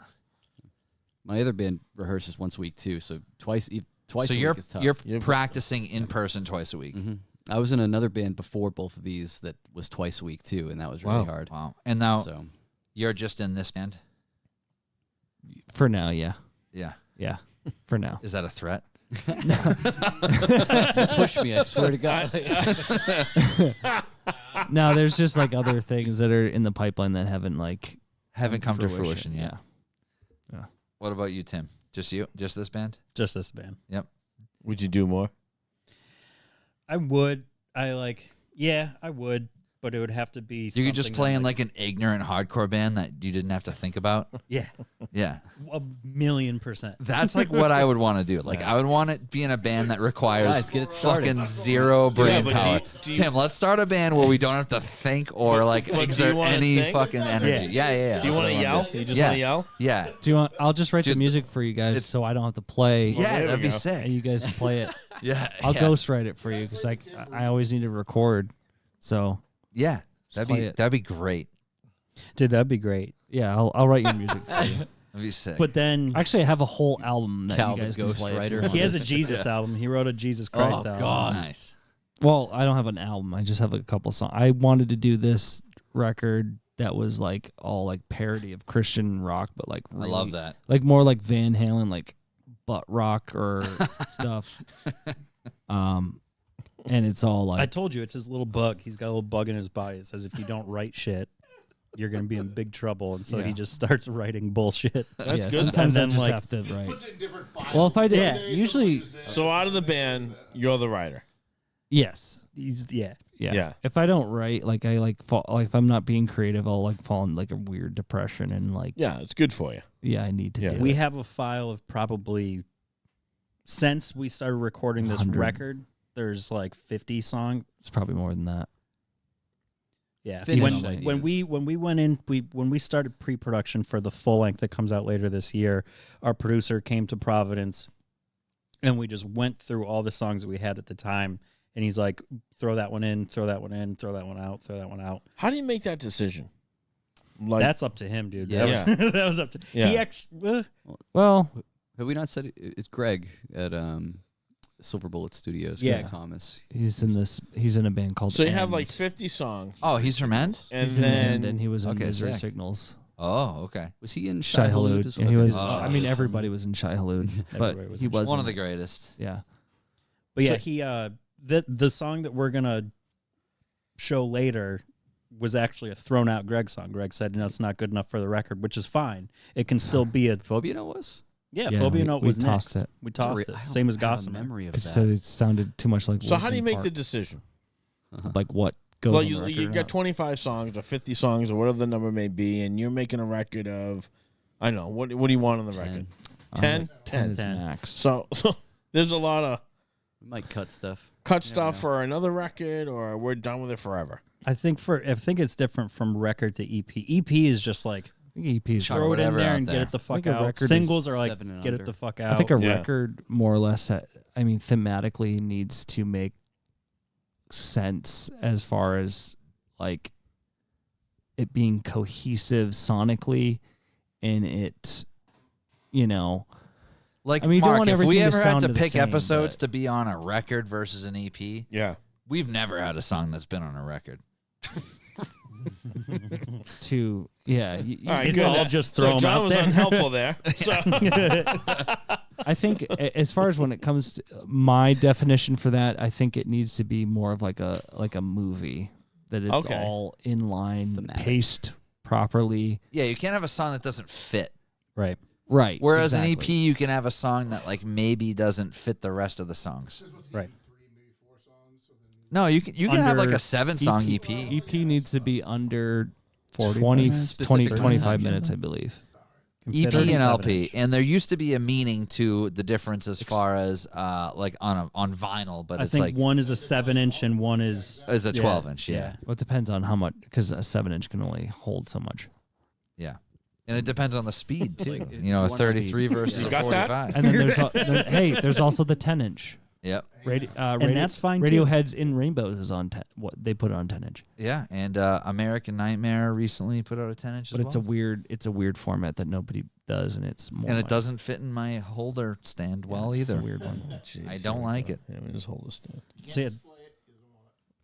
My other band rehearses once a week too, so twice So a you're week is tough. you're practicing in person twice a week. hmm I was in another band before both of these that was twice a week too, and that was really hard. Wow. And now So you're just in this band. For now, yeah. Yeah. Yeah. For now. Is that a threat? push me, I swear to God. No, there's just like other things that are in the pipeline that haven't like Haven't come to fruition yet. Yeah. What about you, Tim? Just you? Just this band? Just this band. Would you do more? I would. I would, but it would have to be. You could just something play that, in like an ignorant hardcore band that you didn't have to think about. Yeah, Yeah. 1,000,000%. That's like what I would want to do. Like I would want to be in a band that requires Guys, get it started. fucking zero brain but power. do you- Tim, let's start a band where we don't have to think or like do you exert wanna any sing? fucking energy. Yeah. Do you want to That's what I yell? wanna do. You just Yes. want to yell? Yeah. Do you want? I'll just write Dude, the music for you guys, it's- so I don't have to play. Yeah, there we that'd be go. sick. And you guys can play it. Yeah. I'll yeah. ghostwrite it for you because like I always need to record. So Yeah. play it. That'd be great. Dude, that'd be great. yeah, I'll write your music for you. That'd be sick. But then Actually, I have a whole album that Calvin you guys can play. if you Ghostwriter. want. he has a Jesus album. He wrote a Jesus Christ album. Nice. Well, I don't have an album. I just have a couple songs. I wanted to do this record that was like all like parody of Christian rock, but like I really, love that. like more like Van Halen, like butt rock or stuff. And it's all I like told you it's his little bug. He's got a little bug in his body. It says if you don't write shit, you're gonna be in big trouble. And so he Yeah. just starts writing bullshit. That's yeah, good. sometimes I And then, just like- have to write. Puts it in different files. Well, if I did, Yeah. usually So out of the band, you're the writer. yes, Yeah. yeah. Yeah. If I don't write, like I like fall, like if I'm not being creative, I'll like fall in like a weird depression and like Yeah, it's good for you. yeah, I need to. Yeah. do We it. have a file of probably since we started recording this 100. record, there's like 50 songs. It's probably more than that. Yeah. Finished When we went in when we started pre-production for the full length that comes out later this year, our producer came to Providence and we just went through all the songs that we had at the time, and he's like, throw that one in, throw that one in, throw that one out, throw that one out. How do you make that decision? Like, That's up to him, dude. Yeah. That was, that was up to Yeah. he actually Well, Have we not said it? It's Greg at Silver Bullet Studios. Yeah. Greg Thomas. he's in a band called. so you have End. like 50 songs. Oh, he's from End? and He's in End, then and he was in Okay, Misery sick. Signals. Oh, okay. Was he in Shai Shai Hulud? Hulud. Yeah, he was. Oh. I mean, everybody was in Shai Hulud, but Everybody was he in was One of the greatest. Yeah. But yeah, So- he the song that we're gonna show later was actually a thrown out Greg song. Greg said, "No, it's not good enough for the record," which is fine. It can still be a Phobia Note was? yeah. Yeah, Phobia we- Note we was tossed next. it. We tossed I it. don't Same as have a Gossamer. memory of Because that. it sounded too much like. So how do you Linkin make Park. the decision? like what goes? Well, on the you record or got not? 25 songs or 50 songs or whatever the number may be, and you're making a record of I know. What do you want on the record? 10? 10 is 10. max. So there's a lot of We might cut stuff. stuff for another record, or we're done with it forever. I think it's different from record to EP. EP is just like I think EPs Chuck throw it in whatever there out and there. get it the I fuck think a out. record is Singles are like 7 and get under. it the fuck out. I think a Yeah. record more or less, I mean, thematically needs to make sense as far as like it being cohesive sonically and it, Like, I mean, you don't Mark, want if we everything to ever had sound to the pick same, episodes but- to be on a record versus an EP, Yeah. we've never had a song that's been on a record. it's too, yeah. All right, It's good. all just So throw 'em John out was there. unhelpful there. So I think as far as when it comes to my definition for that, I think it needs to be more of like a movie, that it's Okay. all in line, Thematic. paced properly. Yeah, you can't have a song that doesn't fit. Right. Right. Whereas an EP, exactly. you can have a song that like maybe doesn't fit the rest of the songs. Right. No, you can have like Under a 7-song EP. EP needs to be under 45 20, minutes? 20 Specific 25 time, yeah. minutes, I believe. EP 37 and LP, inch. and there used to be a meaning to the difference as far as like on vinyl, but I it's think like one is a 7-inch and one is a 12-inch, yeah. Well, it depends on how much, because a 7-inch can only hold so much. And it depends on the speed too. Like, if You know, a you want 33 speed. versus You a got that? 45. And then there's also the 10-inch. Yep. and that's fine too. Radiohead's In Rainbows is on 10. What they put it on 10-inch, Yeah, and American Nightmare recently put out a 10-inch but as it's well. a weird format that nobody does, and it's more. And it like- doesn't fit in my holder stand well it's either. a weird one. I don't like it. Yeah, we just hold this down. See,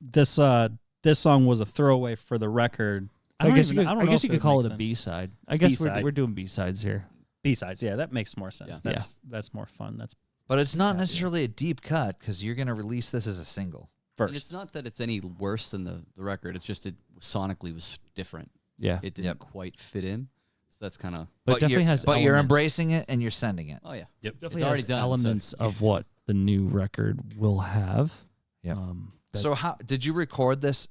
this song was a throwaway for the record. I guess you know could if call it makes a sense. B-side. I guess B-side. we're doing B-sides here. B-sides. Yeah, that makes more sense. Yeah. That's more fun. That's But it's not necessarily a deep cut because you're going to release this as a single. And first. it's not that it's any worse than the record. It's just it sonically was different. Yeah, It didn't Yep. quite fit in. So that's kind of. but it definitely you're, has. but you're elements. embracing it and you're sending it. Oh yeah. Yep. Definitely It's already has done, so- elements of what the new record will have. Yep. That- So how did you record this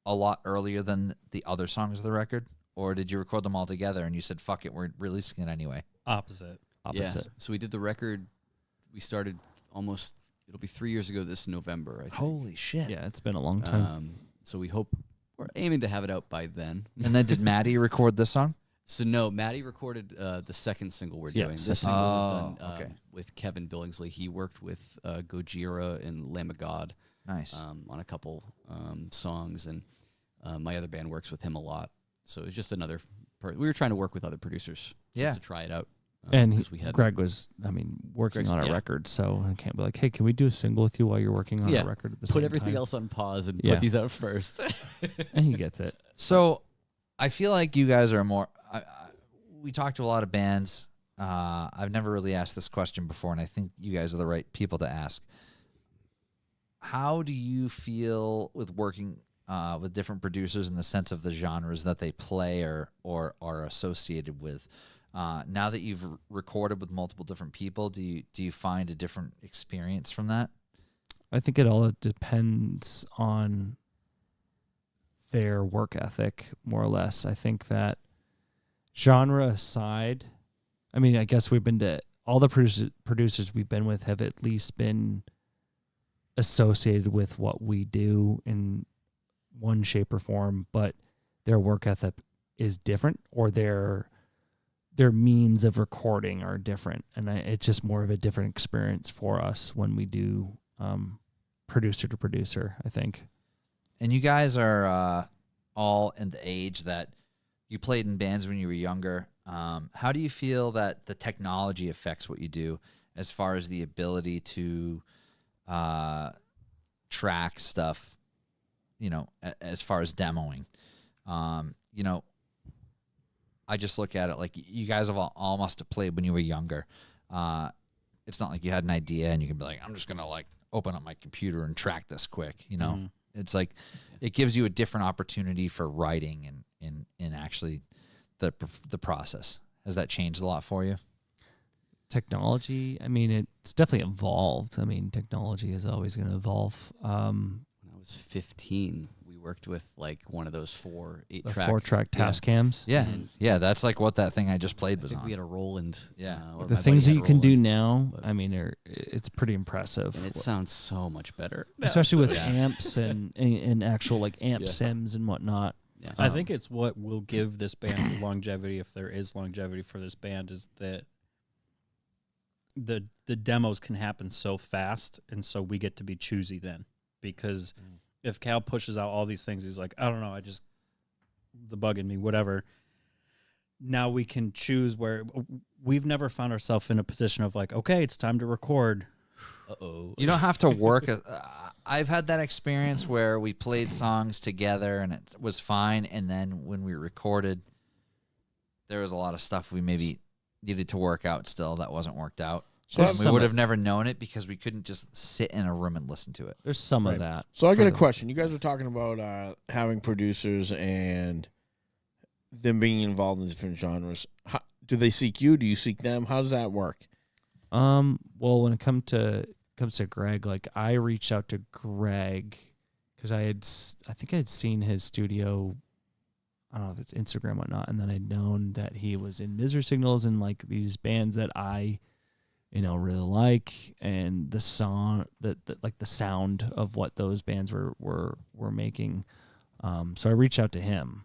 a lot earlier than the other songs of the record? Or did you record them all together and you said, fuck it, we're releasing it anyway? Opposite. opposite. Yeah. So we did the record. We started almost. It'll be 3 years ago this November. I think. Holy shit. Yeah, it's been a long time. So we hope we're aiming to have it out by then. And then did Maddie record this song? So no, Maddie recorded the second single we're Yeah, doing. second This single was single. done Okay. with Kevin Billingsley. He worked with Gojira and Lamb of God Nice. on a couple songs, and my other band works with him a lot. So it's just another. We were trying to work with other producers Yeah. just to try it out. And because we had Greg was, working Greg's- on a yeah. record, so I can't be like, hey, can we do a single with you while you're working on Yeah, a record at the put same everything time? else on pause and Yeah. put these out first. And he gets it. So I feel like you guys are more. We talked to a lot of bands. I've never really asked this question before, and I think you guys are the right people to ask. How do you feel with working with different producers in the sense of the genres that they play or are associated with? Now that you've recorded with multiple different people, do you find a different experience from that? I think it all depends on their work ethic, more or less. I think that genre aside, I guess we've been to all the producers we've been with have at least been associated with what we do in one shape or form, but their work ethic is different, or their means of recording are different, and it's just more of a different experience for us when we do producer to producer, I think. And you guys are all in the age that you played in bands when you were younger. How do you feel that the technology affects what you do as far as the ability to track stuff, as far as demoing? I just look at it like you guys have all must have played when you were younger. It's not like you had an idea and you can be like, I'm just going to like open up my computer and track this quick, Mhm. It's like it gives you a different opportunity for writing and actually the process. Has that changed a lot for you? Technology, it's definitely evolved. Technology is always going to evolve. When I was 15, we worked with like one of those 4/8 The track 4-track task cams. Yeah, And yeah, that's like what that thing I just played I was think on. we had a Roland. Yeah. or The my things that buddy you had a can do Roland, now, but- I mean, it's pretty impressive. and it sounds so much better, Especially with Yeah. amps and actual like amp Yeah. sims and whatnot. Yeah. I think it's what will give this band longevity, if there is longevity for this band, is that the demos can happen so fast, and so we get to be choosy then. Because if Cal pushes out all these things, he's like, I don't know, the bug in me, whatever. Now we can choose where we've never found ourselves in a position of like, okay, it's time to record. Uh-oh. You don't have to work. I've had that experience where we played songs together and it was fine, and then when we recorded, there was a lot of stuff we maybe needed to work out still that wasn't worked out. So And I've- we would have never known it because we couldn't just sit in a room and listen to it. There's some Right. of that. So I got for a the- question. You guys were talking about having producers and them being involved in different genres. How, do they seek you? Do you seek them? How does that work? Well, when it comes to Greg, like I reached out to Greg because I think I had seen his studio. I don't know if it's Instagram or whatnot, and then I'd known that he was in Misery Signals and like these bands that I, really like, and the song that like the sound of what those bands were making. So I reached out to him,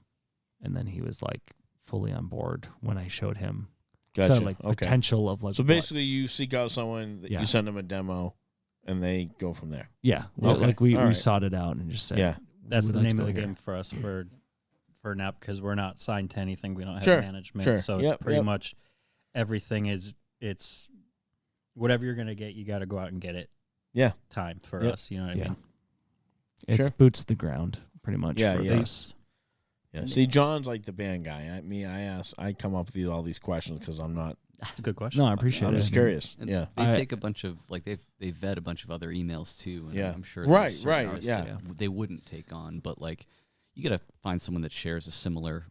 and then he was like fully on board when I showed him. Gotcha. So like Okay. potential of like So what- basically, you seek out someone, that Yeah. you send them a demo, and they go from there. yeah, Okay. like we All right. sought it out and just said, Yeah. That's we'd the like to name of go the here. game for us for now, because we're not signed to anything. We don't have Sure, management, sure. so Yep, it's pretty yep. much everything it's whatever you're gonna get. You got to go out and get it. Yeah. Time for Yep. us. You know what Yeah. I mean? It's Sure. boots to the ground, pretty much. Yeah, for yeah. us. Yeah. See, John's like the band guy. I come up with all these questions because I'm not. It's a good question. No, I appreciate I'm it. just curious. And Yeah. they I- take a bunch of like they vet a bunch of other emails too. And Yeah. I'm sure Right, there's certain right, artists yeah. that they wouldn't take on, but like you got to find someone that shares a similar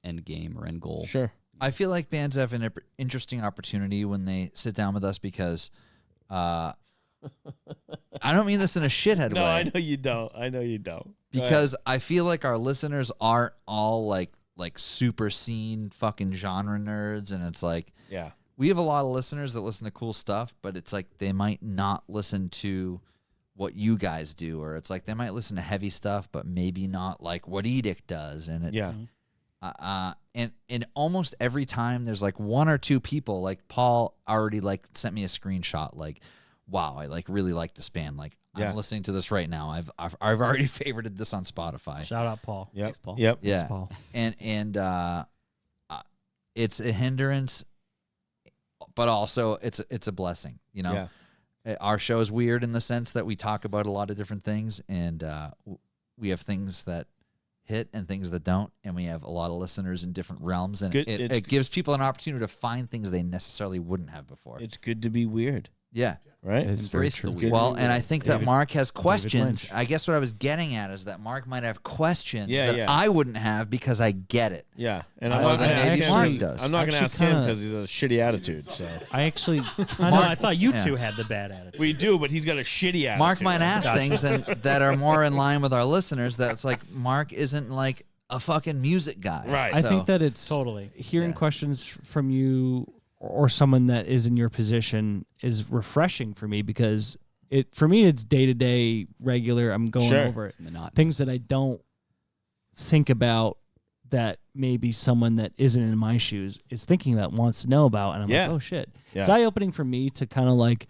end game or end goal. Sure. I feel like bands have an interesting opportunity when they sit down with us because I don't mean this in a shithead No, way. I know you don't. I know you don't. Go ahead. Because I feel like our listeners aren't all like super scene fucking genre nerds, and it's like Yeah. we have a lot of listeners that listen to cool stuff, but it's like they might not listen to what you guys do, or it's like they might listen to heavy stuff, but maybe not like what Edict does, and it, Yeah. and almost every time there's like one or two people, like Paul already like sent me a screenshot, like, wow, I like really like this band, like Yeah. I'm listening to this right now. I've already favorited this on Spotify. Shout out, Paul. Yep. Thanks, Paul. Yep. Yeah, Paul. and it's a hindrance, but also it's a blessing. You know, our show is weird in the sense that we talk about a lot of different things, and we have things that hit and things that don't, and we have a lot of listeners in different realms, and Good- it it's- gives people an opportunity to find things they necessarily wouldn't have before. It's good to be weird, Yeah. right? It's very Embrace the true. weird. Well, and I think that David- Mark has questions. Lynch. I guess what I was getting at is that Mark might have questions Yeah, that yeah. I wouldn't have because I get it. Yeah. And I'm I- not going to I ask actually- him. Mark 'cause- does. I'm not going to Actually ask him kinda- because he's a shitty attitude. So I actually No, kind I of thought you Yeah. two had the bad attitude. we do, but he's got a shitty attitude. Mark might ask Gotcha. things that are more in line with our listeners. That's like Mark isn't like a fucking music guy. Right. I So- think that it's Totally. hearing Yeah. questions from you or someone that is in your position is refreshing for me because for me it's day to day regular. I'm going Sure. over it. It's monotonous. Things that I don't think about that maybe someone that isn't in my shoes is thinking about, wants to know about, and I'm Yeah. like, oh shit. Yeah. It's eye opening for me to kind of like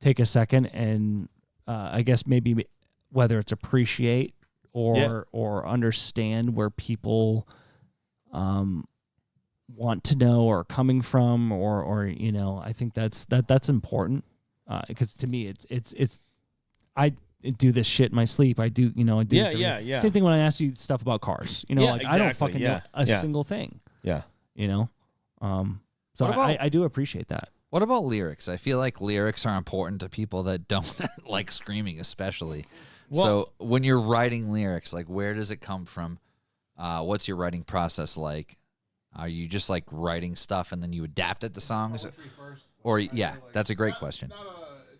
take a second and I guess maybe whether it's appreciate or understand where people want to know or are coming from or I think that's important because to me it's I do this shit in my sleep. I do I do Yeah, this every yeah, day. yeah. Same thing when I ask you stuff about cars. Yeah, like I don't exactly, fucking yeah, know a yeah. single thing. Yeah. So What about- I do appreciate that. What about lyrics? I feel like lyrics are important to people that don't like screaming, especially. So when you're writing lyrics, like where does it come from? What's your writing process like? Are you just like writing stuff and then you adapt it to songs? First, Or like, yeah, like, that's a great not- question.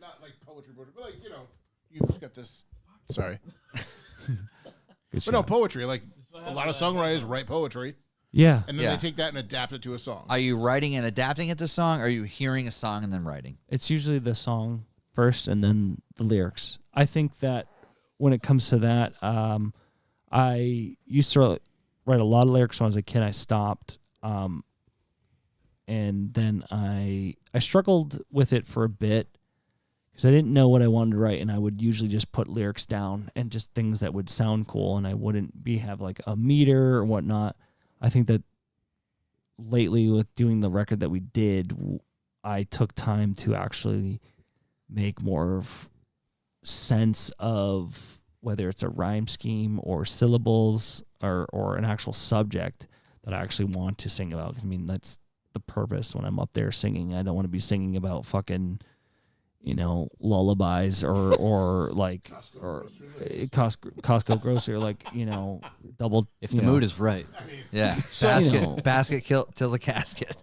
Not like poetry, but like you just got this. Sorry. Good But no, shot. poetry. Like a lot of songwriters write poetry, Yeah. and then Yeah. they take that and adapt it to a song. Are you writing and adapting it to song? Or are you hearing a song and then writing? It's usually the song first and then the lyrics. I think that when it comes to that, I used to write a lot of lyrics when I was a kid. I stopped. And then I struggled with it for a bit because I didn't know what I wanted to write, and I would usually just put lyrics down and just things that would sound cool, and I wouldn't have like a meter or whatnot. I think that lately with doing the record that we did, I took time to actually make more of sense of whether it's a rhyme scheme or syllables or an actual subject that I actually want to sing about. 'Cause, I mean, that's the purpose when I'm up there singing. I don't want to be singing about fucking, lullabies or like or Costco grocery or like, double. If the mood is right. Yeah. So, basket kill till the casket.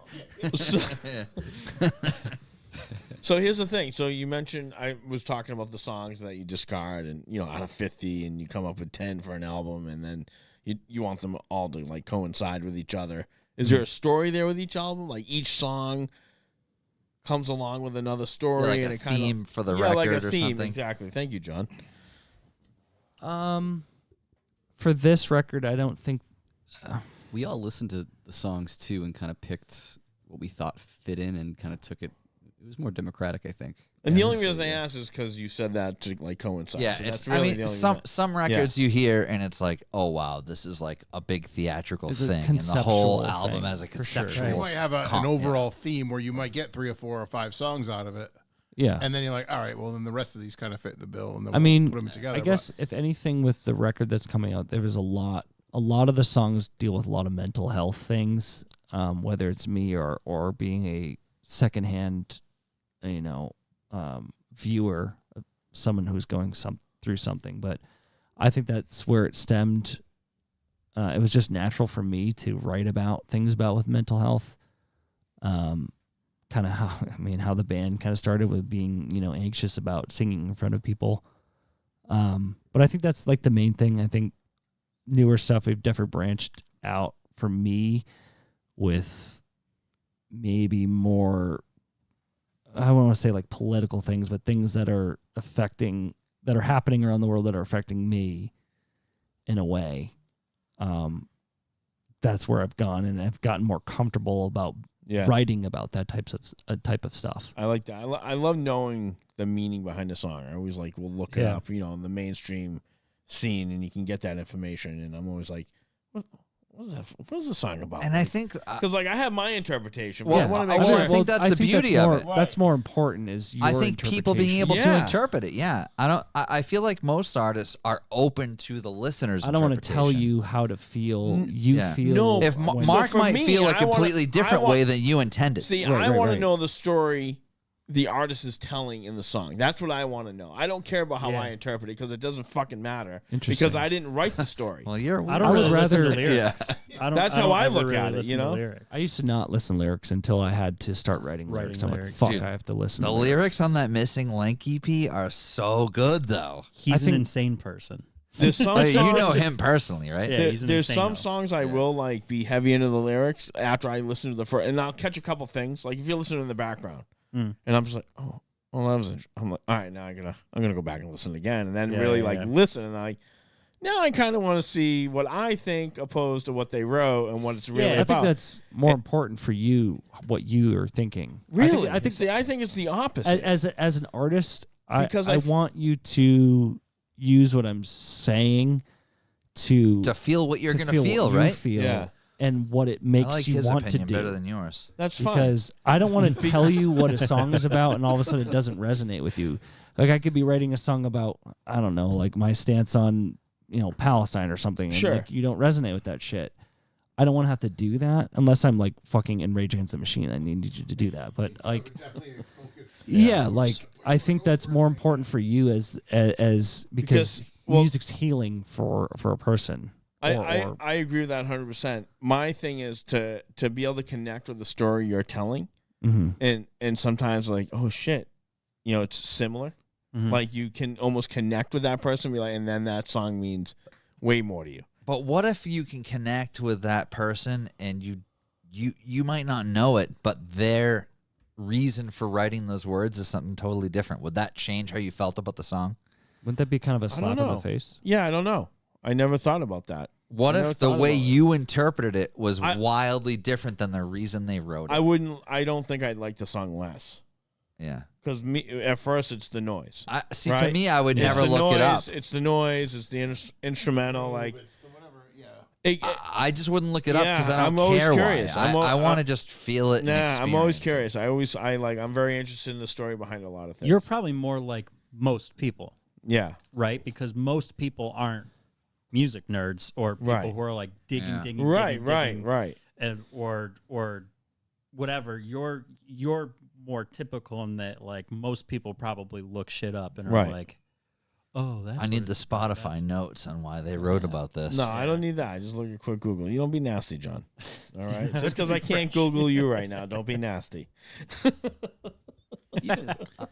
So here's the thing. So you mentioned, I was talking about the songs that you discard, and out of 50, and you come up with 10 for an album, and then you want them all to like coincide with each other. Is there a story there with each album? Like each song comes along with another story, Like and a it kind theme of for the like record a or theme. something? Exactly. Thank you, John. For this record, I don't think. We all listened to the songs too and kind of picked what we thought fit in and kind of took it. It was more democratic, I think. And the only reason I asked is because you said that to like coincide. Yeah, So it's. that's really the only Some records you hear and it's like, oh wow, this is like a big theatrical It's a thing, and the whole conceptual album thing, has a for sure. conceptual. You might have an con- overall theme where you might get 3 or 4 or 5 songs out of it, Yeah. and then you're like, all right, well then the rest of these kind of fit the bill, and then I we'll mean, put them together. I guess if anything with the record that's coming out, there was a lot of the songs deal with a lot of mental health things, whether it's me or being a secondhand, viewer of someone who's going through something. But I think that's where it stemmed. It was just natural for me to write about things about with mental health. Kind of how the band kind of started with being, anxious about singing in front of people. But I think that's like the main thing. I think newer stuff, we've definitely branched out for me with maybe more, I don't want to say like political things, but things that are happening around the world that are affecting me in a way. That's where I've gone, and I've gotten more comfortable about writing about that type of stuff. I like that. I love knowing the meaning behind the song. I always like will look it up, in the mainstream scene, and you can get that information. And I'm always like, what is that? What is the song about? And I think because like I have my interpretation. Well, But I want to make well, sure. I think that's the beauty that's of more, it. That's more important. Is your I think people being able to Yeah. interpret it. Yeah, I feel like most artists are open to the listener's. I don't want to tell interpretation. you how to feel. You Yeah. feel. No. If when- So Mark for might me, feel a I wanna- completely different I want- way than you intended. See, Right, I right, want to right. know the story the artist is telling in the song. That's what I want to know. I don't care about how Yeah. I interpret it because it doesn't fucking matter. Interesting. Because I didn't write the story. Well, you're. I don't I would really listen to rather- lyrics. I don't, That's I how don't I ever look really at it, listen you to know? lyrics. I used to not listen to lyrics until I had to start writing lyrics. I'm lyrics. like, fuck, Dude, I have to listen. The to lyrics on that Missing Link EP are so good, though. He's think- an insane person. There's some Hey, you songs, know him personally, right? Yeah, he's an there's insane some though. songs I will like be heavy into the lyrics after I listen to the first, and I'll catch a couple things. Like if you listen in the background, Mm. and I'm just like, oh, well, that was. I'm like, all right, now I'm gonna go back and listen again, and then Yeah, really yeah, like yeah. listen, and now I kind of want to see what I think opposed to what they wrote and what it's really I about. think that's more important for you, what you are thinking. really. I think see, I think it's the opposite. as an artist, Because I want you to use what I'm saying to To feel what you're to gonna feel, what you right? feel Yeah. and what it I makes like you his want to opinion do. better than yours. That's fine. Because I don't want to tell you what a song is about and all of a sudden it doesn't resonate with you. Like I could be writing a song about, I don't know, like my stance on, Palestine or something. And Sure. like you don't resonate with that shit. I don't want to have to do that unless I'm like fucking in Rage Against the Machine. I need you to do that. But like, yeah, like I think that's more important for you as because well- music's healing for a person. Or- I agree with that 100%. My thing is to be able to connect with the story you're telling, Mhm. and sometimes like, oh shit, it's similar. Mhm. Like you can almost connect with that person, and be like, and then that song means way more to you. But what if you can connect with that person and you might not know it, but their reason for writing those words is something totally different? Would that change how you felt about the song? Wouldn't that be kind of a I slap don't in know. the face? Yeah, I don't know. I never thought about that. What I never if the thought way about it. you interpreted it was wildly different than the reason they wrote it? I don't think I'd like the song less. Yeah. Because at first it's the noise. To right? me, I would It's never the look noise, it up. It's the noise. It's the instrumental. Like, It's the whatever, yeah. I just wouldn't look it up because I I'm don't always care curious. why. I want to just feel it. Nah, and I'm always experience curious. I'm very interested in the story behind a lot of things. You're probably more like most people, yeah. right? Because most people aren't music nerds or people Right. who are like digging, digging, Right, digging, right, digging, right. and or whatever. You're more typical in that like most people probably look shit up and are Right. like, oh, that's I need what the it's about. Spotify notes on why they wrote about this. No, I don't need that. I just look at quick Google. You don't be nasty, John. All right? Just because I can't Google you right now, don't be nasty.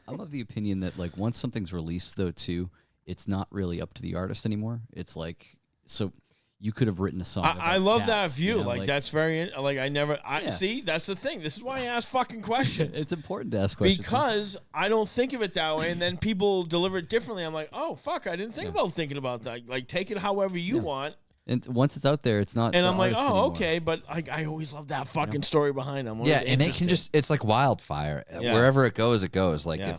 I'm of the opinion that like once something's released though too, it's not really up to the artist anymore. It's like so you could have written a song. I about love that cats, view. you know, like that's very like I never. I Yeah. see. That's the thing. This is why I ask fucking questions. it's important to ask questions Because I don't think of it that way, and then people deliver it differently. I'm like, oh fuck, I didn't think about thinking about that. Like, take it however you want. And once it's out there, it's not. And the I'm like, artist oh, anymore. okay, but I always love that fucking story behind them. Yeah, and it can it's like wildfire. Yeah. Wherever it goes, it goes. Like Yeah.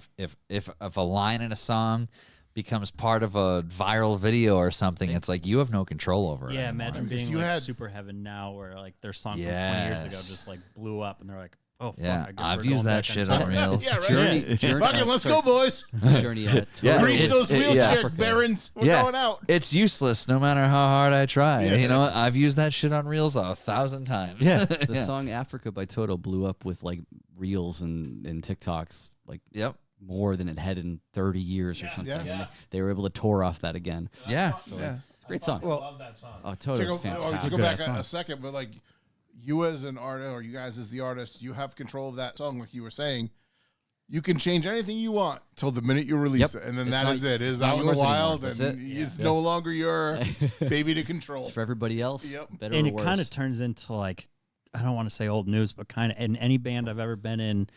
if a line in a song becomes part of a viral video or something, it's like you have no control over it. Yeah, anymore. imagine being you like had- Super Heaven now, where like their song from 20 years ago Yes. just like blew up, and they're like, oh fuck, Yeah, I guess I've we're used going that back shit on on top. Reels. Yeah, right. Journey, Fucking let's go, boys. Journey. Yeah. Grease it's- those it- wheelchair yeah. barons. We're Yeah. going out. It's useless no matter how hard I try. Yeah. You know, I've used that shit on Reels 1,000 times. Yeah. The Yeah. song "Africa" by Toto blew up with like reels and TikToks like Yep. more than it had in 30 years or something. Yeah. And they were able to tour off that again. Yeah. So Yeah. it's a great song. Well, love that song. Oh, to Toto's go, fantastic. to go back song. a second, but like you as an artist, or you guys as the artist, you have control of that song, like you were saying. You can change anything you want till the minute you release Yep. it, and then It's that not- is it. It's not out in the yours anymore. wild, That's and it. it's no longer your baby to control. It's for everybody else. Yep. Better And or it worse. kind of turns into like, I don't want to say old news, but kind of in any band I've ever been in,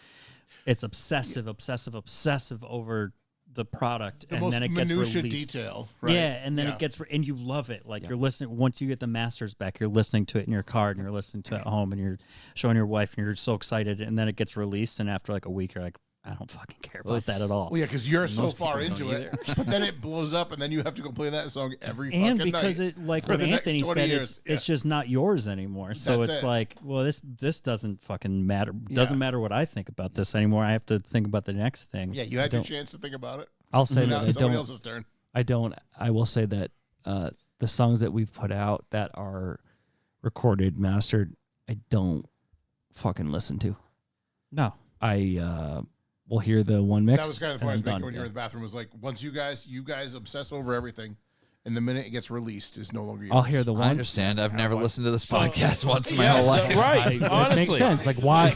it's obsessive over the product, The and most then it gets minutia released. detail, right? Yeah, and then Yeah. it gets and you love it. Like Yeah. you're listening once you get the masters back, you're listening to it in your car and you're listening to it at home and you're showing your wife and you're so excited, and then it gets released, and after like a week you're like, I don't fucking care Well, about that it's- at all. Well, yeah, because you're so Most far people into don't it, but then it blows up, and then you have to go play that song every And fucking because night. it, like for what the next Anthony 20 said, years. it's just not yours anymore. So That's it's it. like, well, this doesn't fucking matter. Doesn't matter what I think about this anymore. I have to think about the next thing. Yeah, you had your chance to think about it. I'll say Now that it's somebody else's turn. I will say that the songs that we've put out that are recorded, mastered, I don't fucking listen to. No. I will hear the one mix. That was kind of the point I and was making I'm when you done. were in the bathroom. Was like once you guys obsess over everything, and the minute it gets released, is no longer yours. I'll hear the one. I understand. I've never listened to this podcast once in my Yeah, whole life. right. That Honestly, makes sense. Like why?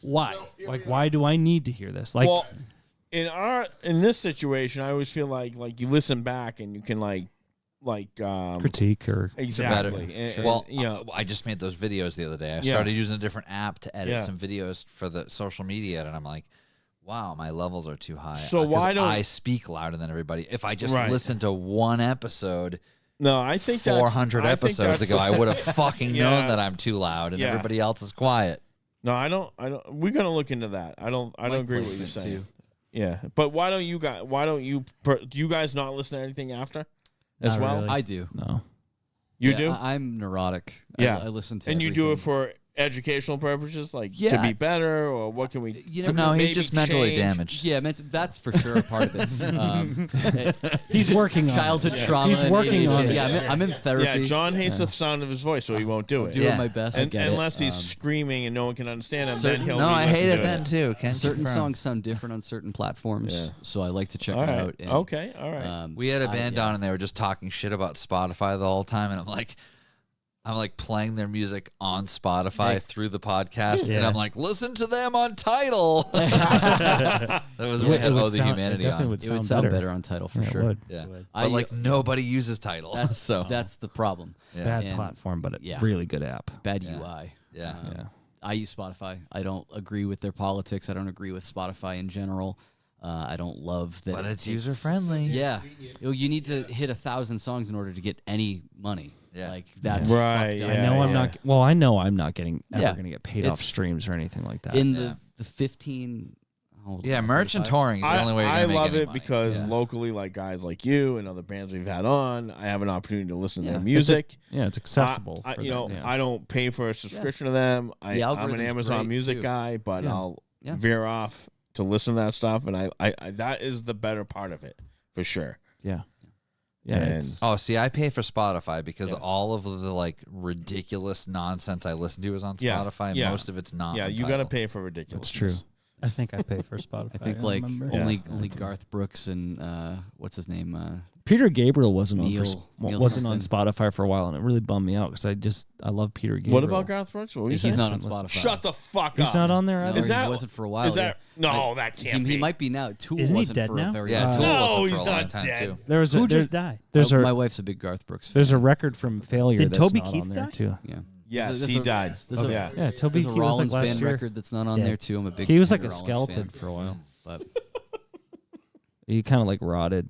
Why? Like why do I need to hear this? Like well, in this situation, I always feel like you listen back and you can like critique or exactly. Well, you know, I just made those videos the other day. I Yeah. started using a different app to edit Yeah. some videos for the social media, and I'm like, wow, my levels are too high. So 'Cause why don't- I speak louder than everybody? If I just Right. listened to one episode no, I think that's- 400 I think episodes that's ago, I would have fucking Yeah. known that I'm too loud and Yeah. everybody else is quiet. No, I don't. We're gonna look into that. I don't agree with what you're placement, saying. too. Yeah, but why don't you do you guys not listen to anything after as Not well? really. I do. no. You Yeah, do, I'm neurotic. Yeah. I listen to and you do it everything. for educational purposes, like to Yeah. be better, or what can we? You But know, no, he's maybe just mentally change? damaged. Yeah, that's for sure a part of it. He's working on Childhood it. trauma. He's and working on ADHD. it. Yeah, I'm in therapy. Yeah, John hates the sound of his voice, so he won't do it. doing Yeah. my best. And, get it. unless he's screaming and no one can understand him, then certain- he'll. No, be I hate it listening then to too. Can certain confirm. songs sound different on certain platforms, Yeah. so I like to check All them right. out. And, Okay. All right. We had a band yeah. down and they were just talking shit about Spotify the whole time, and I'm like, I'm like playing their music on Spotify through the podcast, and Yeah. I'm like, listen to them on Tidal. That was when we had Oh the Humanity on. It would sound better on Tidal for Yeah, it sure. would. Yeah, would. but like nobody uses Tidal. That's the problem. Yeah. Bad And- platform, but a yeah. really good app. Bad Yeah. UI. Yeah. Yeah. I use Spotify. I don't agree with their politics. I don't agree with Spotify in general. I don't love that. But it it's takes- user friendly. Yeah, you need to hit 1,000 songs in order to get any money. Yeah. Like that's Right, fucked up. I know I'm not. Well, I know I'm not getting ever Yeah. going to get paid off It's- streams or anything like that. in Yeah. the 15. Yeah, merch and touring is the only way you're I gonna make love any it money. because Yeah. locally, like guys like you and other bands we've had on, I have an opportunity to listen to their Yeah. music. yeah, it's accessible. I, for you know, them, yeah. I don't pay for a subscription to them. The I'm an algorithm's Amazon great, Music too. guy, but Yeah. I'll Yeah. veer off to listen to that stuff, and I that is the better part of it for sure. yeah, yeah. And- It's, Oh, see, I pay for Spotify because Yeah. all of the like ridiculous nonsense I listen to is on Yeah. Spotify. And Yeah. most of it's not. Yeah, on you Tidal. got to pay for ridiculous. That's true. I think I pay for Spotify. I think don't like remember. only Garth Brooks and what's his name? Peter Gabriel wasn't Neil- on Neil wasn't on something. Spotify for a while, and it really bummed me out because I love Peter Gabriel. What about Garth Brooks? What were you He's saying? not on Spotify. Shut the fuck He's up. not on there. No, either? Is that- he wasn't for a while. Is that no? yeah. That can't be. He might be now. Tool Isn't he wasn't dead for now? a very Yeah, long Tool time. No, wasn't for he's a long not time dead. too. There was Who a, just died? there's my a wife's a big Garth Brooks. there's a fan. record from Failure. Did that's Toby not Keith on there die? too. Yeah. Yes, There's he a- died. There's a- Yeah. Yeah, Toby There's a Keith was like Rollins last band year. record that's not on Yeah. there too. I'm a big. He was like Henry a Rollins skeleton fan. for a while. But He kind of like rotted.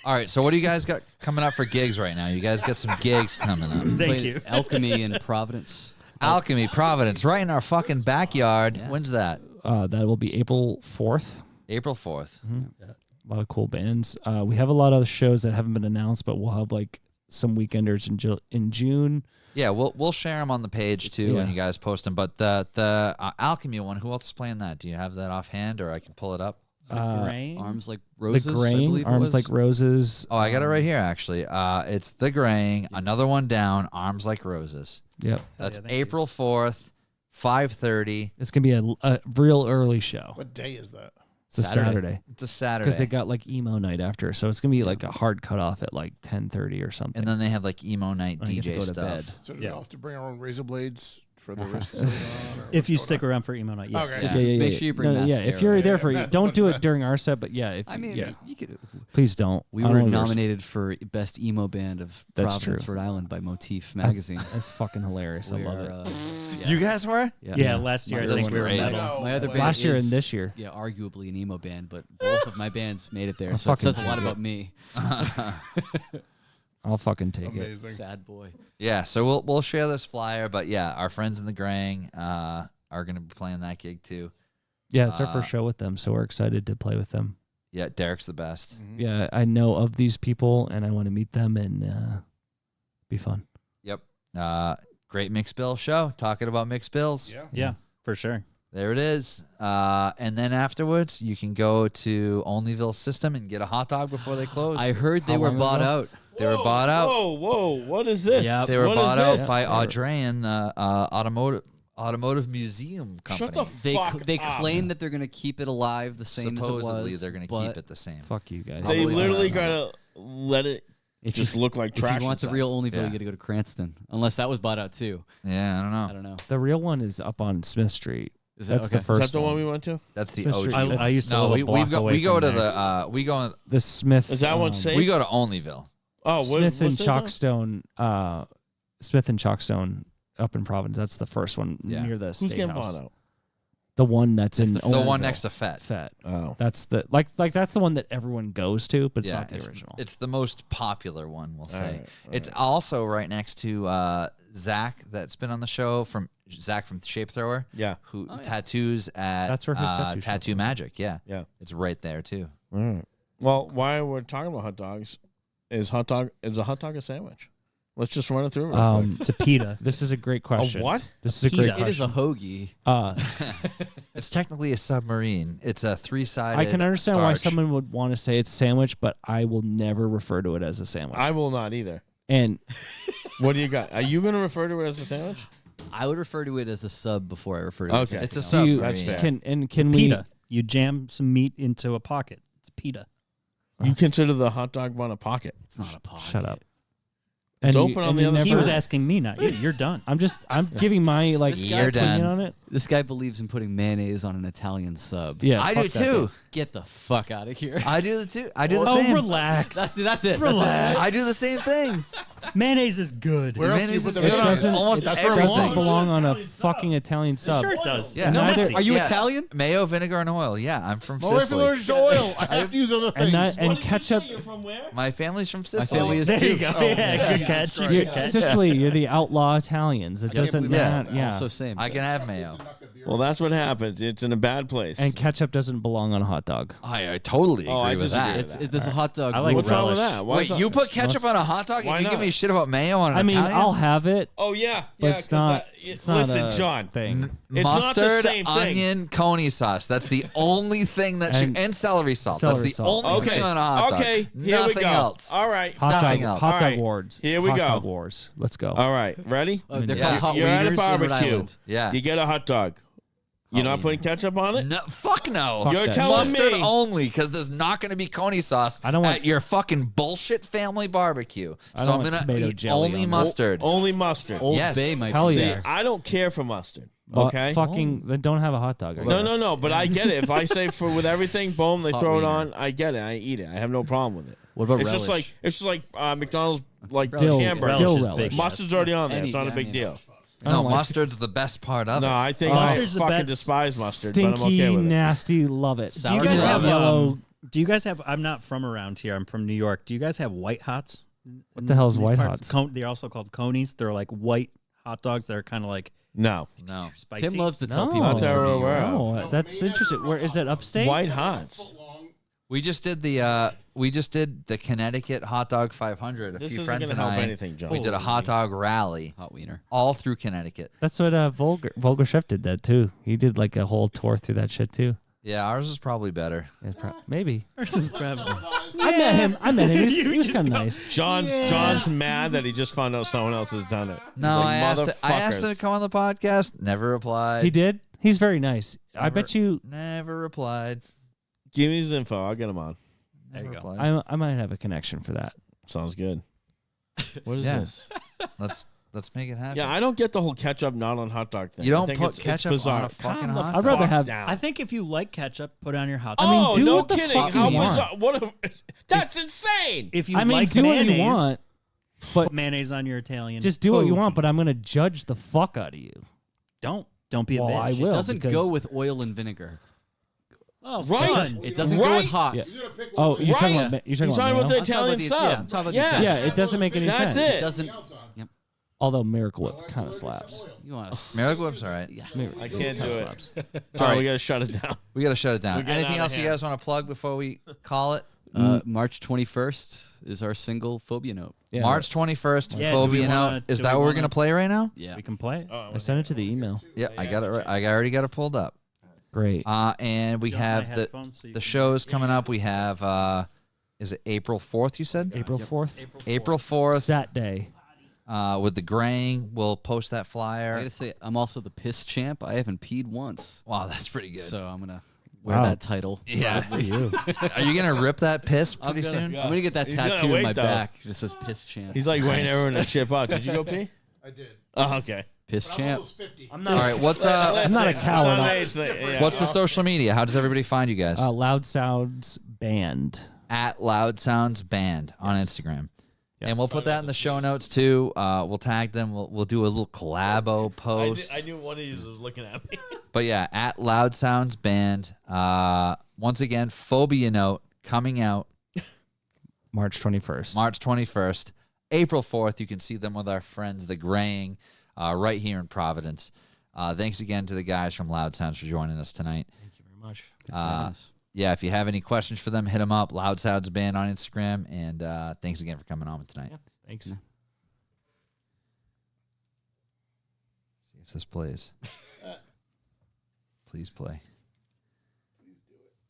All right, so what do you guys got coming up for gigs right now? You guys got some gigs coming up. Thank played you. Alchemy in Providence. Alchemy, Providence, right in our fucking backyard. Yeah. When's that? That will be April 4th. April 4th. A lot of cool bands. We have a lot of shows that haven't been announced, but we'll have like some weekenders in June. Yeah, we'll share them on the page too when yeah. you guys post them. But the Alchemy one, who else is playing that? Do you have that offhand, or I can pull it up? Grain? Arms like The roses. I Grain, believe it Arms was. Like Roses. Oh, I got it right here actually. It's The Graying, another one down, Arms Like Roses. Yep. That's yeah, thank you. April 4th, 5:30. It's going to be a real early show. What day is that? It's a Saturday. It's a Saturday. Because they got like emo night after. So it's going to be like a hard cutoff at like 10:30 or something. and then they have like emo night I get to DJ go to stuff. bed. So do we all have to bring our own razor blades for the wrists? later on, or If what's you going stick on? around for emo night, yeah. Okay. Just Yeah. make sure you bring yeah, mascara. if you're there for Yeah. don't do it during our set, but yeah, if I mean, yeah, you could. please don't. We I were don't wanna nominated for best emo band of That's Providence, true. Rhode Island by Motif magazine. That's fucking hilarious. I love We're, it. yeah. You guys were? Yeah, last year My I other think one we were great. metal. No My other way. band Last year is, and this year. Yeah, arguably an emo band, but both of my bands made it there, I'll so it says a fucking lot take it. about me. I'll fucking take it. Amazing. Sad boy. Yeah, so we'll share this flyer, but yeah, our friends in the Graying are going to be playing that gig too. Yeah, it's our first show with them, so we're excited to play with them. Yeah, Derek's the best. Yeah, I know of these people and I want to meet them and be fun. Yep. Great mixed bill show. Talking about mixed bills. Yeah. Yeah, for sure. There it is. And then afterwards, you can go to Onlyville System and get a hot dog before they close. I heard they How were long bought ago? out. They were bought out. Whoa! What is this? Yep. They were What bought is out this? by Audrayan, automotive museum company. Shut the fuck They up. claim that they're going to keep it alive the same as it Supposedly, was. they're going to but keep it the same. Fuck you guys. They Probably literally not. gotta let it If just you, look like if trash. you want the inside. real Onlyville, Yeah. you got to go to Cranston. Unless that was bought out too. Yeah, I don't know. I don't know. The real one is up on Smith Street. Is That's okay? the first Is that the one we went to? That's the Smith OG. Street. I used to no, live a we block go away we go from to there. the we go The Smith. Is that one safe? we go to Onlyville. Oh, what, Smith and what's it called? Chalkstone. Smith and Chalkstone up in Providence. That's the first one Yeah. near the Who's state getting house. bought out? The one that's in the The one Onlyville. next to Fett. Fet. Oh, That's the like that's the one that everyone goes to, but it's Yeah, not the original. It's the most popular one, we'll say. right, all It's also right next to Zach, that's been on the show from Zach from Shape Thrower, yeah. who tattoos at That's where his tattoo shop Tattoo was. Magic. Yeah, Yeah. it's right there too. All right. Well, while we're talking about hot dogs, is a hot dog a sandwich? Let's just run it through. Real quick. It's a pita. This is a great question. A what? This is a great Pita. It is question. a hoagie. It's technically a submarine. It's a three-sided. I can understand why starch. someone would want to say it's a sandwich, but I will never refer to it as a sandwich. I will not either. and What do you got? Are you going to refer to it as a sandwich? I would refer to it as a sub before I refer to it. Okay. as It's a anything do you, submarine. That's fair. can we Pita. You jam some meat into a pocket. It's pita. You consider the hot dog bun a pocket? else. It's not a pocket. shut up? It's you- open on and the you other never- He was asking me, not you. You're done. I'm giving my like This You're opinion done. on it. This guy believes in putting mayonnaise on an Italian sub. Yeah, I fuck do that too. Get the fuck out of here. I do too. I do the Oh, same. relax. That's it. Relax. I do the same thing. Mayonnaise is good. Where else do you Mayonnaise put is the good It on mayonnaise? doesn't. almost It everything. doesn't belong on a fucking Italian sub. Sure it does. Yeah. No, Neither- messy. are you Yeah. Italian? Mayo, vinegar, and oil. Yeah, I'm from My wife is Sicily. allergic to oil. I have to use other things. And ketchup. from where? My family's from My Sicily. family is There too. you go. Yeah, good catch. Christ. Good You're, catch. Sicily, you're the outlaw Italians. It can't doesn't believe matter. that. Yeah. Also same. I can have mayo. Well, that's what happens. It's in a bad place. And ketchup doesn't belong on a hot dog. I totally agree Oh, I with disagree that. with that. There's a hot dog. I like What's wrong with relish. that? Why is Wait, that- you put ketchup on a hot dog Why and you give not? me shit about mayo on an I mean, Italian? I'll have it, Oh yeah, but yeah. it's not. It's not listen, a John. thing. It's not the Mustard, same thing. onion, coney sauce. That's the only thing that And and celery salt. celery That's the salt. only Okay. thing on a hot dog. Okay. Here Nothing we go. else. All right. Hot Nothing dog, else. hot All dog right. wars. Here we hot go. dog wars. Let's go. All right. Ready? They're Yeah. called hot You're at a wieners in Rhode barbecue. Island. Yeah. You get a hot dog. You're not putting ketchup on it? No, fuck no. Fuck You're that. telling Mustard me. only, because there's not going to be coney sauce I don't want- at your fucking bullshit family barbecue. I So don't I'm want going tomato to eat jelly only on it. mustard. Only mustard. Old Yes. Bay might Hell be See, yeah. there. I don't care for mustard. But Okay. fucking, then don't have a hot dog. I No, guess. no. But I get it. If I say for with everything, boom, they Hot throw it wiener. on. I get it. I eat it. I have no problem with it. What about It's relish? just like McDonald's like Dill, hamburger. dill is relish. big. Mustard's already on there. Any- It's not a I big mean, deal. I No, don't like mustard's the best part of No, it. I think Mustard's I the fucking best. despise mustard, Stinky, but I'm okay with it. nasty, love it. Do you guys Sour have cream. yellow? Do you guys have? I'm not from around here. I'm from New York. Do you guys have white hots? What the hell is In these white parts? hots? They're also called conies. They're like white hot dogs that are kind of like No. No. spicy. Tim loves to tell No, people. Not he's that from we're New aware York. of. No, that's interesting. Where is it? Upstate? White hots. We just did the Connecticut Hot Dog 500. A This few isn't friends gonna and help I. anything, John. We did a hot dog rally Hot wiener. all through Connecticut. That's what Vulgar Chef did that too. He did like a whole tour through that shit too. Yeah, ours is probably better. Maybe. Yeah. I met him. He was kind of nice. John's mad that he just found out someone else has done it. No, He's like, I asked him "Motherfuckers." to come on the podcast. Never replied. He did. He's very nice. I bet you. Never replied. Give me his info. I'll get him on. There you Never go. replied. I might have a connection for that. Sounds good. What is Yeah. this? Let's make it happen. Yeah, I don't get the whole ketchup not on hot dog thing. You I don't think put it's ketchup bizarre. on a fucking Calm the hot I'd rather fuck have- down. I think if you like ketchup, put it on your hot I dog. mean, Oh, do no what the kidding. fuck How you want. bizarre. That's insane. If you I mean, like do mayonnaise, what you want, but put mayonnaise on your Italian. just do what you food. want. But I'm gonna judge the fuck out of you. Don't be a Well, bitch. I It will. doesn't because- go with oil and vinegar. Oh, Right. fun. It doesn't go with Right. hot. Yeah. Oh, you're talking Right. about you're He's talking talking about about the mayo? I'm talking Italian about the- sub. yeah, I'm talking about the Yes. Italian Yeah, it doesn't make any That's sense. it. It doesn't. Yep. Although Miracle Whip kind of slaps. You want to? Miracle Whip's all right. I can't do it. slaps. Sorry, we gotta shut it down. We got to shut it down. We're getting Anything out of else you hand. guys want to plug before we call it? March 21st is our single Phobia Note. Yeah, March 21st, Yeah, do we Phobia wanna- Note. Is do that we what we're wanna- going to play right now? Yeah. We can play it. I sent it to the email. Yeah, I got it. I already got it pulled up. Great. And we John, I have had the fun, so you the can- shows coming up. We have is it April 4th? You said April 4th. April 4th Saturday. with the graying. We'll post that I flyer. gotta say, I'm also the piss champ. I haven't peed once, Wow, that's pretty good. so I'm gonna wear Wow. that title. yeah, For you. are you gonna rip that piss I'm pretty gonna, soon? I'm gonna get that He's gonna tattoo in wait, my though. back. It just says piss champ. He's like waiting everyone to chip out. Did you go pee? I did. Oh, okay. piss champ. 50. I'm All right, what's I'm not a coward. what's the social media? How does everybody find you guys? Loud Sounds Band. At Loud Sounds Band on Instagram. Yeah. And we'll put that in the show notes too. We'll tag them. We'll do a little collabo post. I knew one of these was looking at me. But yeah, at Loud Sounds Band. Once again, Phobia Note coming out March 21st. March 21st. April 4th, you can see them with our friends, The Graying, right here in Providence. Thanks again to the guys from Loud Sounds for joining us tonight. Thank you very much. Yeah, if you have any questions for them, hit them up. Loud Sounds Band on Instagram. And thanks again for coming on tonight. Yeah, thanks. See if this plays. Please play.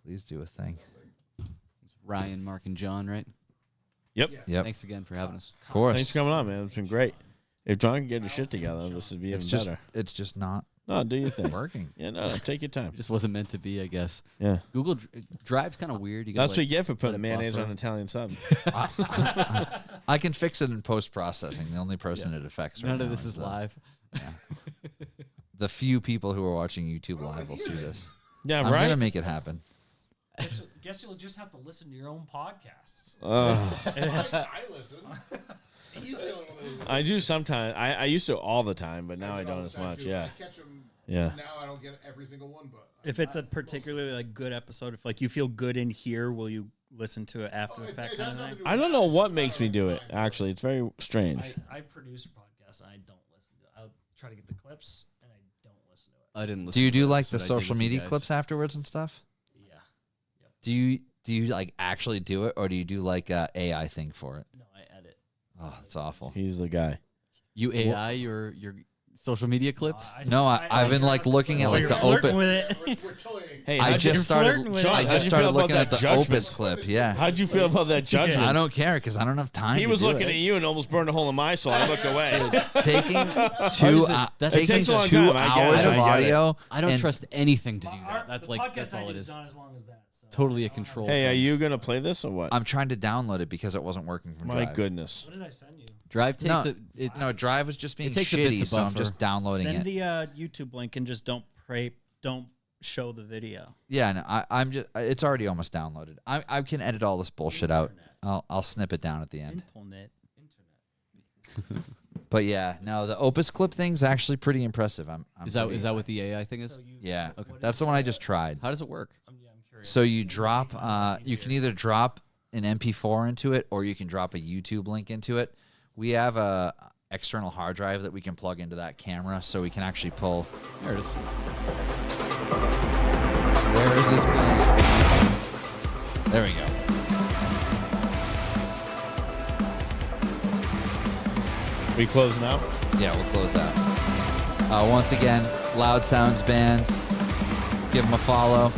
Please do a thing. Ryan, Mark, and John, right? Yep. Thanks again for having us. Of course. Thanks for coming on, man. It's been great. If John can get his shit together, this would be even It's just better. it's just not No, do your thing. Working. Yeah, no, take your time. It just wasn't meant to be, I guess. Yeah. Google Drive's kind of weird. You gotta, That's what you get for let putting it mayonnaise buffer. on an Italian sub. I can fix it in post processing. The only person it affects right None of now this is the- live. The few people who are watching YouTube live will see this. Yeah, I'm right? gonna make it happen. Guess you'll just have to listen to your own podcasts. I listen. He's the only one that I do sometimes. I used to all the time, but now I don't as much. Yeah. I catch them. Yeah. Now I don't get every single one, but If it's a particularly like good episode, if like you feel good in here, will you listen to it after the fact kind of thing? I don't know what makes me do it, actually. It's very strange. I produce a podcast and I don't listen to it. I'll try to get the clips and I don't listen to it. I didn't listen. Do you to do it, like so the I dig social with you media guys. clips afterwards and stuff? Yeah. Do you like actually do it, or do you do like a AI thing for it? No, I edit. Oh, that's awful. He's the guy. You AI your social media clips? No, I've been like looking at like the Flirting open. with it. we're toying. Hey, I how'd you- just started. flirting with Sean, it. I how'd just you started feel about looking at that the judgment? Opus clip. Yeah, How'd you feel about that judgment? I don't care because I don't have time. He to was do looking it. at you and almost burned a hole in my soul. I looked away. Taking That's two it taking takes a long 2 time, I get it, hours I of get it. audio. I don't and trust anything to do Our- that. That's the like podcast that's I all do it is is. not as long as that. So Totally a I don't have- control. Hey, are you gonna play this or what? I'm trying to download it because it wasn't working from My Drive. goodness. What did I send you? Drive takes No, it. It's No, Drive was just being takes a bit shitty, to so I'm buffer. just downloading Send it. the YouTube link and just don't show the video. Yeah, no, I'm just. It's already almost downloaded. I can edit all this bullshit out. I'll snip it down at the end. Internet. But yeah, no, the Opus clip thing's actually pretty impressive. I'm is that pretty- is that what the AI thing is? So you, Yeah, Okay. that's the one I just tried. How does it work? I'm curious. So you drop. You can either drop an MP4 into it, or you can drop a YouTube link into it. We have a external hard drive that we can plug into that camera, so we can actually pull. There it is. Where is this playing? There we go. We closing out? Yeah, we'll close out. Once again, Loud Sounds Band. Give them a follow.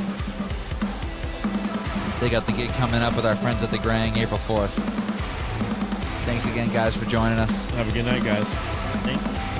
They got the gig coming up with our friends at the Grang April 4th. Thanks again, guys, for joining us. Have a good night, guys. Thank you.